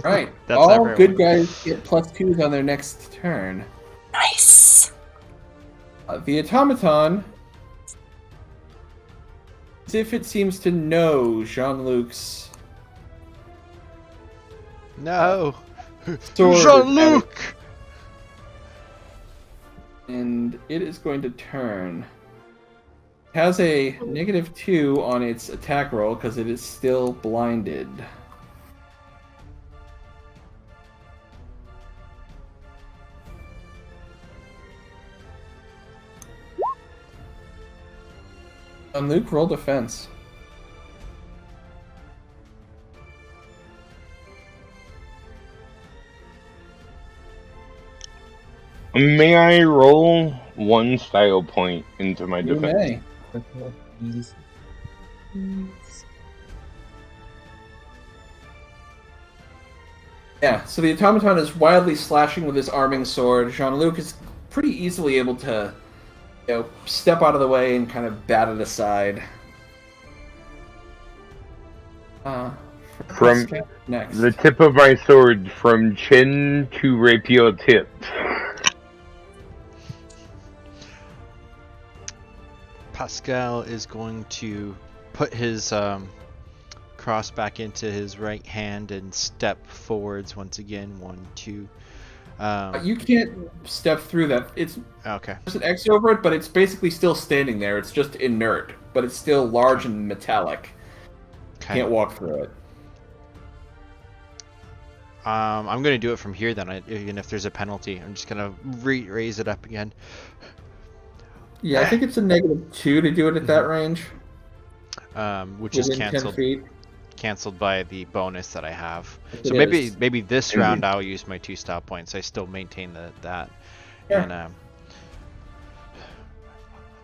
Right. That's All everyone. good guys get +2s on their next turn. nice. The automaton, as if it seems to know Jean-Luc's No! sword, Jean-Luc! and it is going to turn. It has a -2 on its attack roll because it is still blinded. Luke, roll defense. May I roll 1 style point into my You defense? may. Yeah, so the automaton is wildly slashing with his arming sword. Jean-Luc is pretty easily able to, step out of the way and kind of bat it aside. From next. the tip of my sword, from chin to rapier tip. Pascal is going to put his cross back into his right hand and step forwards once again. 1, 2. You can't step through that. Okay. There's an X over it, but it's basically still standing there. It's just inert, but it's still large and metallic. Okay. Can't walk through it. I'm going to do it from here then, even if there's a penalty. I'm just going to raise it up again. Yeah, I think it's a -2 to do it at that range. Which is Within 10 canceled. feet. Canceled by the bonus that I have. Yes, So it is. maybe this Indeed. round I'll use my 2 style points. I still maintain that. Sure. And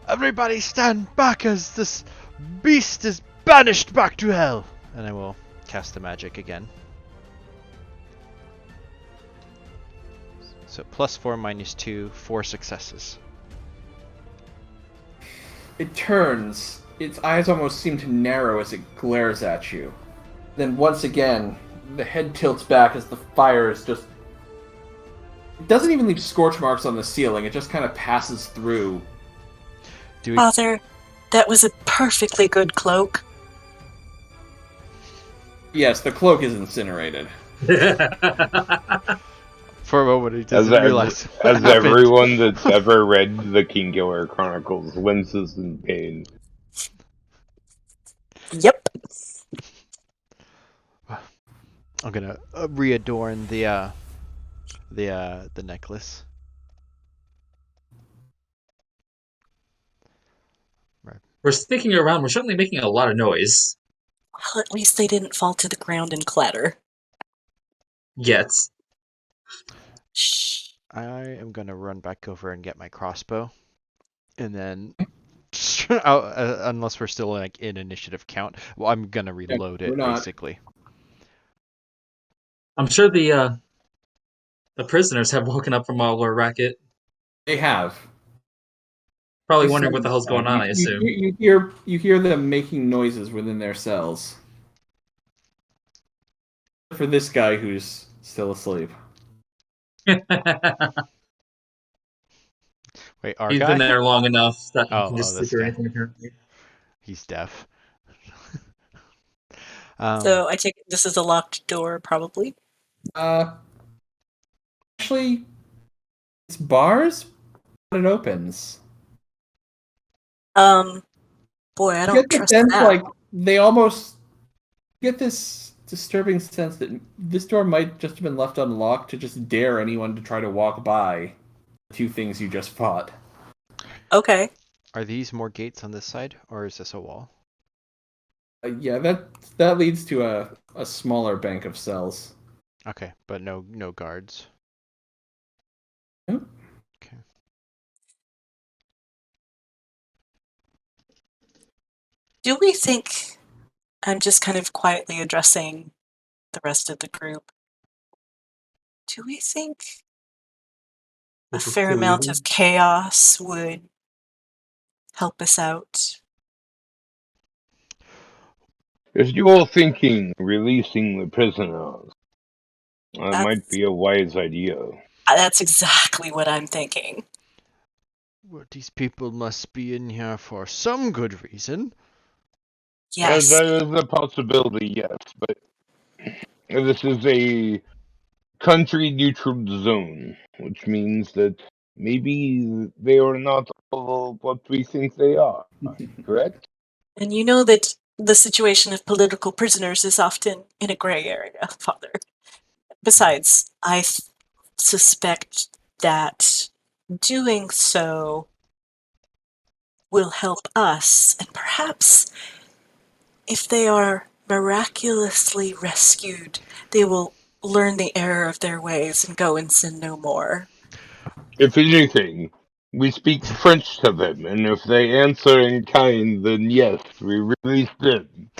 everybody stand back as this beast is banished back to hell. And I will cast the magic again. So +4 -2, 4 successes. It turns. Its eyes almost seem to narrow as it glares at you. Then once again, the head tilts back as the fire is just... It doesn't even leave scorch marks on the ceiling. It just kind of passes through. Do we... Father, that was a perfectly good cloak. Yes, the cloak is incinerated. For a moment, he As, doesn't realize what as happened. everyone that's ever read the King Killer Chronicles winces in pain. Yep. I'm gonna readorn the necklace. We're sneaking around. We're certainly making a lot of noise. Well, at least they didn't fall to the ground and clatter. Yet. Shh. I am gonna run back over and get my crossbow, and then, unless we're still like in initiative count, well, I'm gonna reload we're it not. basically. I'm sure the prisoners have woken up from all our racket. They have. Probably wondering what the hell's going on, I assume. You hear them making noises within their cells. For this guy who's still asleep. Wait, our He's guy? been there long enough that he Oh, can just this sleep or guy. anything, apparently. He's deaf. So I take it this is a locked door, probably. Actually, it's bars, but it opens. Boy, I You don't get the trust sense, that. like, they almost get this disturbing sense that this door might just have been left unlocked to just dare anyone to try to walk by. two things you just fought. Okay. Are these more gates on this side, or is this a wall? Yeah, that leads to a smaller bank of cells. Okay, but no guards. Nope. Okay. Do we think, I'm just kind of quietly addressing the rest of the group, do we think a fair amount of chaos would help us out? If you're thinking releasing the prisoners, that might That's, be a wise idea. that's exactly what I'm thinking. Well, these people must be in here for some good reason. Yes. That is a possibility, yes, but this is a country-neutral zone, which means that maybe they are not all what we think they are, correct? And you know that the situation of political prisoners is often in a gray area, Father. Besides, I suspect that doing so will help us, and perhaps if they are miraculously rescued, they will learn the error of their ways and go and sin no more. If anything, we speak French to them, and if they answer in kind, then yes, we release them.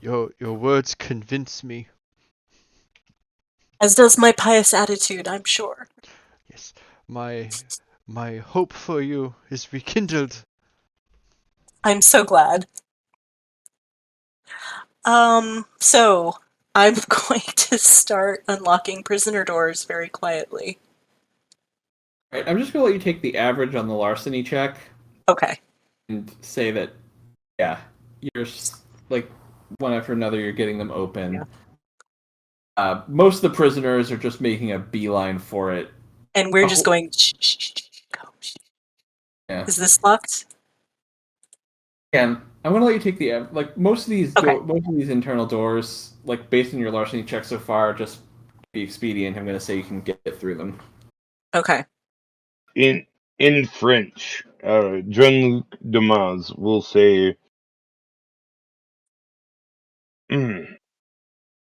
Your words convince me. As does my pious attitude, I'm sure. Yes, my hope for you is rekindled. I'm so glad. So I'm going to start unlocking prisoner doors very quietly. Right, I'm just gonna let you take the average on the larceny check Okay. and say that, yeah, you're like one after another, you're getting them open. Yeah. Most of the prisoners are just making a beeline for it. And we're just going, shh, shh, shh, shh, go, shh. Yeah. Is this locked? And I'm gonna let you take the most of these Okay. most of these internal doors, like based on your larceny check so far, just be expedient. I'm gonna say you can get through them. Okay. In French, Jean-Luc Dumas will say,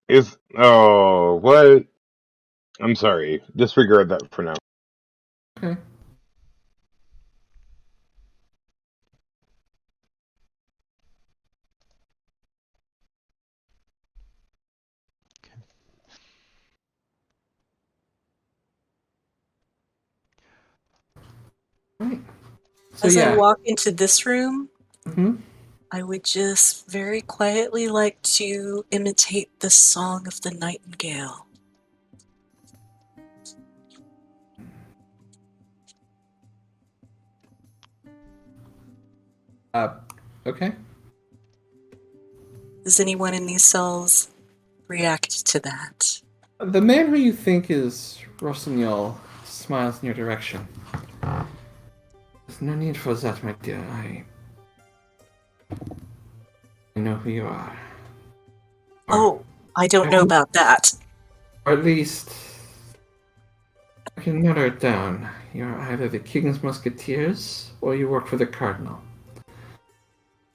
if what? I'm sorry, disregard that for now. Okay. Right. So As I yeah. walk into this room, Mm-hmm. I would just very quietly like to imitate the song of the nightingale. Okay. Does anyone in these cells react to that? The man who you think is Rossignol smiles in your direction. There's no need for that, my dear. I know who you are. Oh, I don't know about that. Or at least, I can narrow it down. You're either the King's Musketeers, or you work for the Cardinal.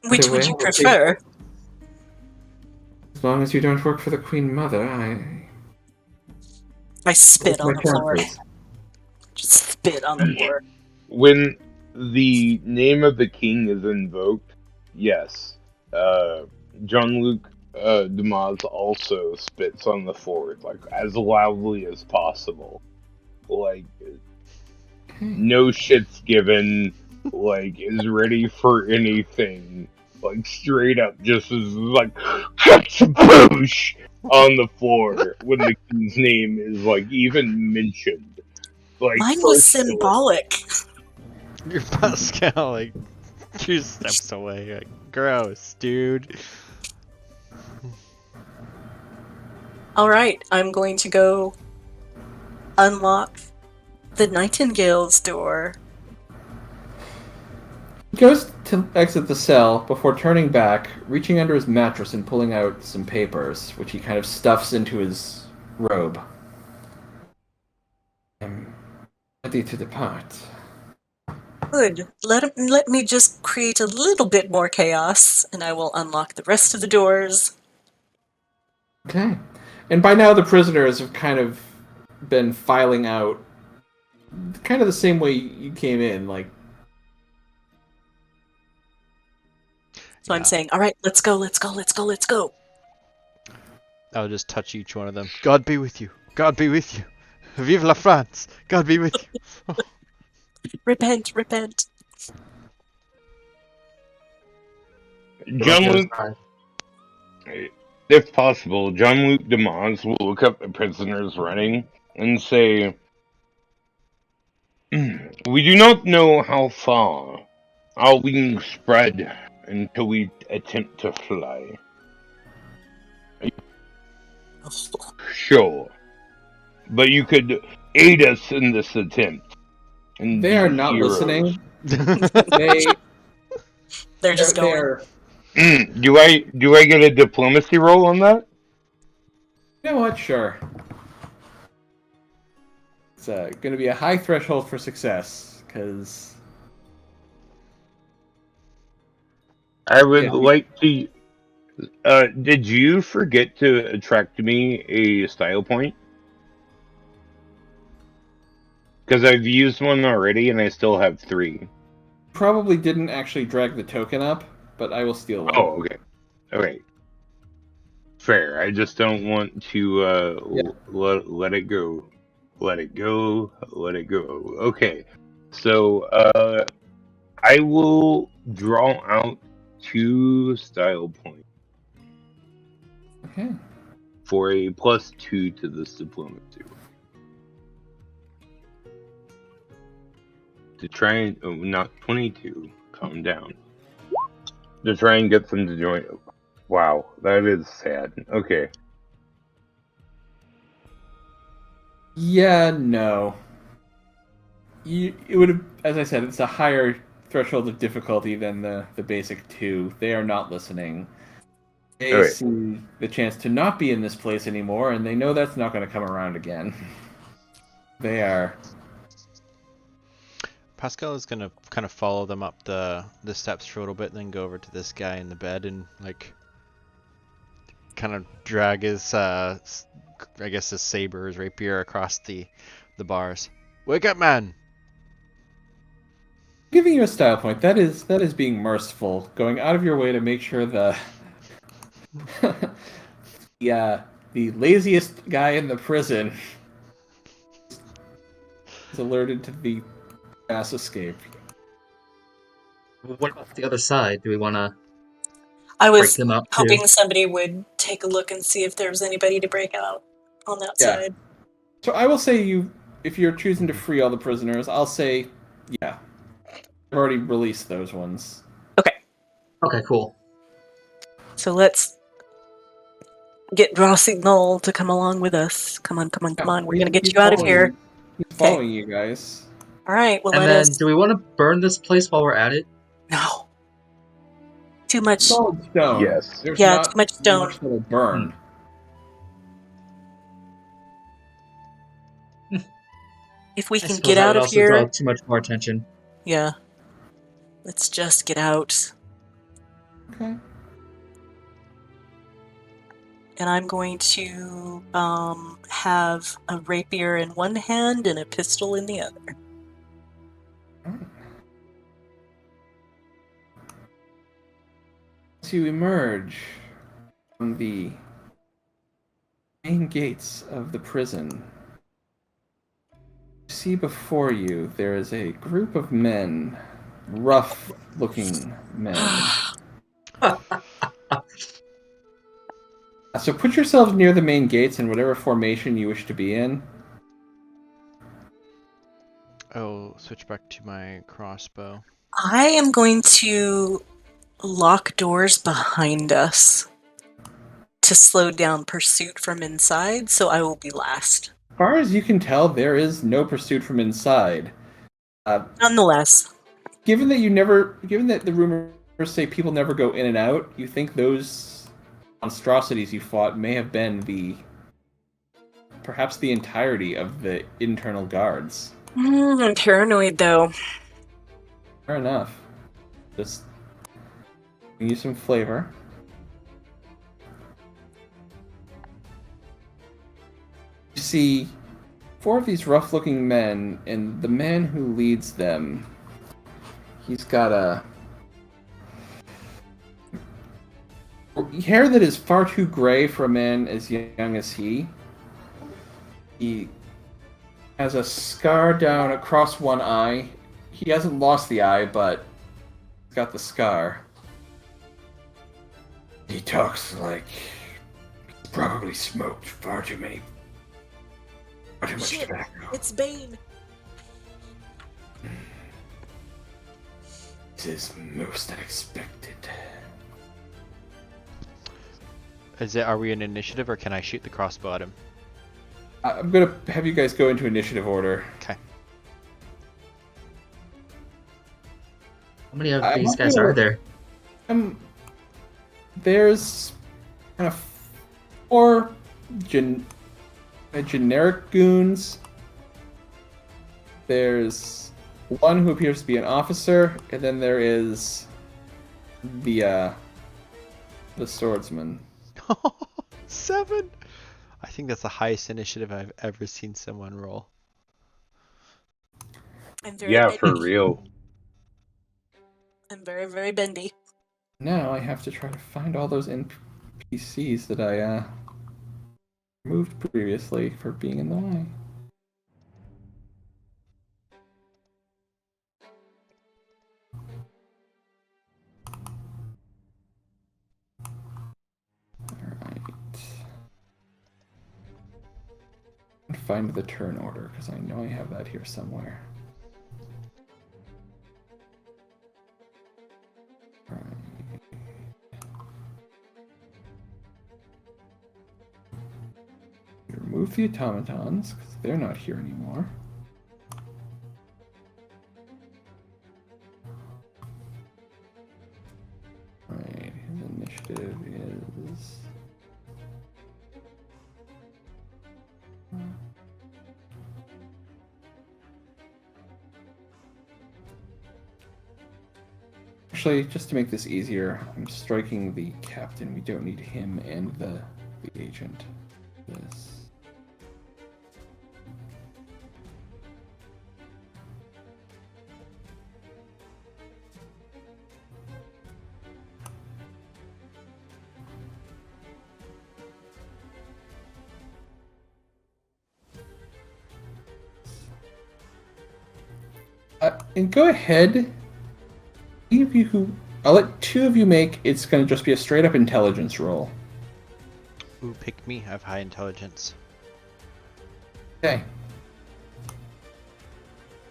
Which Either would way, you prefer? as long as you don't work for the Queen Mother, I spit take my on the floor. chances. Just spit on the floor. When the name of the king is invoked, yes, Jean-Luc Dumas also spits on the floor, like as loudly as possible, like no shits given, like is ready for anything, like straight up, just is like boosh on the floor when the king's name is like even mentioned, like Mine was personally. symbolic. Your Pascal, like, 2 steps away. Like, gross, dude. All right, I'm going to go unlock the Nightingale's door. He goes to exit the cell before turning back, reaching under his mattress and pulling out some papers, which he kind of stuffs into his robe. I'm ready to depart. Good. Let me just create a little bit more chaos, and I will unlock the rest of the doors. Okay. And by now the prisoners have kind of been filing out kind of the same way you came in, like... So I'm Yeah. saying, all right, let's go, let's go, let's go, let's go. I'll just touch each one of them. God be with you. God be with you. Vive la France. God be with you. Repent, repent. John Go Luke, if possible, John Luke DeMons will look up the prisoners running and say, "We do not know how far our wings spread until we attempt to fly. Sure, but you could aid us in this attempt and They be are not heroes." listening. They... They're just going. They're... Do I get a diplomacy roll on that? You know what? Sure. It's going to be a high threshold for success, because... I would Yeah. like to. Did you forget to attract me a style point? Because I've used one already and I still have 3. Probably didn't actually drag the token up, but I will steal one. Oh, okay. Okay. Fair. I just don't want to Yeah. let it go. Let it go. Let it go. Okay. So I will draw out 2 style points Okay. for a +2 to this diplomacy. To try and not 22. Calm down. To try and get them to join. Wow, that is sad. Okay. Yeah, no. It would have, as I said, it's a higher threshold of difficulty than the basic 2. They are not listening. They Okay. see the chance to not be in this place anymore, and they know that's not going to come around again. They are... Pascal is gonna kind of follow them up the steps for a little bit, and then go over to this guy in the bed and like kind of drag his I guess his saber, his rapier across the bars. Wake up, man! Giving you a style point, that is being merciful, going out of your way to make sure the the laziest guy in the prison is alerted to the mass escape. What about the other side? Do we want to I break was them up too? hoping somebody would take a look and see if there was anybody to break out on that Yeah. side. So I will say if you're choosing to free all the prisoners, I'll say, yeah. I've already released those ones. Okay, cool. So let's get Rossignol to come along with us. Come on, come on, come on. We're going to get He's you out of following here. you. He's following you guys. All right, well, And let then, us... do we want to burn this place while we're at it? No. Too much... Solid stone. Yes. There's Yeah, not too much stone. much that'll burn. If we I can suppose get that out would of also draw here... too much more attention. Yeah. Let's just get out. Okay. And I'm going to have a rapier in one hand and a pistol in the other. As you emerge from the main gates of the prison, you see before you there is a group of men, rough-looking men. So put yourselves near the main gates in whatever formation you wish to be in. I'll switch back to my crossbow. I am going to lock doors behind us to slow down pursuit from inside, so I will be last. As far as you can tell, there is no pursuit from inside. Nonetheless. given that the rumors say people never go in and out, you think those monstrosities you fought may have been perhaps the entirety of the internal guards. I'm paranoid, though. Fair enough. Just give you some flavor. You see 4 of these rough-looking men, and the man who leads them, he's got a hair that is far too gray for a man as young as he. He has a scar down across one eye. He hasn't lost the eye, but he's got the scar. He talks like he's probably smoked far too much Shit, tobacco. it's Bane. This is most unexpected. Are we in initiative, or can I shoot the crossbow at him? I'm gonna have you guys go into initiative order. Okay. How many of I'm these not guys gonna- are there? There's kind of 4 generic goons. There's one who appears to be an officer, and then there is the swordsman. 7. I think that's the highest initiative I've ever seen someone roll. I'm very Yeah, bendy. for real. I'm very, very bendy. Now I have to try to find all those NPCs that I removed previously for being in the way. Alright. Find the turn order, because I know I have that here somewhere. Right. Remove the automatons, because they're not here anymore. Right, his initiative is... Actually, just to make this easier, I'm striking the captain. We don't need him and the agent. This. And go ahead. I'll let 2 of you make. It's going to just be a straight up intelligence roll. Ooh, pick me. I have high intelligence. Okay.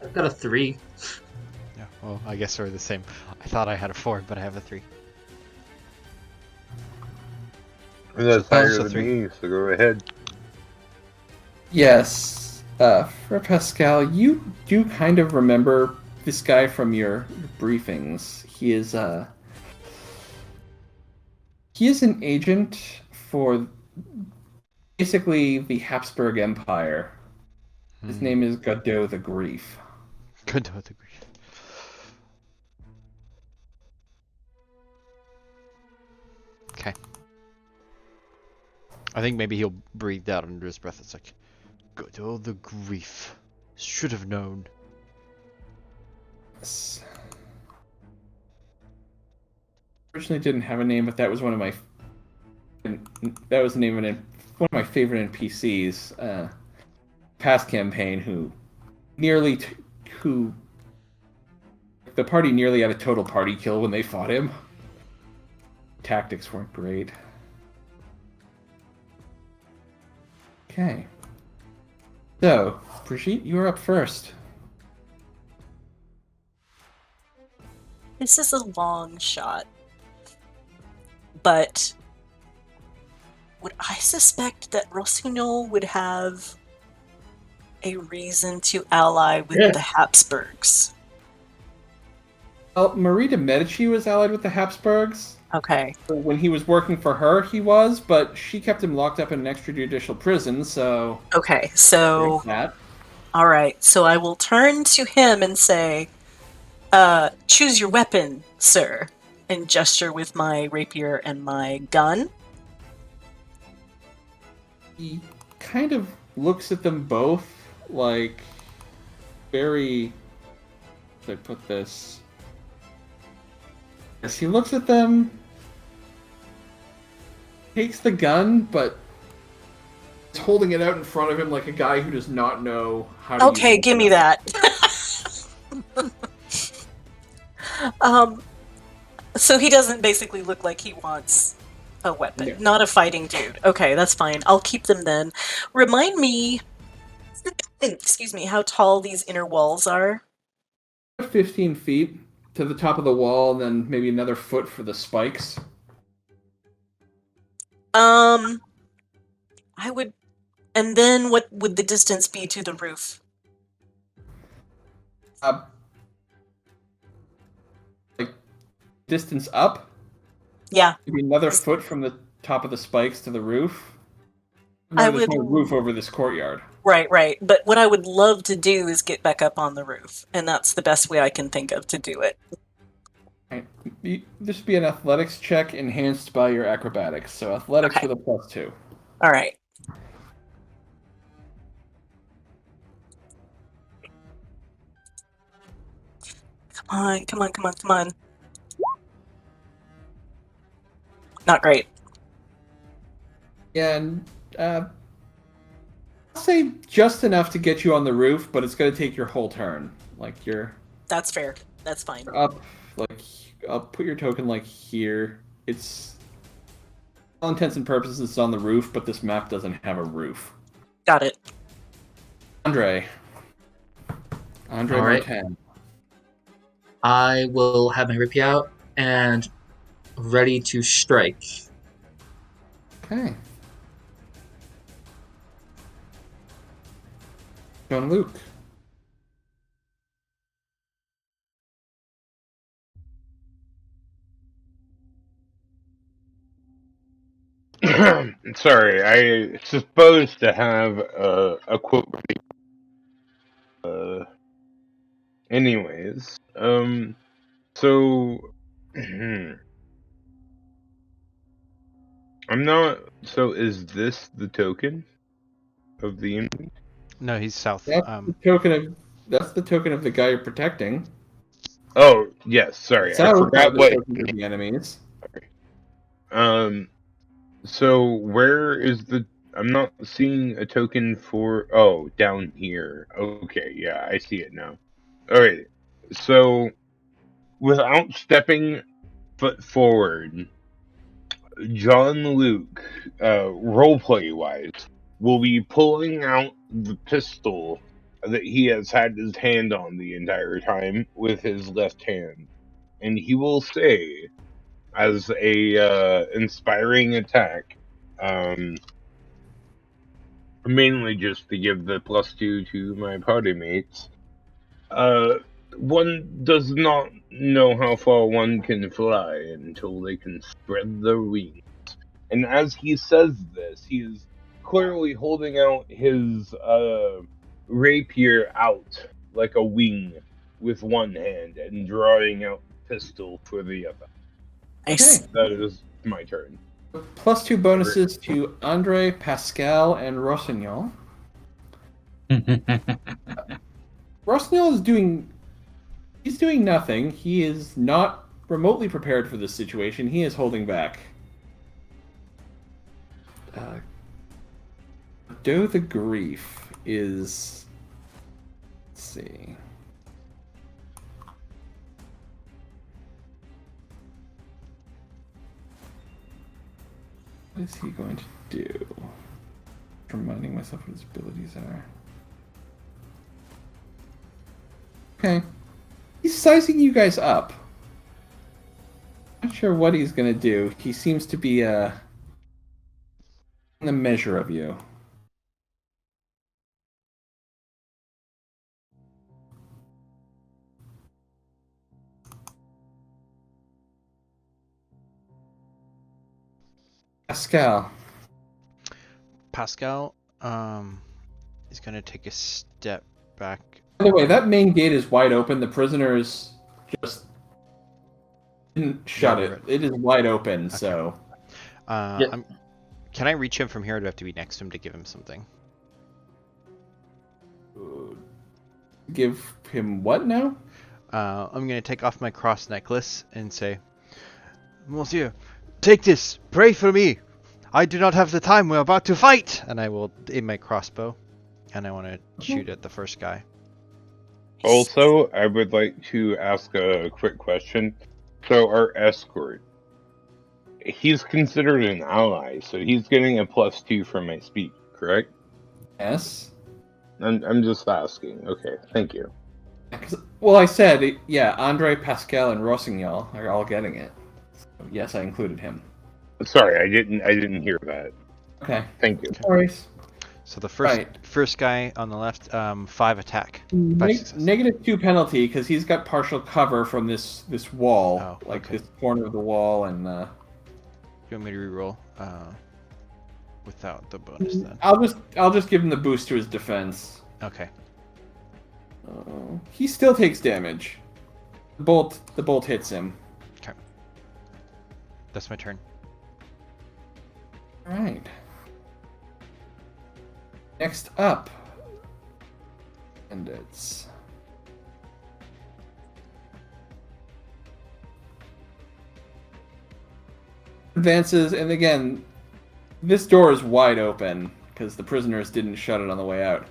I've got a 3. Yeah, well, I guess we're the same. I thought I had a 4, but I have a 3. And that's Oh, higher so than 3. me, so go ahead. Yes. For Pascal, you do kind of remember this guy from your briefings. He is an agent for basically the Hapsburg Empire. His name is Godot the Grief. Good with the grief. Okay. I think maybe he'll breathe out under his breath. It's like, Godot the Grief. Should have known. Yes. Originally didn't have a name, but that was one of my the name of one of my favorite NPCs. Past campaign, who the party nearly had a total party kill when they fought him. Tactics weren't great. Okay. So, Brigitte, you are up first. This is a long shot. But would I suspect that Rossignol would have a reason to ally with the Hapsburgs? Well, Marie de Medici was allied with the Hapsburgs. Okay. When he was working for her, he was, but she kept him locked up in an extrajudicial prison, so Okay. there's So, that. all right. So I will turn to him and say, choose your weapon, sir, and gesture with my rapier and my gun. He kind of looks at them both like very. How should I put this? Yes, he looks at them, takes the gun, but is holding it out in front of him like a guy who does not know how to use Okay, a give me weapon. that. um, so he doesn't basically look like he wants a weapon. No. Not a fighting dude. Okay, that's fine. I'll keep them then. Remind me, excuse me, how tall these inner walls are. 15 feet to the top of the wall, and then maybe another foot for the spikes. I would. And then what would the distance be to the roof? Like distance up, Yeah, maybe another foot from the top of the spikes to the roof. I There's would. no roof over this courtyard. Right, right. But what I would love to do is get back up on the roof, and that's the best way I can think of to do it. Right. This would be an athletics check enhanced by your acrobatics. So athletics Okay. with a +2. All right. Come on, come on, come on, come on. Not great. And I'll say just enough to get you on the roof, but it's going to take your whole turn. Like you're That's fair. That's fine. up, like I'll put your token like here. It's all intents and purposes it's on the roof, but this map doesn't have a roof. Got it. Andre All right. Martin. I will have my rapier out and ready to strike. Okay. John Luke. Sorry, I supposed to have a quote. Anyways, so I'm not. So is this the token of the enemy? No, he's south. That's the token of the guy you're protecting. Oh yes, sorry, I South are forgot the what. tokens of the enemies. So where is the? I'm not seeing a token for. Oh, down here. Okay, yeah, I see it now. All right. So without stepping foot forward, John Luke, roleplay wise, will be pulling out the pistol that he has had his hand on the entire time with his left hand, and he will say, as a inspiring attack, mainly just to give the +2 to my party mates. One does not know how far one can fly until they can spread their wings. And as he says this, he is clearly holding out his rapier out like a wing with one hand and drawing out the pistol for the other. Nice. Okay. That is my turn. +2 bonuses to Andre, Pascal, and Rossignol. Rossignol is doing. He's doing nothing. He is not remotely prepared for this situation. He is holding back. Doe the Grief is. Let's see. What is he going to do? Reminding myself what his abilities are. Okay. He's sizing you guys up. Not sure what he's gonna do. He seems to be in the measure of you. Pascal. Pascal is going to take a step back. By the way, that main gate is wide open. The prisoners just didn't shut Yeah, it. right. It is wide open, so... Yeah. Can I reach him from here, or do I have to be next to him to give him something? Give him what now? I'm going to take off my cross necklace and say, Monsieur, take this. Pray for me. I do not have the time. We're about to fight. And I will aim my crossbow. And I want to shoot at the first guy. Also, I would like to ask a quick question. So, our escort, he's considered an ally, so he's getting a +2 from my speech, correct? Yes. I'm just asking. Okay, thank you. Well, I said, yeah, Andre, Pascal, and Rossignol are all getting it. So, yes, I included him. Sorry, I didn't hear that. Okay. Thank you. No worries. So the first guy on the left, 5 attack. 5 success. -2 penalty, because he's got partial cover from this wall. Oh, like okay. this corner of the wall, and... You want me to reroll without the bonus then? I'll just give him the boost to his defense. Okay. He still takes damage. The bolt hits him. Okay. That's my turn. All right. Next up, and it's advances, and again, this door is wide open because the prisoners didn't shut it on the way out.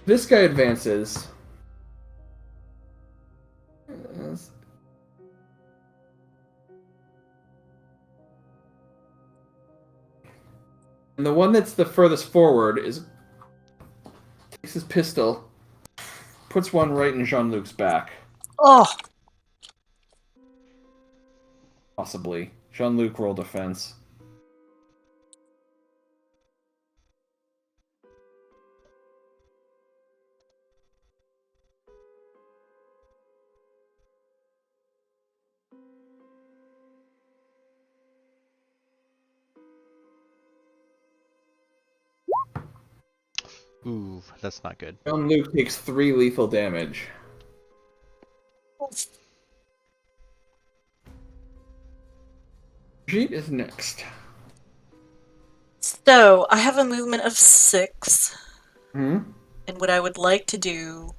This guy advances. And the one that's the furthest forward takes his pistol, puts one right in Jean-Luc's back. Oh, Possibly. Jean-Luc roll defense. Ooh, that's not good. Jean-Luc takes 3 lethal damage. Brigitte is next. so I have a movement of 6, Hmm? and what I would like to do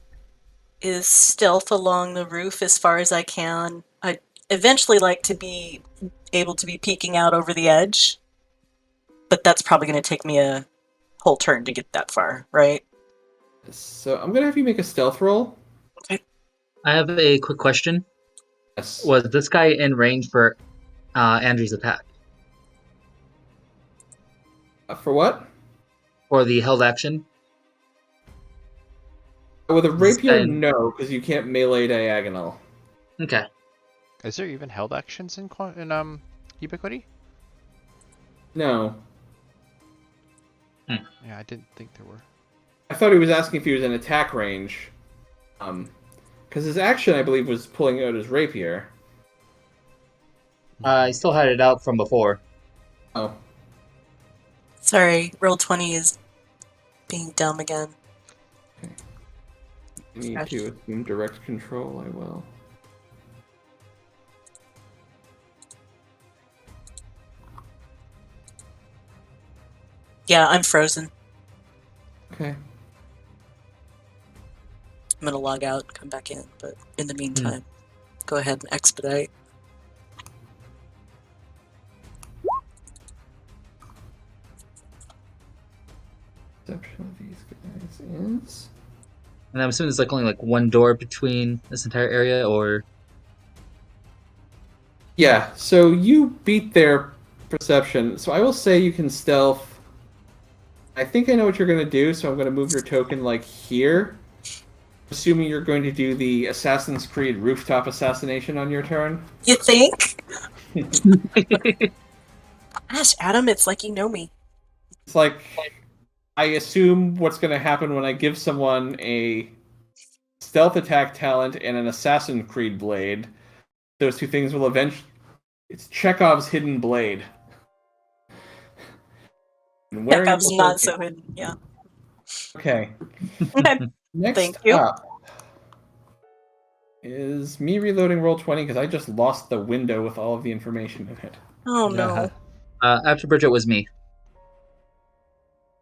is stealth along the roof as far as I can. I'd eventually like to be able to be peeking out over the edge, but that's probably going to take me a whole turn to get that far, right? So I'm gonna have you make a stealth roll. I have a quick question. Yes. Was this guy in range for Andrew's attack? For what? Or the held action? With a This rapier, guy- no, because you can't melee diagonal. Okay. Is there even held actions in Ubiquity? No. Yeah, I didn't think there were. I thought he was asking if he was in attack range. Because his action, I believe, was pulling out his rapier. I still had it out from before. Oh. Sorry, Roll20 is being dumb again. I need to assume direct control, I will. Yeah, I'm frozen. Okay. I'm gonna log out and come back in, but in the meantime, go ahead and expedite. Perception of these guys is... And I'm assuming there's only one door between this entire area, or... Yeah, so you beat their perception. So I will say you can stealth. I think I know what you're going to do, so I'm going to move your token here. Assuming you're going to do the Assassin's Creed rooftop assassination on your turn. You think? Gosh, Adam, it's like you know me. It's like, I assume what's going to happen when I give someone a stealth attack talent and an Assassin's Creed blade. Those two things will eventually... It's Chekhov's hidden blade. And wearing a Backup's not before so hidden. Yeah. Okay. Okay. Next Thank you. up is me reloading roll 20 because I just lost the window with all of the information in it. Oh no. After Bridget was me.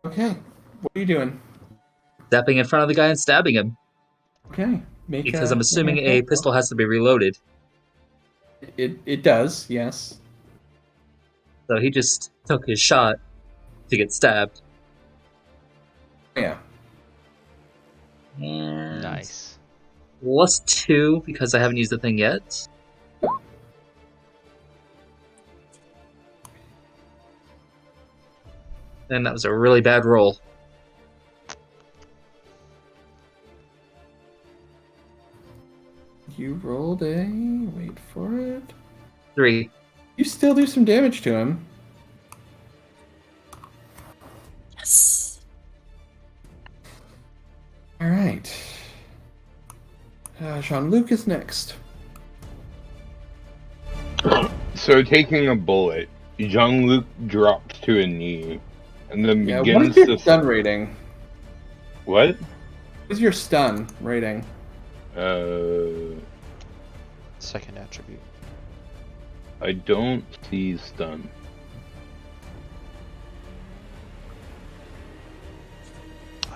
Okay. What are you doing? Stepping in front of the guy and stabbing him. Okay. Because I'm assuming make a pistol has to be reloaded. It does, yes. So he just took his shot to get stabbed. Yeah. And Nice. +2 because I haven't used the thing yet. And that was a really bad roll. You rolled a... Wait for it. 3. You still do some damage to him. Yes. Alright. Jean-Luc is next. So taking a bullet, Jean-Luc drops to a knee and then Yeah, what begins is your to... stun rating? What? What is your stun rating? Second attribute. I don't see stun.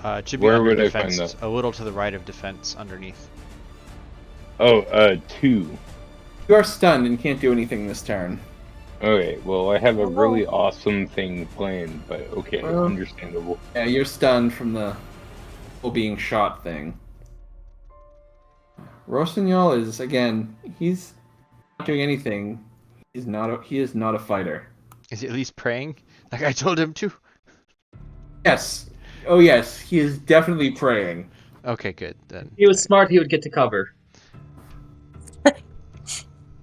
It should be Where under would I defense, find that? a little to the right of defense, underneath. Oh, 2. You are stunned and can't do anything this turn. Okay, well, I have a Oh, no. really awesome thing planned, but okay, Well. understandable. Yeah, you're stunned from the whole being shot thing. Rossignol is, again, he's not doing anything. He is not a fighter. Is he at least praying? Like I told him to? Yes. Oh yes, he is definitely praying. Okay, good. Then. If he was smart, he would get to cover.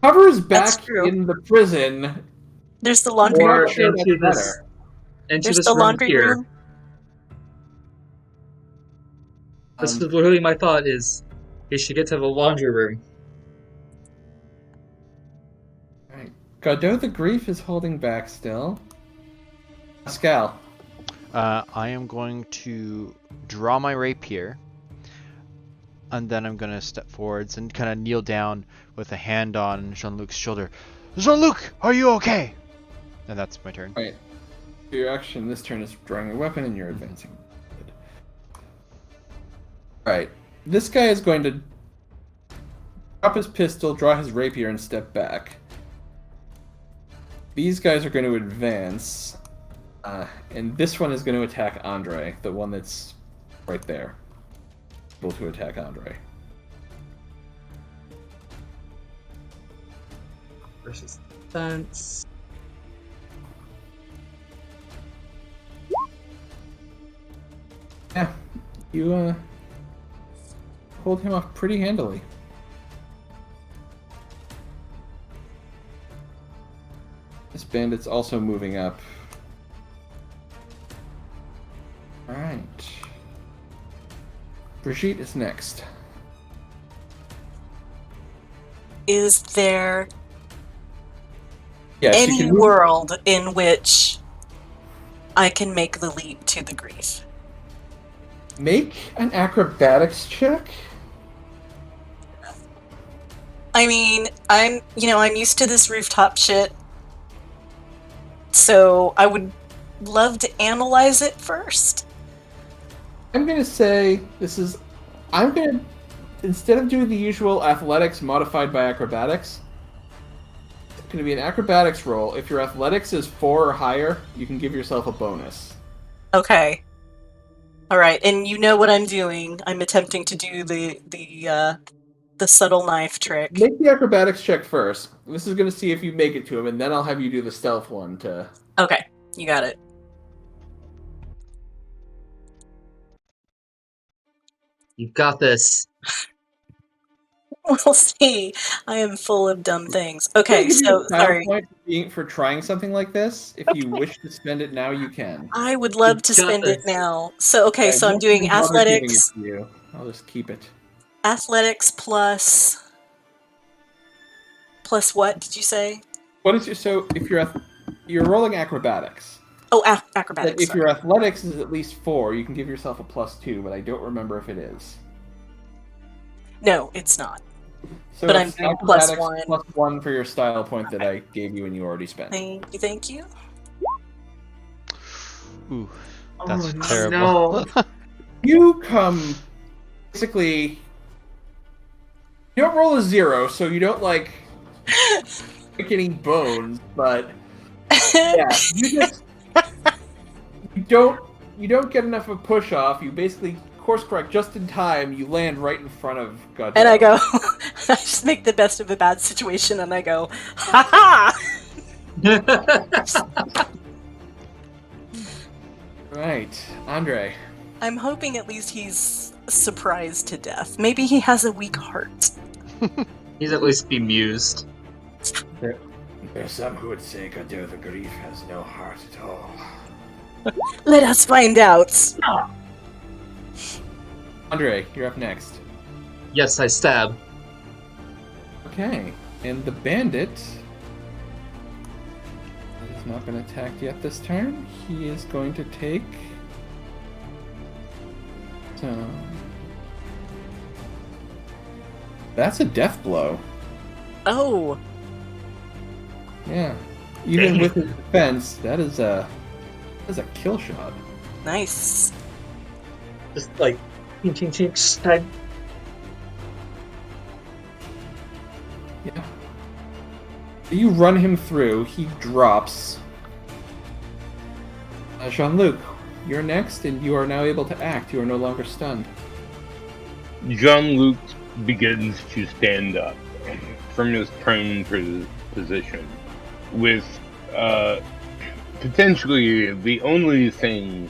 Cover is That's back true. in the prison. There's the laundry Or room. not sure into that's this, better. into There's this the room laundry here. room. This is literally my thought is, he should get to the laundry room. Alright. Godot the Grief is holding back still. Pascal. I am going to draw my rapier, and then I'm going to step forwards and kind of kneel down with a hand on Jean-Luc's shoulder. Jean-Luc, are you okay? And that's my turn. Right. Your action this turn is drawing your weapon and you're advancing. Right. This guy is going to drop his pistol, draw his rapier, and step back. These guys are going to advance. And this one is going to attack Andre, the one that's right there. Able to attack Andre. Versus defense. Yeah, you hold him off pretty handily. This bandit's also moving up. Alright. Brigitte is next. Is there Yes, you any can move. world in which I can make the leap to the grief? Make an acrobatics check. I mean, I'm used to this rooftop shit. So I would love to analyze it first. I'm gonna say instead of doing the usual athletics modified by acrobatics, it's gonna be an acrobatics roll. If your athletics is 4 or higher, you can give yourself a bonus. Okay. All right, and you know what I'm doing. I'm attempting to do the subtle knife trick. Make the acrobatics check first. This is gonna see if you make it to him, and then I'll have you do the stealth one to. Okay, you got it. You've got this. We'll see. I am full of dumb things. Okay, I'll give you so a style sorry. point for trying something like this. If you wish to spend it now, you can. I would love to You got spend it this. now. So okay, so I'm won't doing even bother giving it athletics. to you. I'll just keep it. Athletics plus what did you say? What is your if you're rolling acrobatics? Oh, That acrobatics. if your athletics is at least 4, you can give yourself a +2, but I don't remember if it is. No, it's not. So But I'm it's doing acrobatics +1. +1 for your style point that I gave you and you already spent. Thank you, thank you. Ooh, that's Oh, terrible. no. You come basically. You don't roll a 0, so you don't like break any bones, but yeah, you don't get enough of a push off. You basically course correct just in time. You land right in front of Godot. And I go, I just make the best of a bad situation, and I go, ha ha! Right, Andre. I'm hoping at least he's surprised to death. Maybe he has a weak heart. He's at least bemused. There are some who would say Godot the Grief has no heart at all. Let us find out. Andre, you're up next. Yes, I stab. Okay, and the bandit has not been attacked yet this turn. He is going to take. So. That's a death blow. Oh, Yeah. Even with his defense, that is a kill shot. nice. Just like, ching, ching, ching, stab. Yeah. You run him through, he drops. Jean-Luc, you're next, and you are now able to act. You are no longer stunned. Jean-Luc begins to stand up from his prone position with potentially the only thing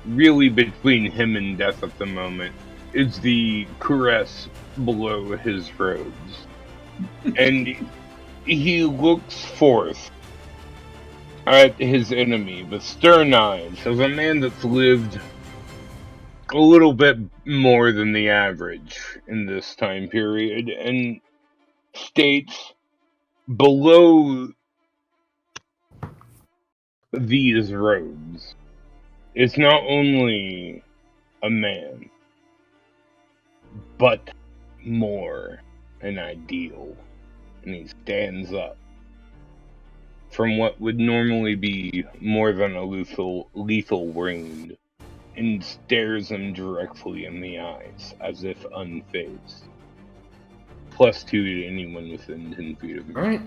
really between him and death at the moment is the caress below his robes. And he looks forth at his enemy with stern eyes of a man that's lived a little bit more than the average in this time period, and states below these robes is not only a man, but more an ideal. And he stands up from what would normally be more than a lethal wound and stares him directly in the eyes as if unfazed. +2 to anyone within 10 feet of him. Alright.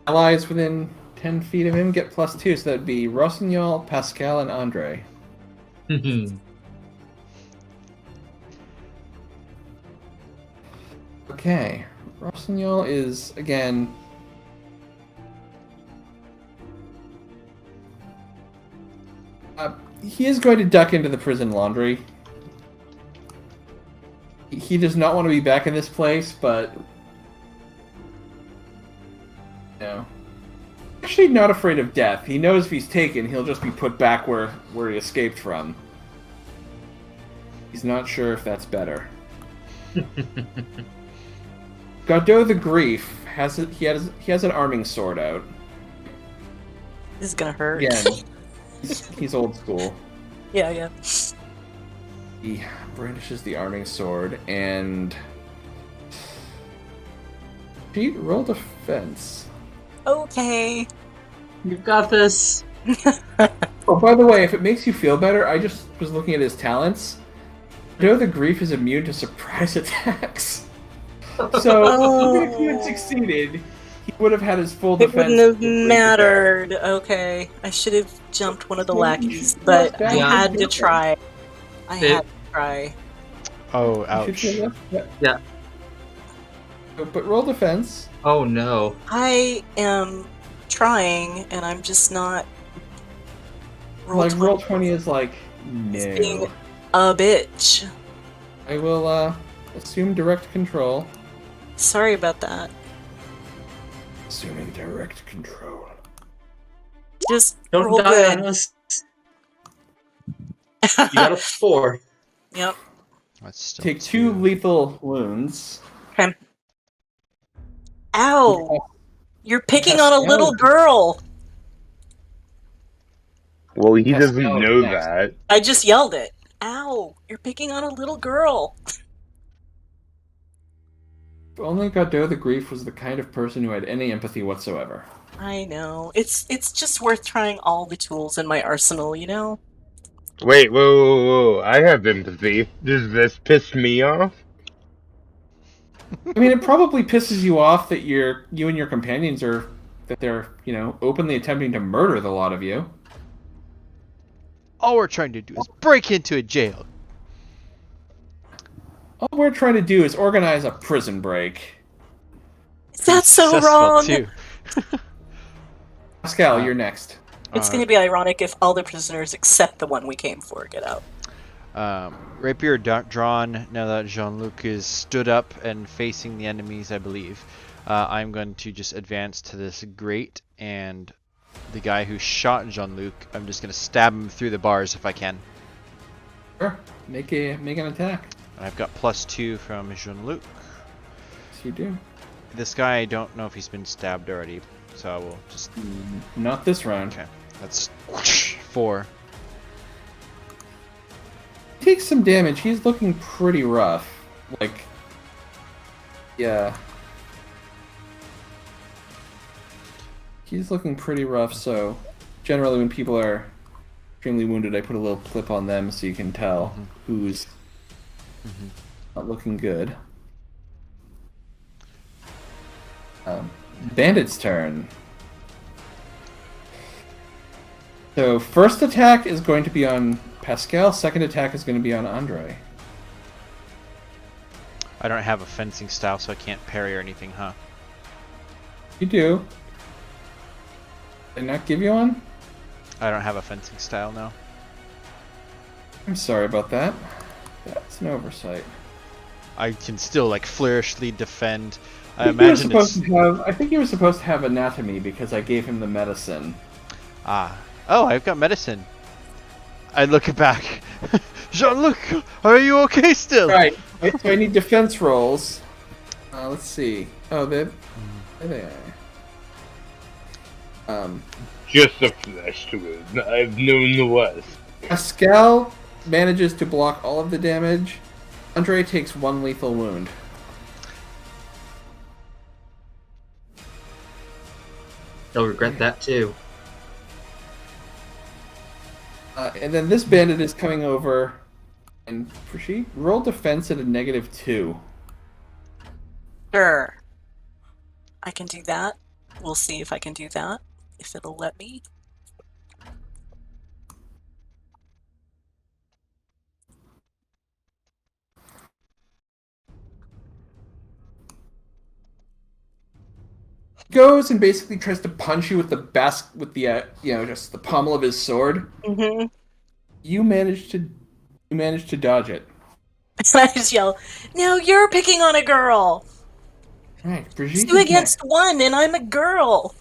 Allies within 10 feet of him get +2, so that'd be Rossignol, Pascal, and Andre. Okay. Rossignol is, again... he is going to duck into the prison laundry. He does not want to be back in this place, but... No. Actually not afraid of death. He knows if he's taken, he'll just be put back where he escaped from. He's not sure if that's better. Godot the Grief has he has an arming sword out. This is gonna hurt. Again, he's old school. Yeah. He brandishes the arming sword and roll defense. Okay. You've got this. Oh, by the way, if it makes you feel better, I just was looking at his talents. Godot the Grief is immune to surprise attacks. So even if he had succeeded, he would have had his full It defense. wouldn't have mattered. Okay. I should have jumped one of the lackeys, but I had to try. I had to try. Oh, You should ouch. say that. Yeah. But roll defense. Oh no. I am trying, and I'm just not. Roll 20 is like, no. Being a bitch. I will assume direct control. Sorry about that. Assuming direct control. Just Don't roll die good. on us. You got a 4. Yep. That's still Take 2 lethal wounds. Okay. Ow! You're picking Yes, on a no. little girl. Well, he doesn't Pascal is know next. that. I just yelled it. Ow! You're picking on a little girl. If only Godot the Grief was the kind of person who had any empathy whatsoever. I know. It's just worth trying all the tools in my arsenal, you know? Wait, whoa. I have empathy. Does this piss me off? I mean, it probably pisses you off that you and your companions they're, openly attempting to murder the lot of you. All we're trying to do is break into a jail. All we're trying to do is organize a prison break. That's so Successful, wrong! too. Pascal, you're next. It's going to be ironic if all the prisoners except the one we came for get out. Rapier drawn now that Jean-Luc is stood up and facing the enemies, I believe. I'm going to just advance to this grate, and the guy who shot Jean-Luc, I'm just going to stab him through the bars if I can. Sure. Make an attack. I've got +2 from Jean-Luc. Yes, you do. This guy, I don't know if he's been stabbed already, so I will just... Not this round. Okay, that's 4. He takes some damage. He's looking pretty rough. Like, yeah. He's looking pretty rough, so generally when people are extremely wounded, I put a little clip on them so you can tell who's not looking good. Bandit's turn. So first attack is going to be on Pascal, second attack is going to be on Andre. I don't have a fencing style, so I can't parry or anything, huh? You do. Did I not give you one? I don't have a fencing style now. I'm sorry about that. That's an oversight. I can still, like, flourishly defend. I I think you were imagine it's... supposed to have. I think you were supposed to have anatomy because I gave him the medicine. Ah. Oh, I've got medicine. I look back. Jean-Luc, are you okay still? Right. So I need defense rolls. Let's see. Oh, there they are. Just a flesh wound. I've known the worst. Pascal manages to block all of the damage. Andre takes 1 lethal wound. You'll regret that too. And then this bandit is coming over, and for she roll defense at a -2. Sure. I can do that. We'll see if I can do that. If it'll let me. Goes and basically tries to punch you with the just the pommel of his sword. Mm-hmm. You manage to dodge it. I just yell, "No, you're picking on a girl! Right, It's Brigitte 2 is against next. 1, and I'm a girl!"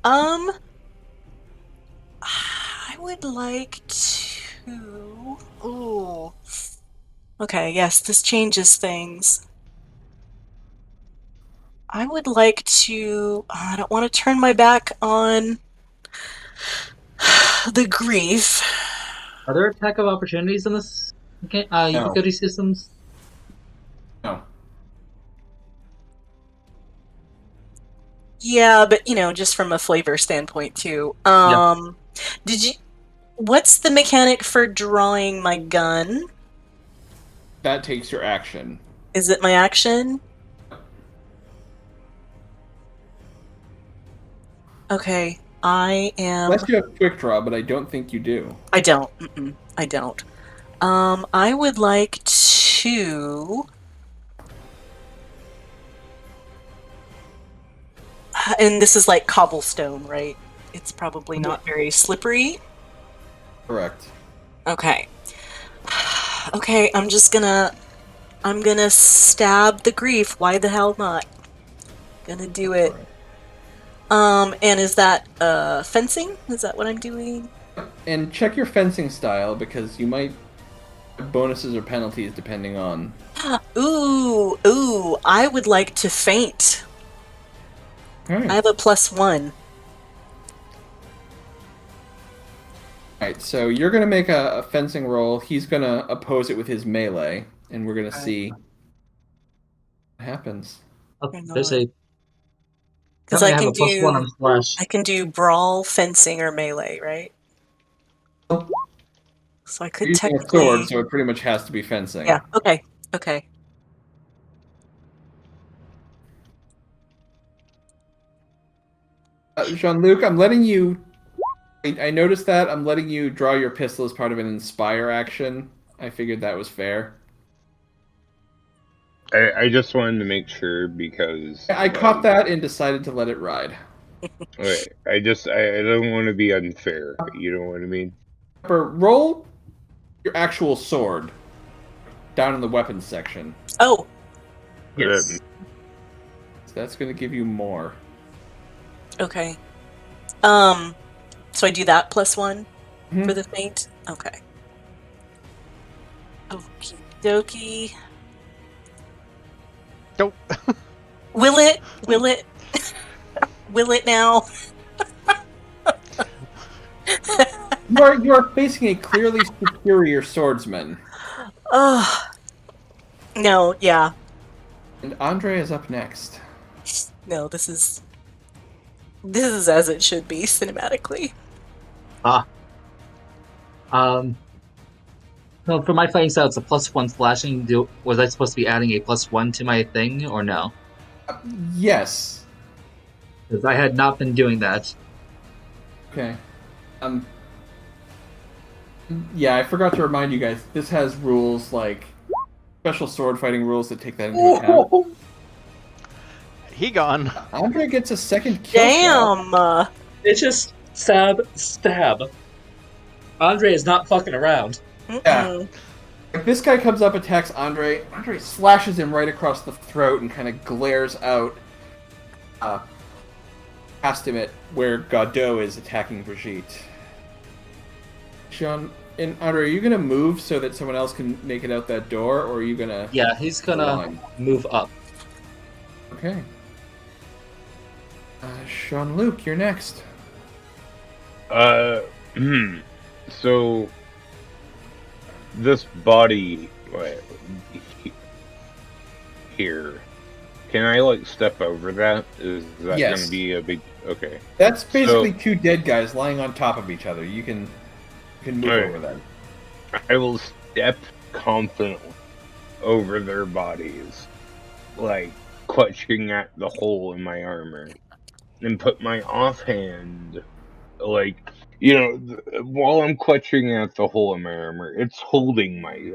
I would like to... Ooh. Okay, yes, this changes things. I would like to... I don't want to turn my back on the grief. Are there attack of opportunities in this Ubiquity systems? No. Yeah, but just from a flavor standpoint too. Did you? What's the mechanic for drawing my gun? That takes your action. Is it my action? Okay, I am. Unless you have quick draw, but I don't think you do. I don't. I don't. I would like to. And this is like cobblestone, right? It's probably not very slippery. Correct. Okay. Okay, I'm gonna stab the grief. Why the hell not? Gonna do it. And is that fencing? Is that what I'm doing? And check your fencing style because you might have bonuses or penalties depending on. Ooh, I would like to feint. All right. I have a +1. Alright, so you're going to make a fencing roll. He's going to oppose it with his melee, and we're going to see what happens. Oh, Hang there's on. a. 'Cause Currently, I I have can a +1 on slash. I can do brawl, fencing, or melee, right? You're So I could using a technically. sword, so it pretty much has to be fencing. Yeah. Okay. Okay. Jean-Luc, I'm letting you... I noticed that. I'm letting you draw your pistol as part of an inspire action. I figured that was fair. I just wanted to make sure because I caught that and decided to let it ride. Okay, I don't want to be unfair. You know what I mean? Roll your actual sword down in the weapons section. Oh. Yes. So that's going to give you more. Okay. So I do that +1 Mhm. for the feint? Okay. Okie dokie. Nope. Will it? Will it? Will it now? You are facing a clearly superior swordsman. Oh. No, yeah. And Andre is up next. No, this is as it should be cinematically. So for my fighting style, it's a +1 slashing. Was I supposed to be adding a +1 to my thing, or no? Yes. Because I had not been doing that. Okay. Yeah, I forgot to remind you guys. This has rules like special sword fighting rules that take that into account. He gone. Andre gets a second kill shot. Damn. It's just stab. Andre is not fucking around. Mm-mm. Like, this guy comes up, attacks Andre. Andre slashes him right across the throat and kind of glares out past him at where Godot is attacking Brigitte. Jean and Andre, are you gonna move so that someone else can make it out that door, or are you gonna? Yeah, he's gonna line? move up. Okay. Jean-Luc, you're next. So this body here, can I like step over that? Is that Yes. gonna be a big? Okay. That's basically two dead guys lying on top of each other. You can move Alright. over them. I will step confidently over their bodies, like clutching at the hole in my armor, and put my offhand, like, while I'm clutching at the hole in my armor, it's holding my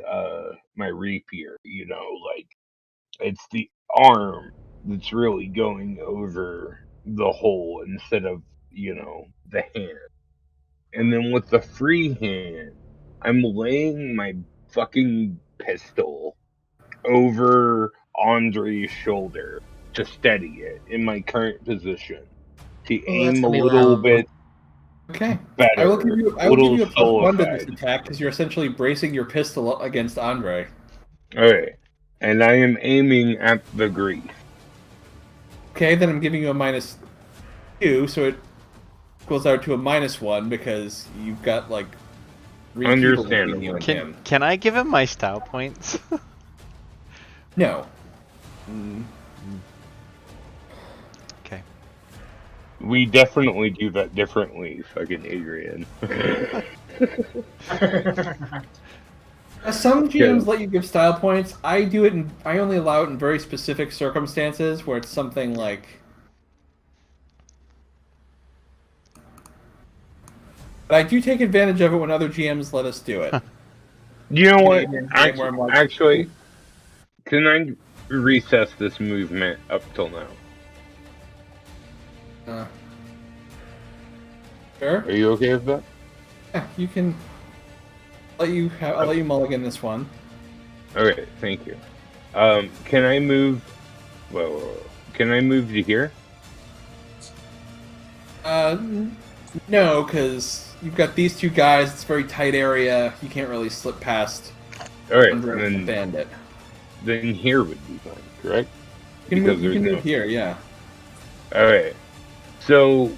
rapier. Like it's the arm that's really going over the hole instead of the hand. And then with the free hand, I'm laying my fucking pistol over Andre's shoulder to steady it in my current position. To Oh, that's aim a gonna be little loud. bit Okay. better. I will give you a little +1 to this solidified. attack because you're essentially bracing your pistol up against Andre. Alright. And I am aiming at the grief. Okay, then I'm giving you a -2, so it equals out to a -1 because you've got like 3 people between you and him. Can I give him my style points? No. Okay. We definitely do that differently, fucking Adrian. Some GMs let you give style points. I do it. I only allow it in very specific circumstances where it's something like. But I do take advantage of it when other GMs let us do it. You know what? Where I'm like, Actually, can I recess this movement up till now? Sure. Are you okay with that? Yeah, you can. I'll let you mulligan this one. Okay, thank you. Can I move? Well, can I move to here? No, because you've got these two guys. It's a very tight area. You can't really slip past. All right, Under a bandit. Then here would be fine, correct? You can move here, yeah. All right. So,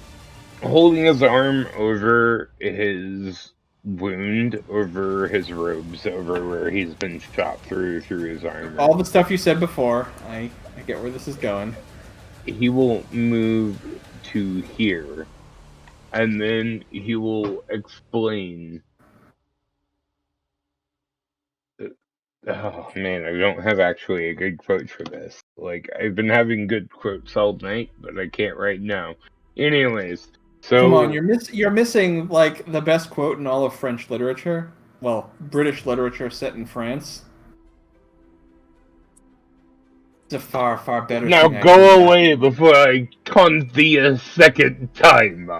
holding his arm over his wound over his robes, over where he's been shot through his armor. All the stuff you said before. I get where this is going. He will move to here, and then he will explain. Oh man, I don't have actually a good quote for this. Like, I've been having good quotes all night, but I can't right now. Anyways, so Come on, you're missing like the best quote in all of French literature. Well, British literature set in France. It's a far, far better. now thing I go can- away before I taunt thee a second time.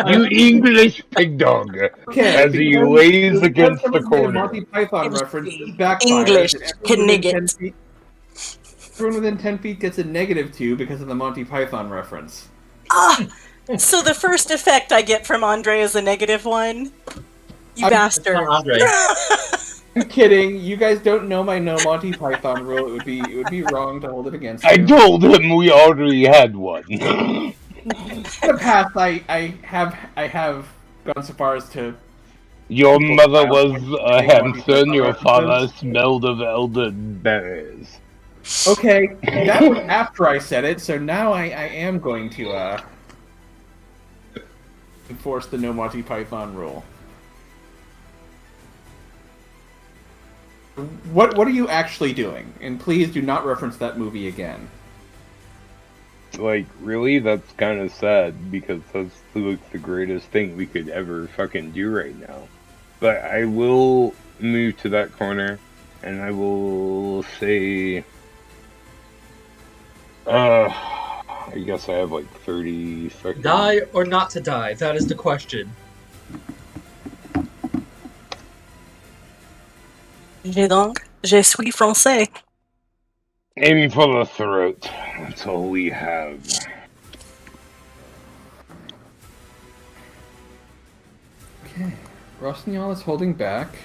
You English pig dog. Okay, As he lays against the someone made a corner. Monty Python reference, this English, backfires. and everyone within 10 knigget. feet- Everyone within 10 feet gets a -2 because of the Monty Python reference. Ah! So the first effect I get from Andre is a -1? You I'm- bastard. Andre. I'm kidding. You guys don't know my no Monty Python rule. It would be wrong to hold it against I you. told him we already had one. In the past, I have gone so far as to. Your People mother have was one a thing Hanson, Monty your Python father references. smelled of elderberries. Okay, that was after I said it, so now I am going to enforce the no Monty Python rule. What are you actually doing? And please do not reference that movie again. Like, really? That's kind of sad, because that's like the greatest thing we could ever fucking do right now. But I will move to that corner, and I will say... I guess I have like 30 seconds. Die or not to die? That is the question. J'ai donc, je suis français. Aim for the throat. That's all we have. Okay. Rossignol is holding back.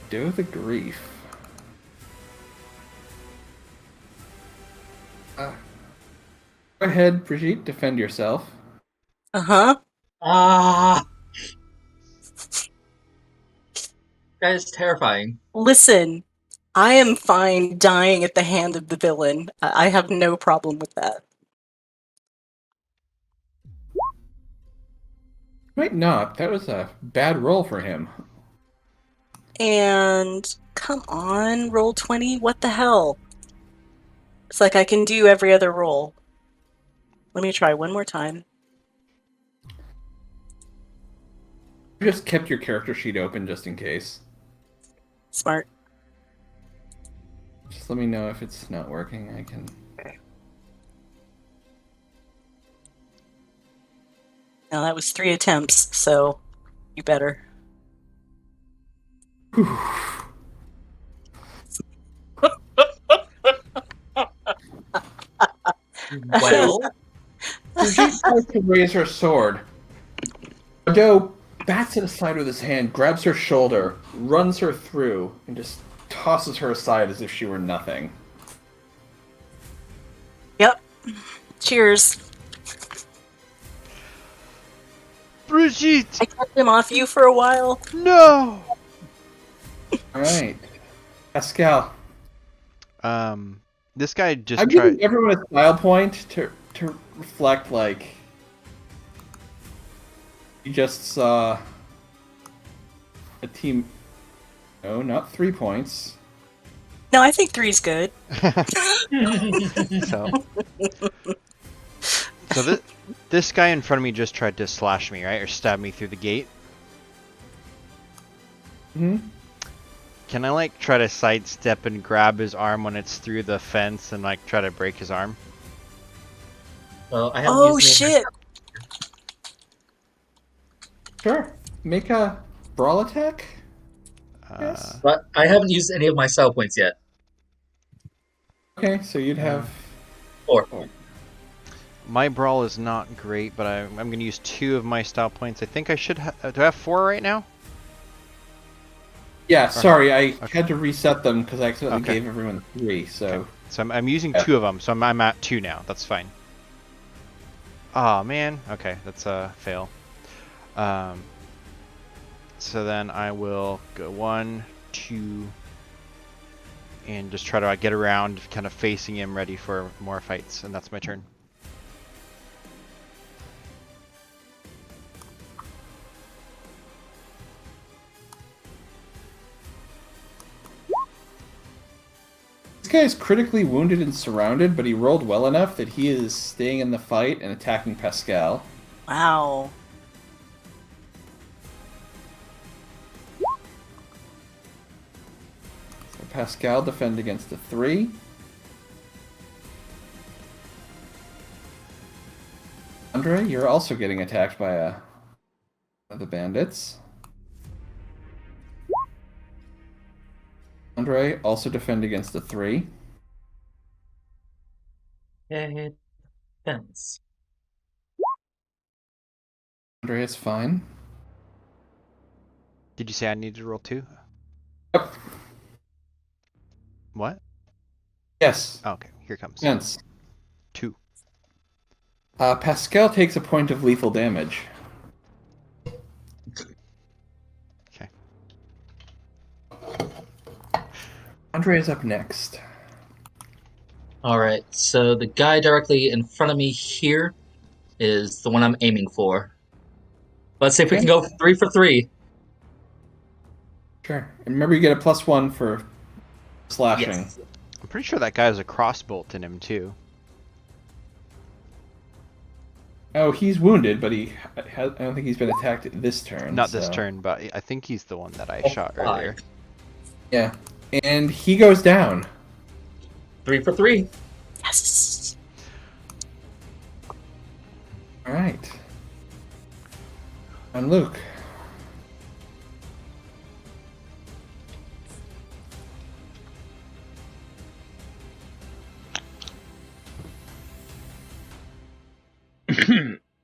Do the grief. Go ahead, Brigitte, defend yourself. Uh-huh. Ah! That is terrifying. Listen, I am fine dying at the hand of the villain. I have no problem with that. Might not. That was a bad roll for him. And come on, roll 20. What the hell? It's like I can do every other roll. Let me try one more time. You just kept your character sheet open just in case. Smart. Just let me know if it's not working. I can. Now that was 3 attempts, so you better. Well, Brigitte tries to raise her sword. Bordeaux bats it aside with his hand, grabs her shoulder, runs her through, and just tosses her aside as if she were nothing. Yep. Cheers. Brigitte! I kept him off you for a while. No! Alright. Pascal. This guy just I'm tried. giving everyone a style point to reflect, like, you just saw a team. No, not 3 points. No, I think 3's good. So this guy in front of me just tried to slash me, right? Or stab me through the gate. Hmm. Can I, like, try to sidestep and grab his arm when it's through the fence and, like, try to break his arm? well, I haven't Oh, used any of my- shit. Sure. Make a brawl attack? Yes. But I haven't used any of my style points yet. Okay, so you'd have. 4. My brawl is not great, but I'm going to use 2 of my style points. I think I should do I have 4 right now? Yeah, sorry, I had to reset them because I accidentally Okay. gave everyone 3, so. So I'm using 2 of them, so I'm at 2 now. That's fine. Oh man. Okay, that's a fail. So then I will go 1, 2, and just try to get around, kind of facing him, ready for more fights, and that's my turn. This guy is critically wounded and surrounded, but he rolled well enough that he is staying in the fight and attacking Pascal. Wow. So Pascal defend against a 3. Andre, you're also getting attacked by one of the bandits. Andre also defend against a 3. Yay, defense. Andre is fine. Did you say I needed to roll 2? Yep. What? Yes. Oh, okay, here it comes. Defense. 2. Pascal takes a point of lethal damage. Okay. Andre is up next. Alright, so the guy directly in front of me here is the one I'm aiming for. Let's see if we can go 3 for 3. Sure. And remember, you get a +1 for slashing. Yes. I'm pretty sure that guy has a crossbolt in him, too. Oh, he's wounded, but I don't think he's been attacked this turn. Not this so- turn, but I think he's the one that I Oh, shot 5. earlier. Yeah. And he goes down. 3 for 3. Yes. All right. And Luke.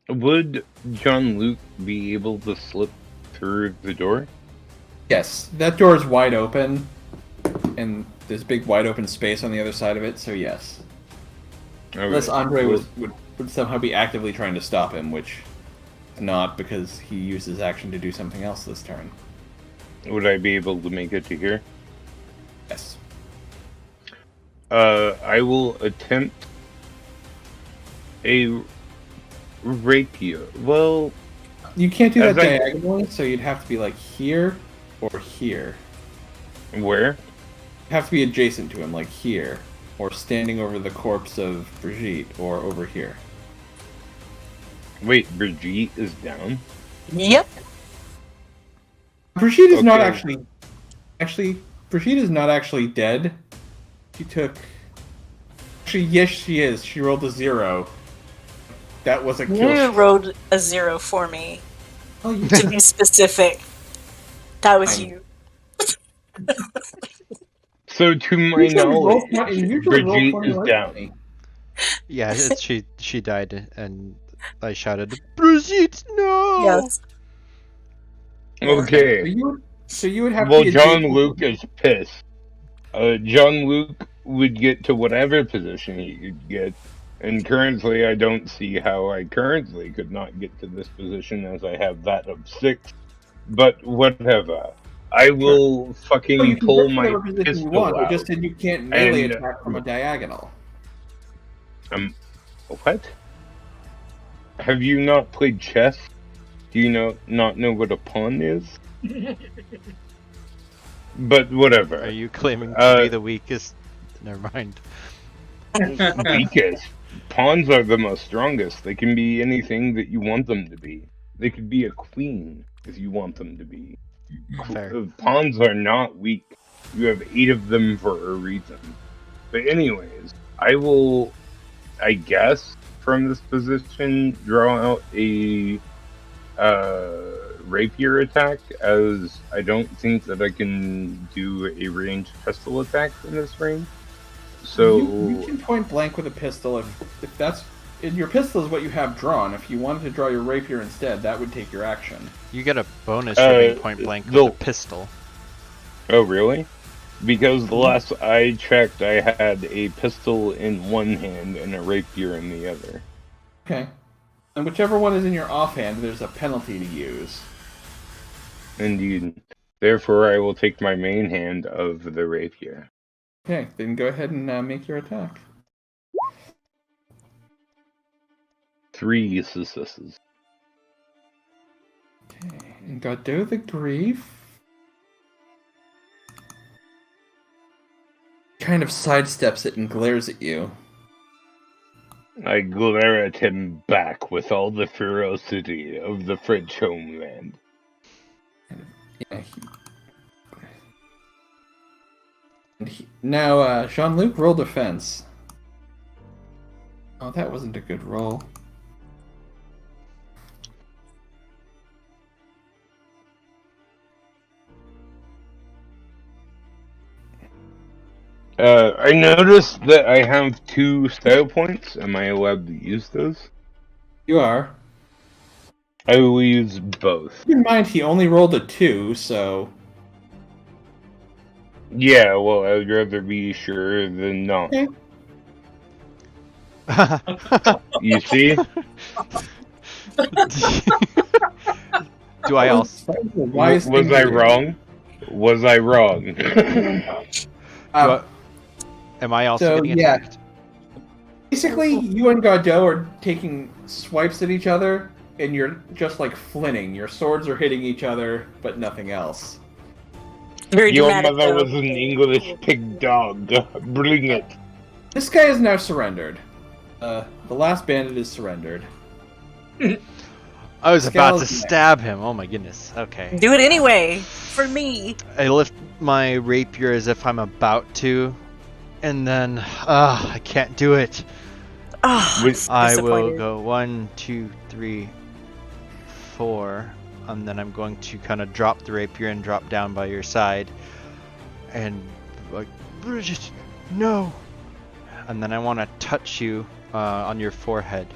Would John Luke be able to slip through the door? Yes, that door is wide open, and there's big wide open space on the other side of it, so yes. Okay. Unless Andre would somehow be actively trying to stop him, which is not, because he used his action to do something else this turn. Would I be able to make it to here? Yes. I will attempt a rapier. Well, You can't do As that I- diagonally, so you'd have to be like here or here. where? You have to be adjacent to him, like here, or standing over the corpse of Brigitte, or over here. Wait, Brigitte is down? Yep. Brigitte is not Okay. actually. Brigitte is not actually dead. She took. Actually, yes, she is. She rolled a 0. That was a kill. You rolled a 0 for me. Oh, you To be specific, that was Fine. you. So, to my Usually roll knowledge, 20 usually roll Brigitte 20 is less down. than me. Yeah, she died, and I shouted, Brigitte, no! Yes. Okay. So you would have Well, to be John adjacent- Luke is pissed. John Luke would get to whatever position he could get, and currently I don't see how I currently could not get to this position as I have that of 6. But whatever. I will So you fucking can pull get to my whatever position you pistol want. It out. just said you can't melee And- attack from a diagonal. What? Have you not played chess? Do you not know what a pawn is? But whatever. Are you claiming to be the weakest? Never mind. Weakest? Pawns are the most strongest. They can be anything that you want them to be. They could be a queen if you want them to be. Fair. Pawns are not weak. You have 8 of them for a reason. But anyways, I will, I guess, from this position, draw out a rapier attack, as I don't think that I can do a ranged pistol attack in this range. So you can point blank with a pistol if that's. And your pistol is what you have drawn. If you wanted to draw your rapier instead, that would take your action. You get a bonus for being point blank with a pistol. Oh, really? Because the last I checked, I had a pistol in one hand and a rapier in the other. Okay. And whichever one is in your offhand, there's a penalty to use. Indeed. Therefore, I will take my main hand of the rapier. Okay, then go ahead and make your attack. 3 successes. Okay, and Godot the Grief kind of sidesteps it and glares at you. I glare at him back with all the ferocity of the French homeland. Yeah, now, Jean-Luc, roll defense. Oh, that wasn't a good roll. I noticed that I have 2 style points. Am I allowed to use those? You are. I will use both. Keep in mind, he only rolled a 2, so... Yeah, well, I'd rather be sure than not. Okay. You see? Do I also? Wise Was thing I to do. wrong? Was I wrong? Am I also So, getting yeah. attacked? Basically, you and Godot are taking swipes at each other, and you're just like flinning. Your swords are hitting each other, but nothing else. Very Your dramatic. mother though. was an English pig dog. Bring it. This guy is now surrendered. The last bandit is surrendered. I was about to Skeleton. stab him. Oh my goodness. Okay. Do it anyway for me. I lift my rapier as if I'm about to, and then I can't do it. Oh, With- I will disappointed. go 1, 2, 3, 4, and then I'm going to kind of drop the rapier and drop down by your side, and like, Bridget, no. And then I want to touch you on your forehead,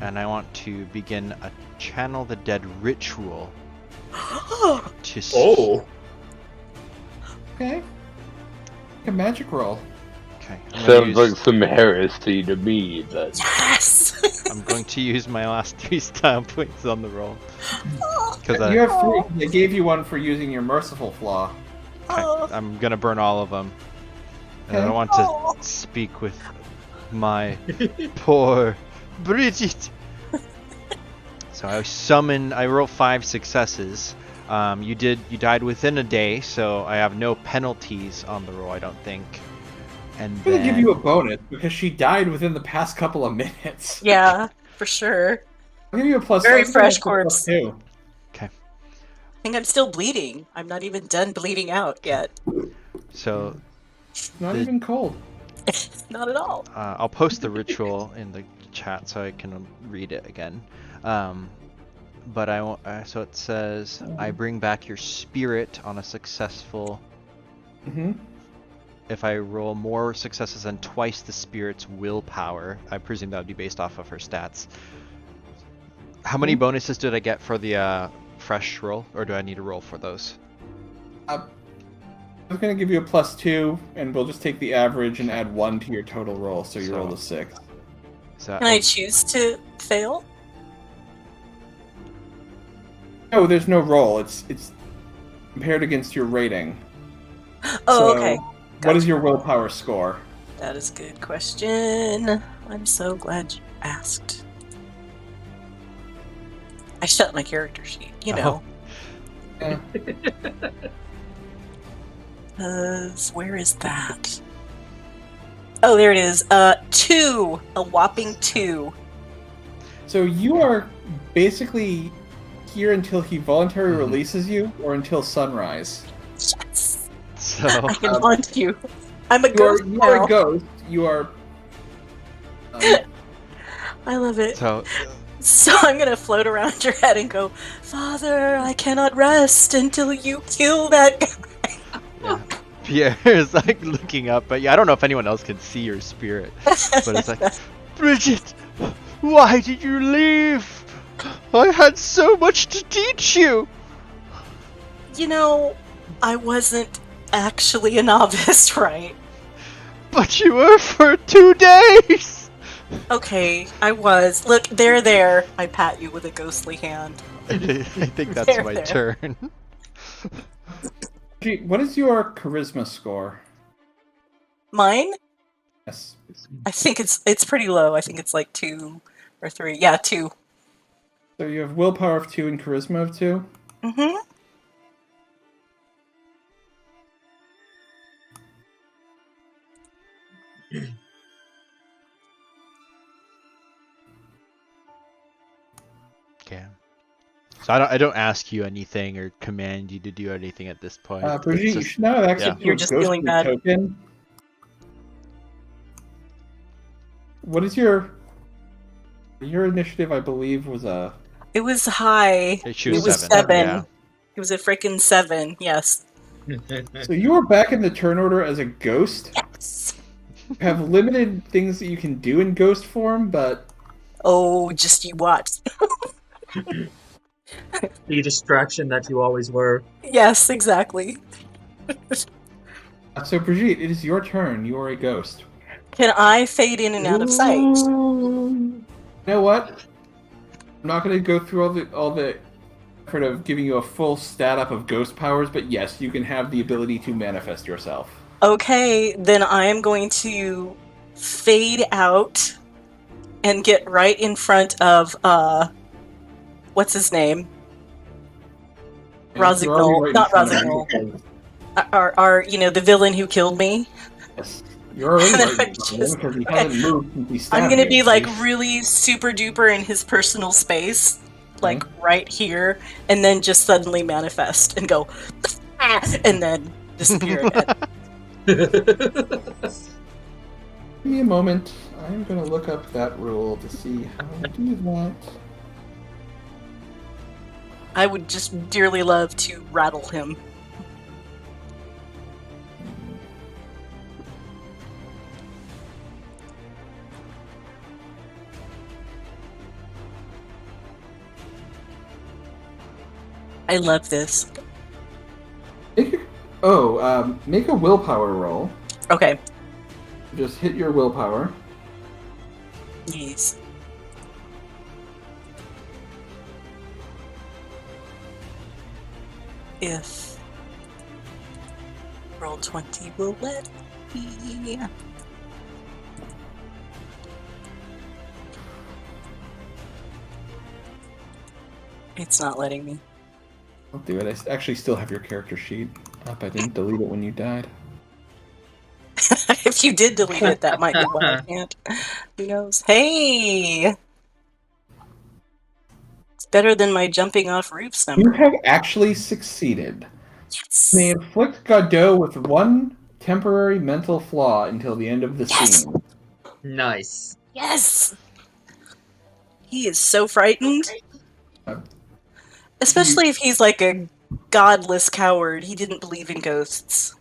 and I want to begin a channel the dead ritual to Okay. Make a magic roll. Okay. I'm gonna Sounds use- like some heresy to me, but... Yes. I'm going to use my last 3 style points on the roll. Because You have 3. They gave you one for using your merciful flaw. I'm gonna burn all of them. And I Okay. don't want to speak with my poor Bridget. So I roll 5 successes. You died within a day, so I have no penalties on the roll, I don't think. And I'm gonna then give you a bonus because she died within the past couple of minutes. Yeah, for sure. I'll give you a plus. Very I'll give you fresh a plus corpse. 2. I think I'm still bleeding. I'm not even done bleeding out yet. so Not The- even cold. Not at all. I'll post the ritual in the chat so I can read it again. But so it says, I bring back your spirit on a successful. Mm-hmm. If I roll more successes than twice the spirit's willpower, I presume that would be based off of her stats. How many bonuses did I get for the fresh roll, or do I need to roll for those? I'm gonna give you a plus 2, and we'll just take the average and add 1 to your total roll, so you roll a 6. Is that Can I choose to fail? No, there's no roll. It's compared against your rating. Oh, So, okay. What is your willpower score? That is a good question. I'm so glad you asked. I shut my character sheet, you know. Yeah. Where is that? Oh, there it is. 2. A whopping 2. So you are basically here until he voluntarily releases you, or until sunrise. Yes. So I can haunt you. I'm a You are, ghost you are now. a ghost. You are. I love it. so So I'm gonna float around your head and go, Father, I cannot rest until you kill that guy. yeah. Pierre is like looking up, but yeah, I don't know if anyone else can see your spirit. But it's like, Bridget, why did you leave? I had so much to teach you. You know, I wasn't actually a novice, right? But you were for 2 days. Okay, I was. Look, they're there. I pat you with a ghostly hand. I think that's There, my there. turn. Gee, what is your charisma score? Mine? Yes. I think it's pretty low. I think it's like 2 or 3. Yeah, 2. So you have willpower of 2 and charisma of 2? Mm-hmm. Okay. So I don't ask you anything or command you to do anything at this point. It's Brigitte, you just- should now have access yeah. to You're a just ghostly feeling bad. token. What is your initiative? I believe was a. It was high. She It was was 7. 7. Yeah. It was a freaking 7. Yes. So you are back in the turn order as a ghost. Yes. You have limited things that you can do in ghost form, but Oh, just you watch. The distraction that you always were. Yes, exactly. so Brigitte, it is your turn. You are a ghost. Can I fade in and out of sight? You know what? I'm not going to go through all the effort of giving you a full stat up of ghost powers, but yes, you can have the ability to manifest yourself. Okay, then I am going to fade out and get right in front of what's his name? And you're already Rosignol. right in Not front of him Rosignol. because- Our the villain who killed me. Yes, you're already And then right I in front of just- him because he okay. hasn't moved since he stabbed I'm gonna you. be like really super duper in his personal space, like right here, and then just suddenly manifest and go, and then disappear again. Give me a moment. I'm going to look up that rule to see how to do that. I would just dearly love to rattle him. I love this. Make a willpower roll. Okay. Just hit your willpower. Yes. If roll 20 will let me. It's not letting me. I'll do it. I actually still have your character sheet up. I didn't delete it when you died. If you did delete it, that might be why I can't. Who knows? Hey! It's better than my jumping off roofs You number. have actually succeeded. Yes! May inflict Godot with 1 temporary mental flaw until the end of the Yes! scene. Nice. Yes! He is so frightened. Uh, Especially if he's like a godless coward. He didn't believe in ghosts.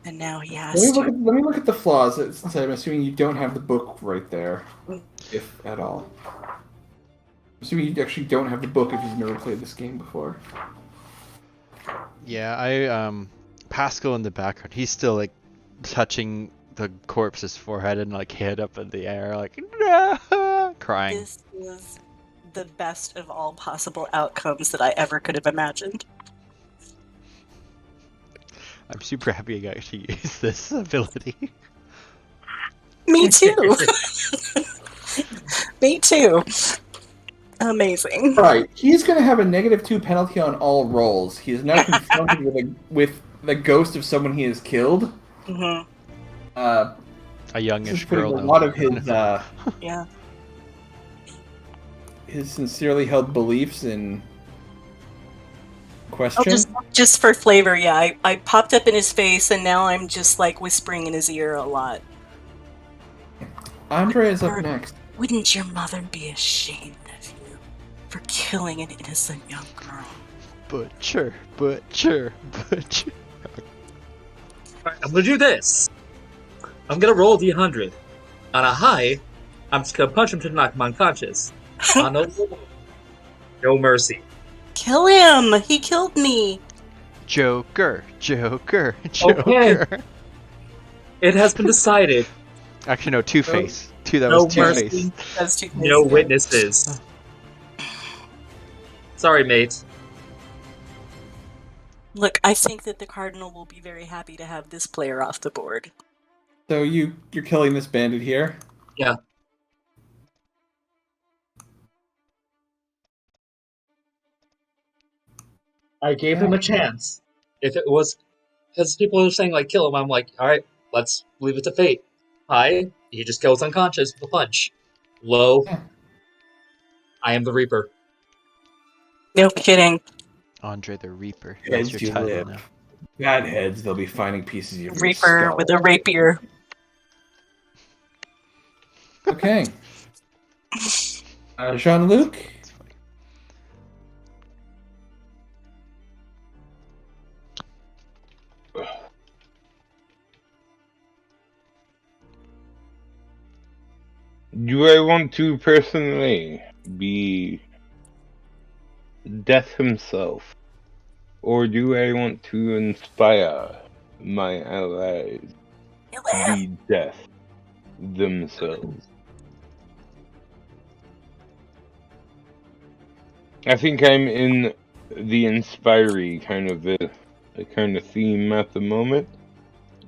And now he has to. Let me look at the flaws, since I'm assuming you don't have the book right there, if at all. I'm assuming you actually don't have the book if you've never played this game before. Yeah, Pascal in the background, he's still like touching the corpse's forehead and like head up in the air, like crying. This is the best of all possible outcomes that I ever could have imagined. I'm super happy I got to use this ability. Me too! Me too! Amazing. Right, he's going to have a -2 penalty on all rolls. He is now confronted with the ghost of someone he has killed. Mm-hmm. A This youngish is putting girl. a though. lot of his Yeah. his sincerely held beliefs in Oh, question. just for flavor, yeah. I popped up in his face and now I'm just like whispering in his ear a lot. Andre is up next. Wouldn't your mother be ashamed of you for killing an innocent young girl? Butcher, butcher, butcher. Alright, I'm gonna do this. I'm gonna roll D100. On a high, I'm just gonna punch him to knock him unconscious. On a low, no mercy. Kill him! He killed me! Joker, Joker, Joker. Okay. It has been decided. Actually, no, Two-Face. That No was Two-Face. mercy. That's too No crazy. witnesses. Sorry, mate. Look, I think that the Cardinal will be very happy to have this player off the board. So you're killing this bandit here? Yeah. I gave him a chance. If it was... Because people are saying, like, kill him, I'm like, alright, let's leave it to fate. High, he just goes unconscious with a punch. Low, I am the Reaper. No kidding. Andre the Reaper. Heads That's you your title live. now. Bad heads, they'll be finding pieces of your Reaper skull. with a rapier. Okay. Jean-Luc? It's funny. Do I want to personally be Death himself? Or do I want to inspire my allies to be Death themselves? I think I'm in the inspiry kind of a kind of theme at the moment.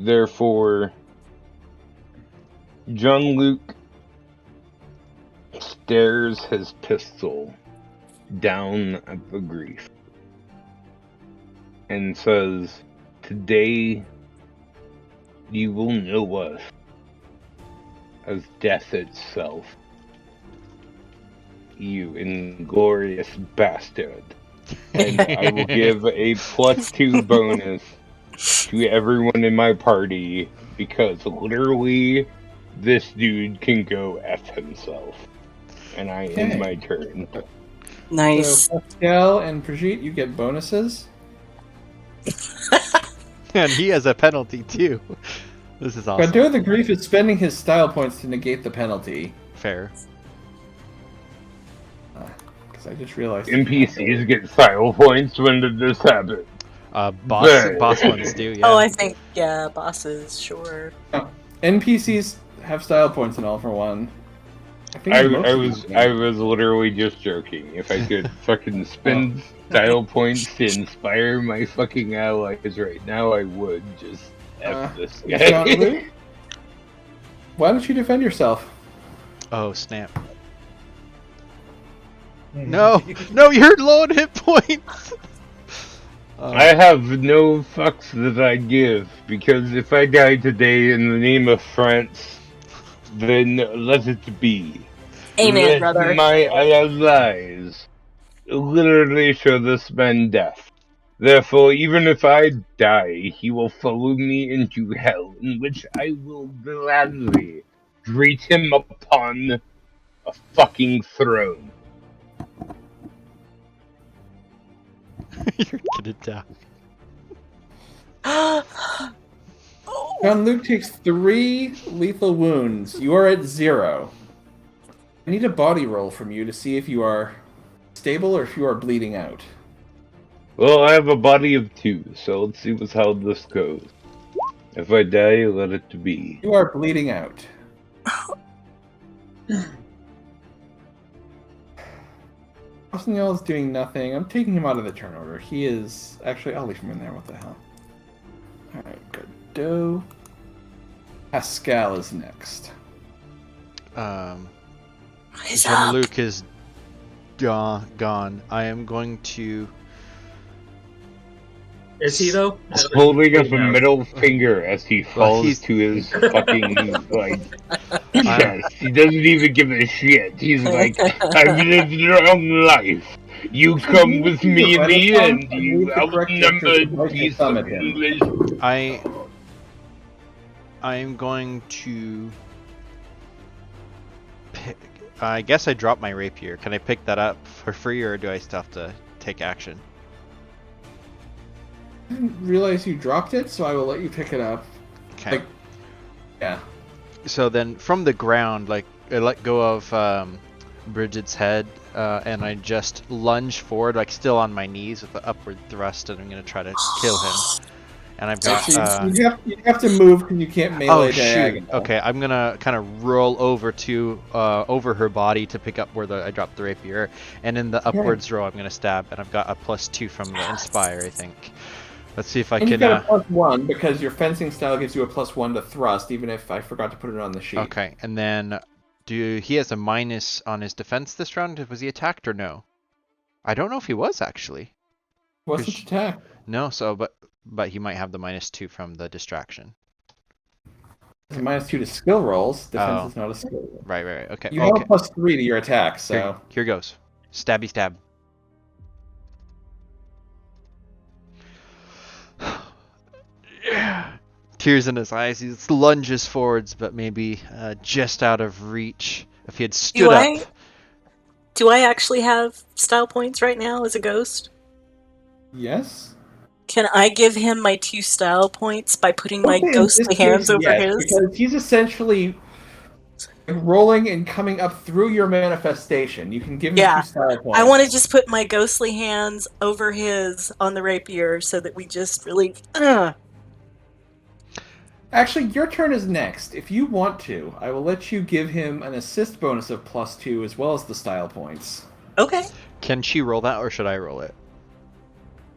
Therefore, Jean-Luc stares his pistol down at the grief and says, "Today you will know us as death itself, you inglorious bastard." And I will give a +2 bonus to everyone in my party because literally this dude can go F himself. And I end my turn. Nice. So Pascal and Brigitte, you get bonuses. And he has a penalty too. This is awesome. Chateau the Grief is spending his style points to negate the penalty. Fair. Because I just realized... NPCs get style points. When did this happen? Boss ones do, yeah. Oh, I think, yeah, bosses, sure. NPCs have style points in All for One. think I most of was these I games- was literally just joking. If I could fucking spend style points to inspire my fucking allies right now, I would just F this guy. Jean-Luc? Why don't you defend yourself? Oh, snap. No! No, you're low on hit points! I have no fucks that I give, because if I die today in the name of France, then let it be. Amen, Let brother. my allies literally show this man death. Therefore, even if I die, he will follow me into hell, in which I will gladly greet him upon a fucking throne. You're gonna die. Oh, Jean-Luc takes 3 lethal wounds. You are at 0. I need a body roll from you to see if you are stable or if you are bleeding out. Well, I have a body of 2, so let's see how this goes. If I die, let it be. You are bleeding out. Rossignol is doing nothing. I'm taking him out of the turn order. He is... Actually, I'll leave him in there. What the hell? Alright, good. Do. Pascal is next. he's up. Jean-Luc is gone. I am going to... Is he though? Holding up a No. middle finger as he falls he's- to his fucking, like, chest. He doesn't even give a shit. He's like, I've lived a long life. You come with me in the end, you outnumbered piece of English. I am going to pick... I guess I dropped my rapier. Can I pick that up for free, or do I still have to take action? I didn't realize you dropped it, so I will let you pick it up. Okay. Like, yeah. So then, from the ground, like, I let go of Bridget's head, and I just lunge forward, like, still on my knees with the upward thrust, and I'm going to try to kill him. and I've got. So you have to move because you can't melee Oh shoot! diagonal. Okay, I'm gonna kind of roll over to over her body to pick up where I dropped the rapier, and in the upwards row, I'm gonna stab, and I've got a +2 from the inspire, I think. Let's see if I And can. you've got a +1 because your fencing style gives you a +1 to thrust, even if I forgot to put it on the sheet. Okay, and then he has a minus on his defense this round? Was he attacked or no? I don't know if he was actually. What's the attack? No, so but he might have the -2 from the distraction. It's a -2 to skill rolls. Defense Oh. is not a skill roll. Right. Okay. You okay. have a +3 to your attack, so Here goes. Stabby stab. Tears in his eyes. He lunges forwards, but maybe just out of reach. If he had stood up. Do I actually have style points right now as a ghost? yes. Can I give him my 2 style points by putting my Okay, in ghostly this hands case, over yes, his? because he's essentially rolling and coming up through your manifestation. You can give him Yeah. 2 style points. I want to just put my ghostly hands over his on the rapier so that we just really. Actually, your turn is next. If you want to, I will let you give him an assist bonus of +2 as well as the style points. Okay. Can she roll that, or should I roll it?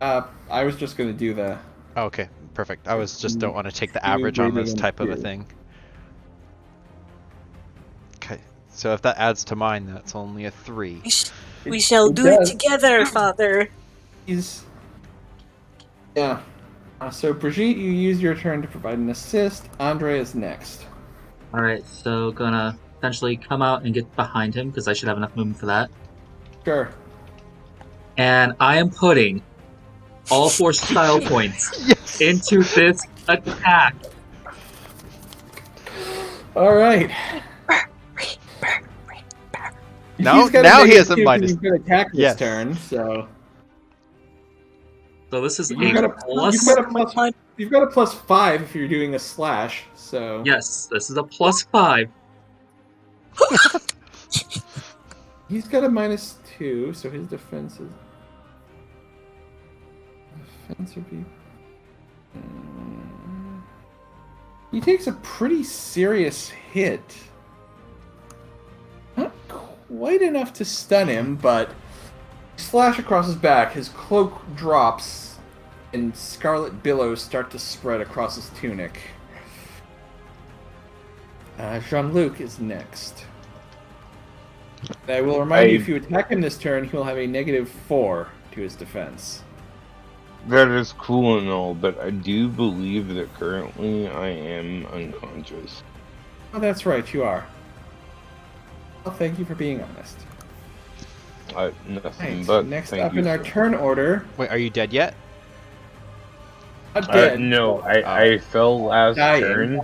I was just going to do the... Oh, okay, perfect. I just don't want to take the You average on greater this than type of a 2. thing. Okay, so if that adds to mine, that's only a 3. We shall do does. it together, Father. Yeah. So, Brigitte, you use your turn to provide an assist. Andre is next. Alright, so gonna essentially come out and get behind him, because I should have enough movement for that. Sure. And I am putting all 4 style points into this attack. All right. Now he has a minus. He's going to attack this Yes. turn, so... So this is You've got a +5 if you're doing a slash, so... Yes, this is a +5. He's got a -2, so his defense is... Defense would be... He takes a pretty serious hit. Not quite enough to stun him, but... Slash across his back, his cloak drops, and scarlet billows start to spread across his tunic. Jean-Luc is next. I will remind you, if you attack him this turn, he will have a -4 to his defense. That is cool and all, but I do believe that currently I am unconscious. Oh, that's right, you are. Well, thank you for being honest. Nothing Right, but next thank up you, in our sir. turn order... Wait, are you dead yet? Not dead. No, I fell last Dying. turn,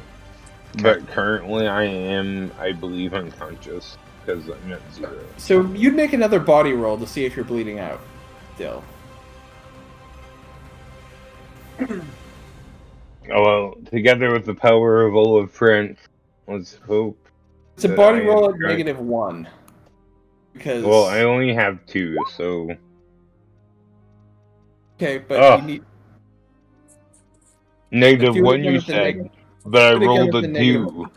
but currently I believe, unconscious, because I'm at 0. So you'd make another body roll to see if you're bleeding out, still. Oh well, together with the power of all of France, let's hope. It's a that body I roll am at correct. -1. Because... Well, I only have 2, so... Okay, but you need... -1 do it again you with the said, but I do it again rolled with a the 2.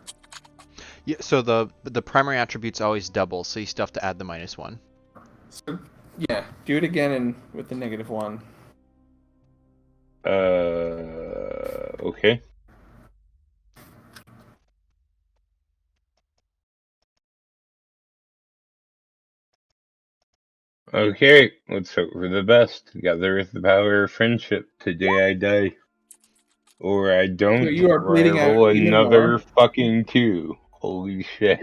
Yeah. So the primary attribute's always double, so you still have to add the -1. So, yeah, do it again and with the -1. Okay. Okay, let's hope for the best. Together with the power of friendship, today I die. Or I don't, So you are or I bleeding out roll even another more. fucking 2. Holy shit.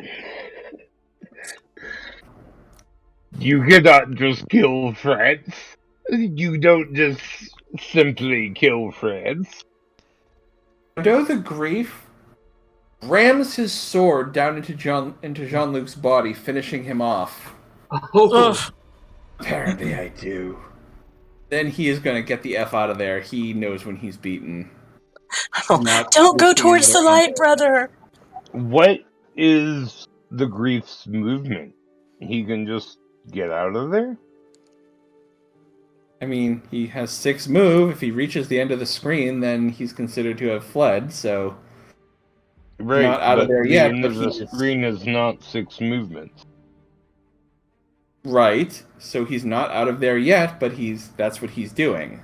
You cannot just kill France. You don't just simply kill France. Bordeaux the Grief rams his sword down into Jean-Luc's body, finishing him off. Oh. Apparently I do. Then he is going to get the F out of there. He knows when he's beaten. Don't go towards the light, brother! What is the Grief's movement? He can just get out of there? I mean, he has 6 move. If he reaches the end of the screen, then he's considered to have fled, so... Right, Not out of but there the yet, end but of the he is. screen is not 6 movements. Right, so he's not out of there yet, but that's what he's doing.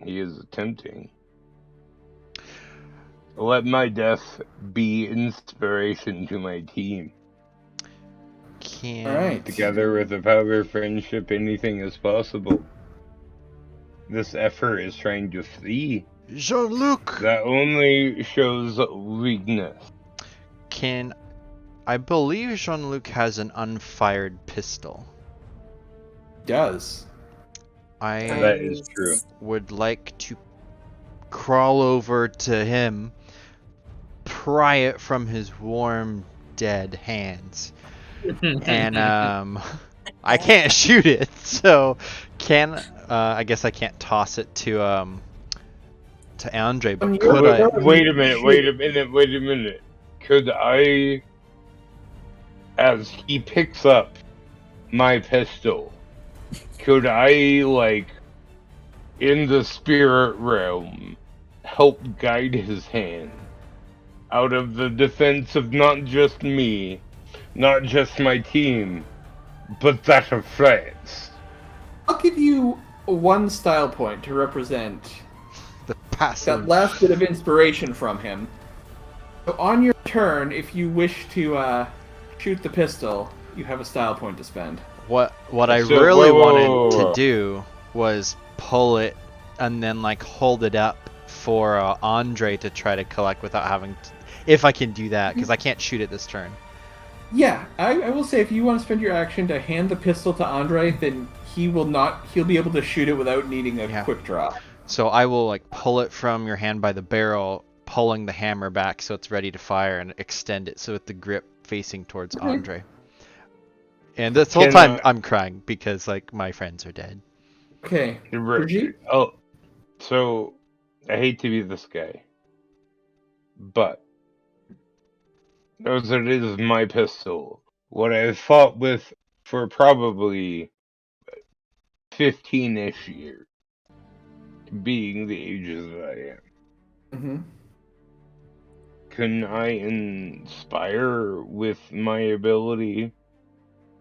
He is attempting. Let my death be inspiration to my team. Alright. Together with the power of friendship, anything is possible. This effort is trying to flee. Jean-Luc! That only shows weakness. I believe Jean-Luc has an unfired pistol. Does. That is true. Would like to crawl over to him, pry it from his warm, dead hands. And I can't shoot it, so I guess I can't toss it to Andre, but could I? Wait a minute. Could I, as he picks up my pistol, could I, like, in the spirit realm, help guide his hand out of the defense of not just me, not just my team, but that of France? I'll give you 1 style point to represent The passive. that last bit of inspiration from him. So on your turn, if you wish to shoot the pistol, you have a style point to spend. What I So, really whoa. wanted to do was pull it and then like hold it up for Andre to try to collect without having to, if I can do that, because I can't shoot it this turn. Yeah, I will say if you want to spend your action to hand the pistol to Andre, then he'll be able to shoot it without needing a quick draw. So I will like pull it from your hand by the barrel, pulling the hammer back so it's ready to fire, and extend it so with the grip facing towards Andre. And this whole time I'm crying because like my friends are dead. Okay. Brigitte? Oh, so I hate to be this guy, but as it is my pistol, what I've fought with for probably 15-ish years, being the ages that I am. Mm-hmm. Can I inspire with my ability?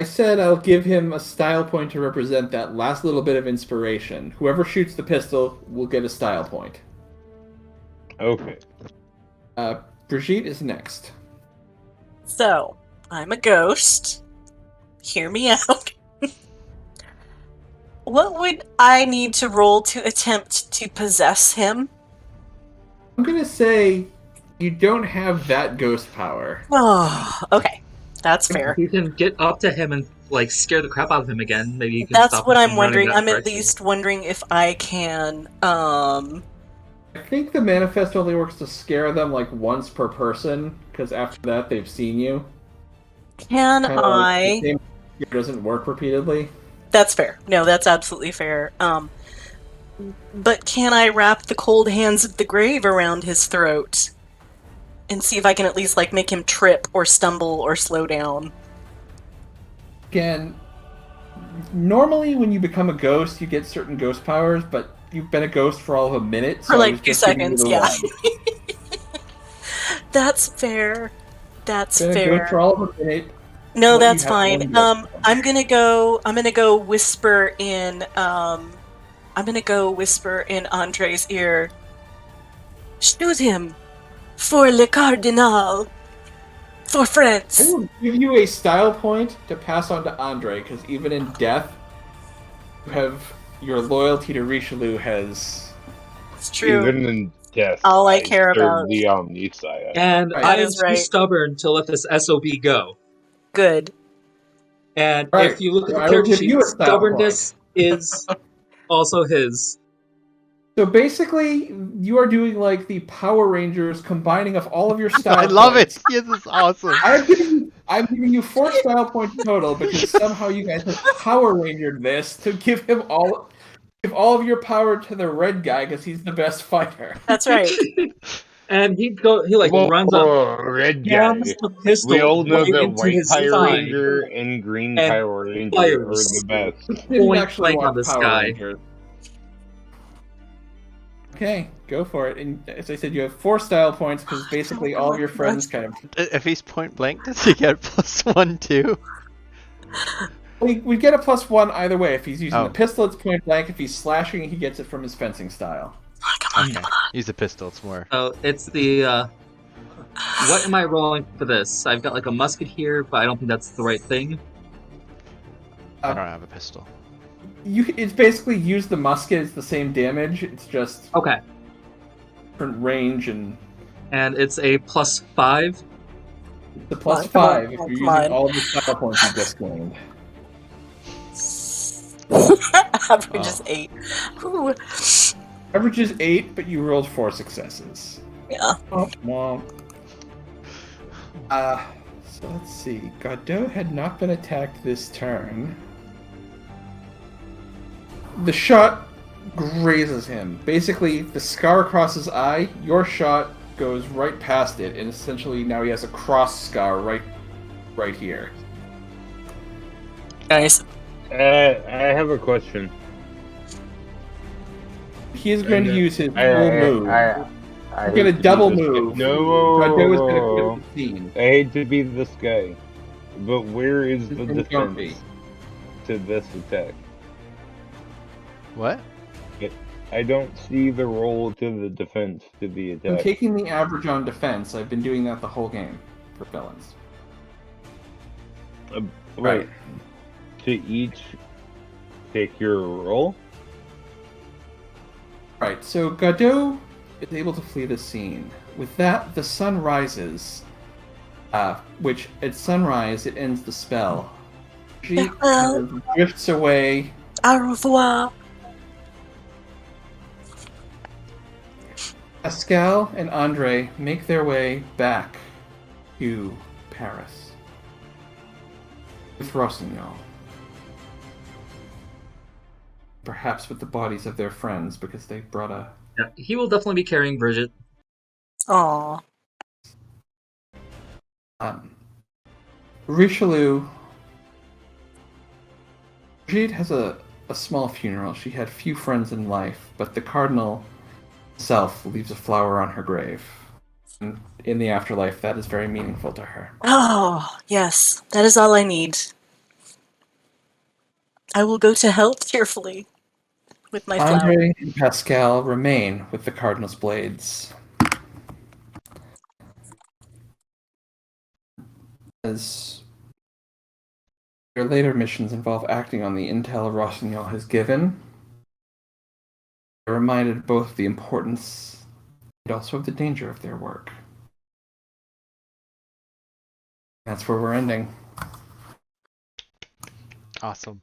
I said I'll give him a style point to represent that last little bit of inspiration. Whoever shoots the pistol will get a style point. Okay. Brigitte is next. So, I'm a ghost. Hear me out. What would I need to roll to attempt to possess him? I'm gonna say you don't have that ghost power. Oh, okay. That's fair. You can get up to him and like scare the crap out of him again. Maybe you can That's stop what him I'm from running wondering. that I'm at direction. least wondering if I can I think the manifest only works to scare them like once per person, because after that they've seen you. Can Kinda like I the same fear doesn't work repeatedly. That's fair. No, that's absolutely fair. But can I wrap the cold hands of the grave around his throat and see if I can at least like make him trip or stumble or slow down? Again, normally when you become a ghost, you get certain ghost powers, but you've been a ghost for all of a minute. For so I like was 2 just giving you seconds, the yeah. one. That's fair. That's Been a fair. ghost for all of a minute. No, What, that's you have fine. one ghost power. I'm gonna go whisper in Andre's ear. Shoot him for le Cardinal. For I France. will give you a style point to pass on to Andre, because even in death, you have your loyalty to Richelieu has. It's true. Even in death, All I care serve about. the Omniscience. And Right. I That am is too right. stubborn to let this SOB go. Good. And Right. if you look at So the I will character give sheet, you a style stubbornness is also his. So basically, you are doing like the Power Rangers combining of all of your style I love it. points. Yes, it's awesome. I'm giving you 4 style points total because somehow you guys have Power Rangered this to give all of your power to the red guy because he's the best fighter. That's right. And he runs up, Whoa, red jams guy. the We pistol all know right that into white his Power thigh Ranger and green and Power Ranger are fires. the best. Didn't Point actually blank on watch this Power guy. Rangers. Okay, go for it. And as I said, you have 4 style points because basically all of your friends kind of. If he's point blank, does he get +1 too? We get a +1 either way. If he's using the Oh. pistol, it's point blank. If he's slashing, he gets it from his fencing style. Oh, come on, Okay. come on. Use a pistol, it's more. So it's the what am I rolling for this? I've got like a musket here, but I don't think that's the right thing. I don't have a pistol. It's basically use the musket. It's the same damage. It's just Okay. different range and And it's a +5. the Come on, +5 come on, if come you're on. using all the style points you just gained. Average is 8. Ooh. Average is 8, but you rolled 4 successes. Yeah. Womp womp. So let's see. Godot had not been attacked this turn. The shot grazes him. Basically, the scar across his eye, your shot goes right past it, and essentially now he has a cross scar right here. Nice. I have a question. He is going to use his full move. I He's going to double move. No, Godot is going to quit the scene. I hate to be this guy, but where is the And don't be. defense to this attack? What? I don't see the roll to the defense to the I'm attack. taking the average on defense. I've been doing that the whole game for villains. Right. To each take your roll? Right, so Godot is able to flee the scene. With that, the sun rises, which at sunrise it ends the spell. She kind of drifts away. Au revoir. Pascal and Andre make their way back to Paris with Rossignol. Perhaps with the bodies of their friends, because they brought a... Yeah, he will definitely be carrying Bridget. Aw. Richelieu... Brigitte has a small funeral. She had few friends in life, but the Cardinal himself leaves a flower on her grave. And in the afterlife, that is very meaningful to her. Oh, yes. That is all I need. I will go to hell cheerfully with my flower. Andre and Pascal remain with the Cardinal's blades. As their later missions involve acting on the intel Rossignol has given, they're reminded both of the importance and also of the danger of their work. That's where we're ending. Awesome.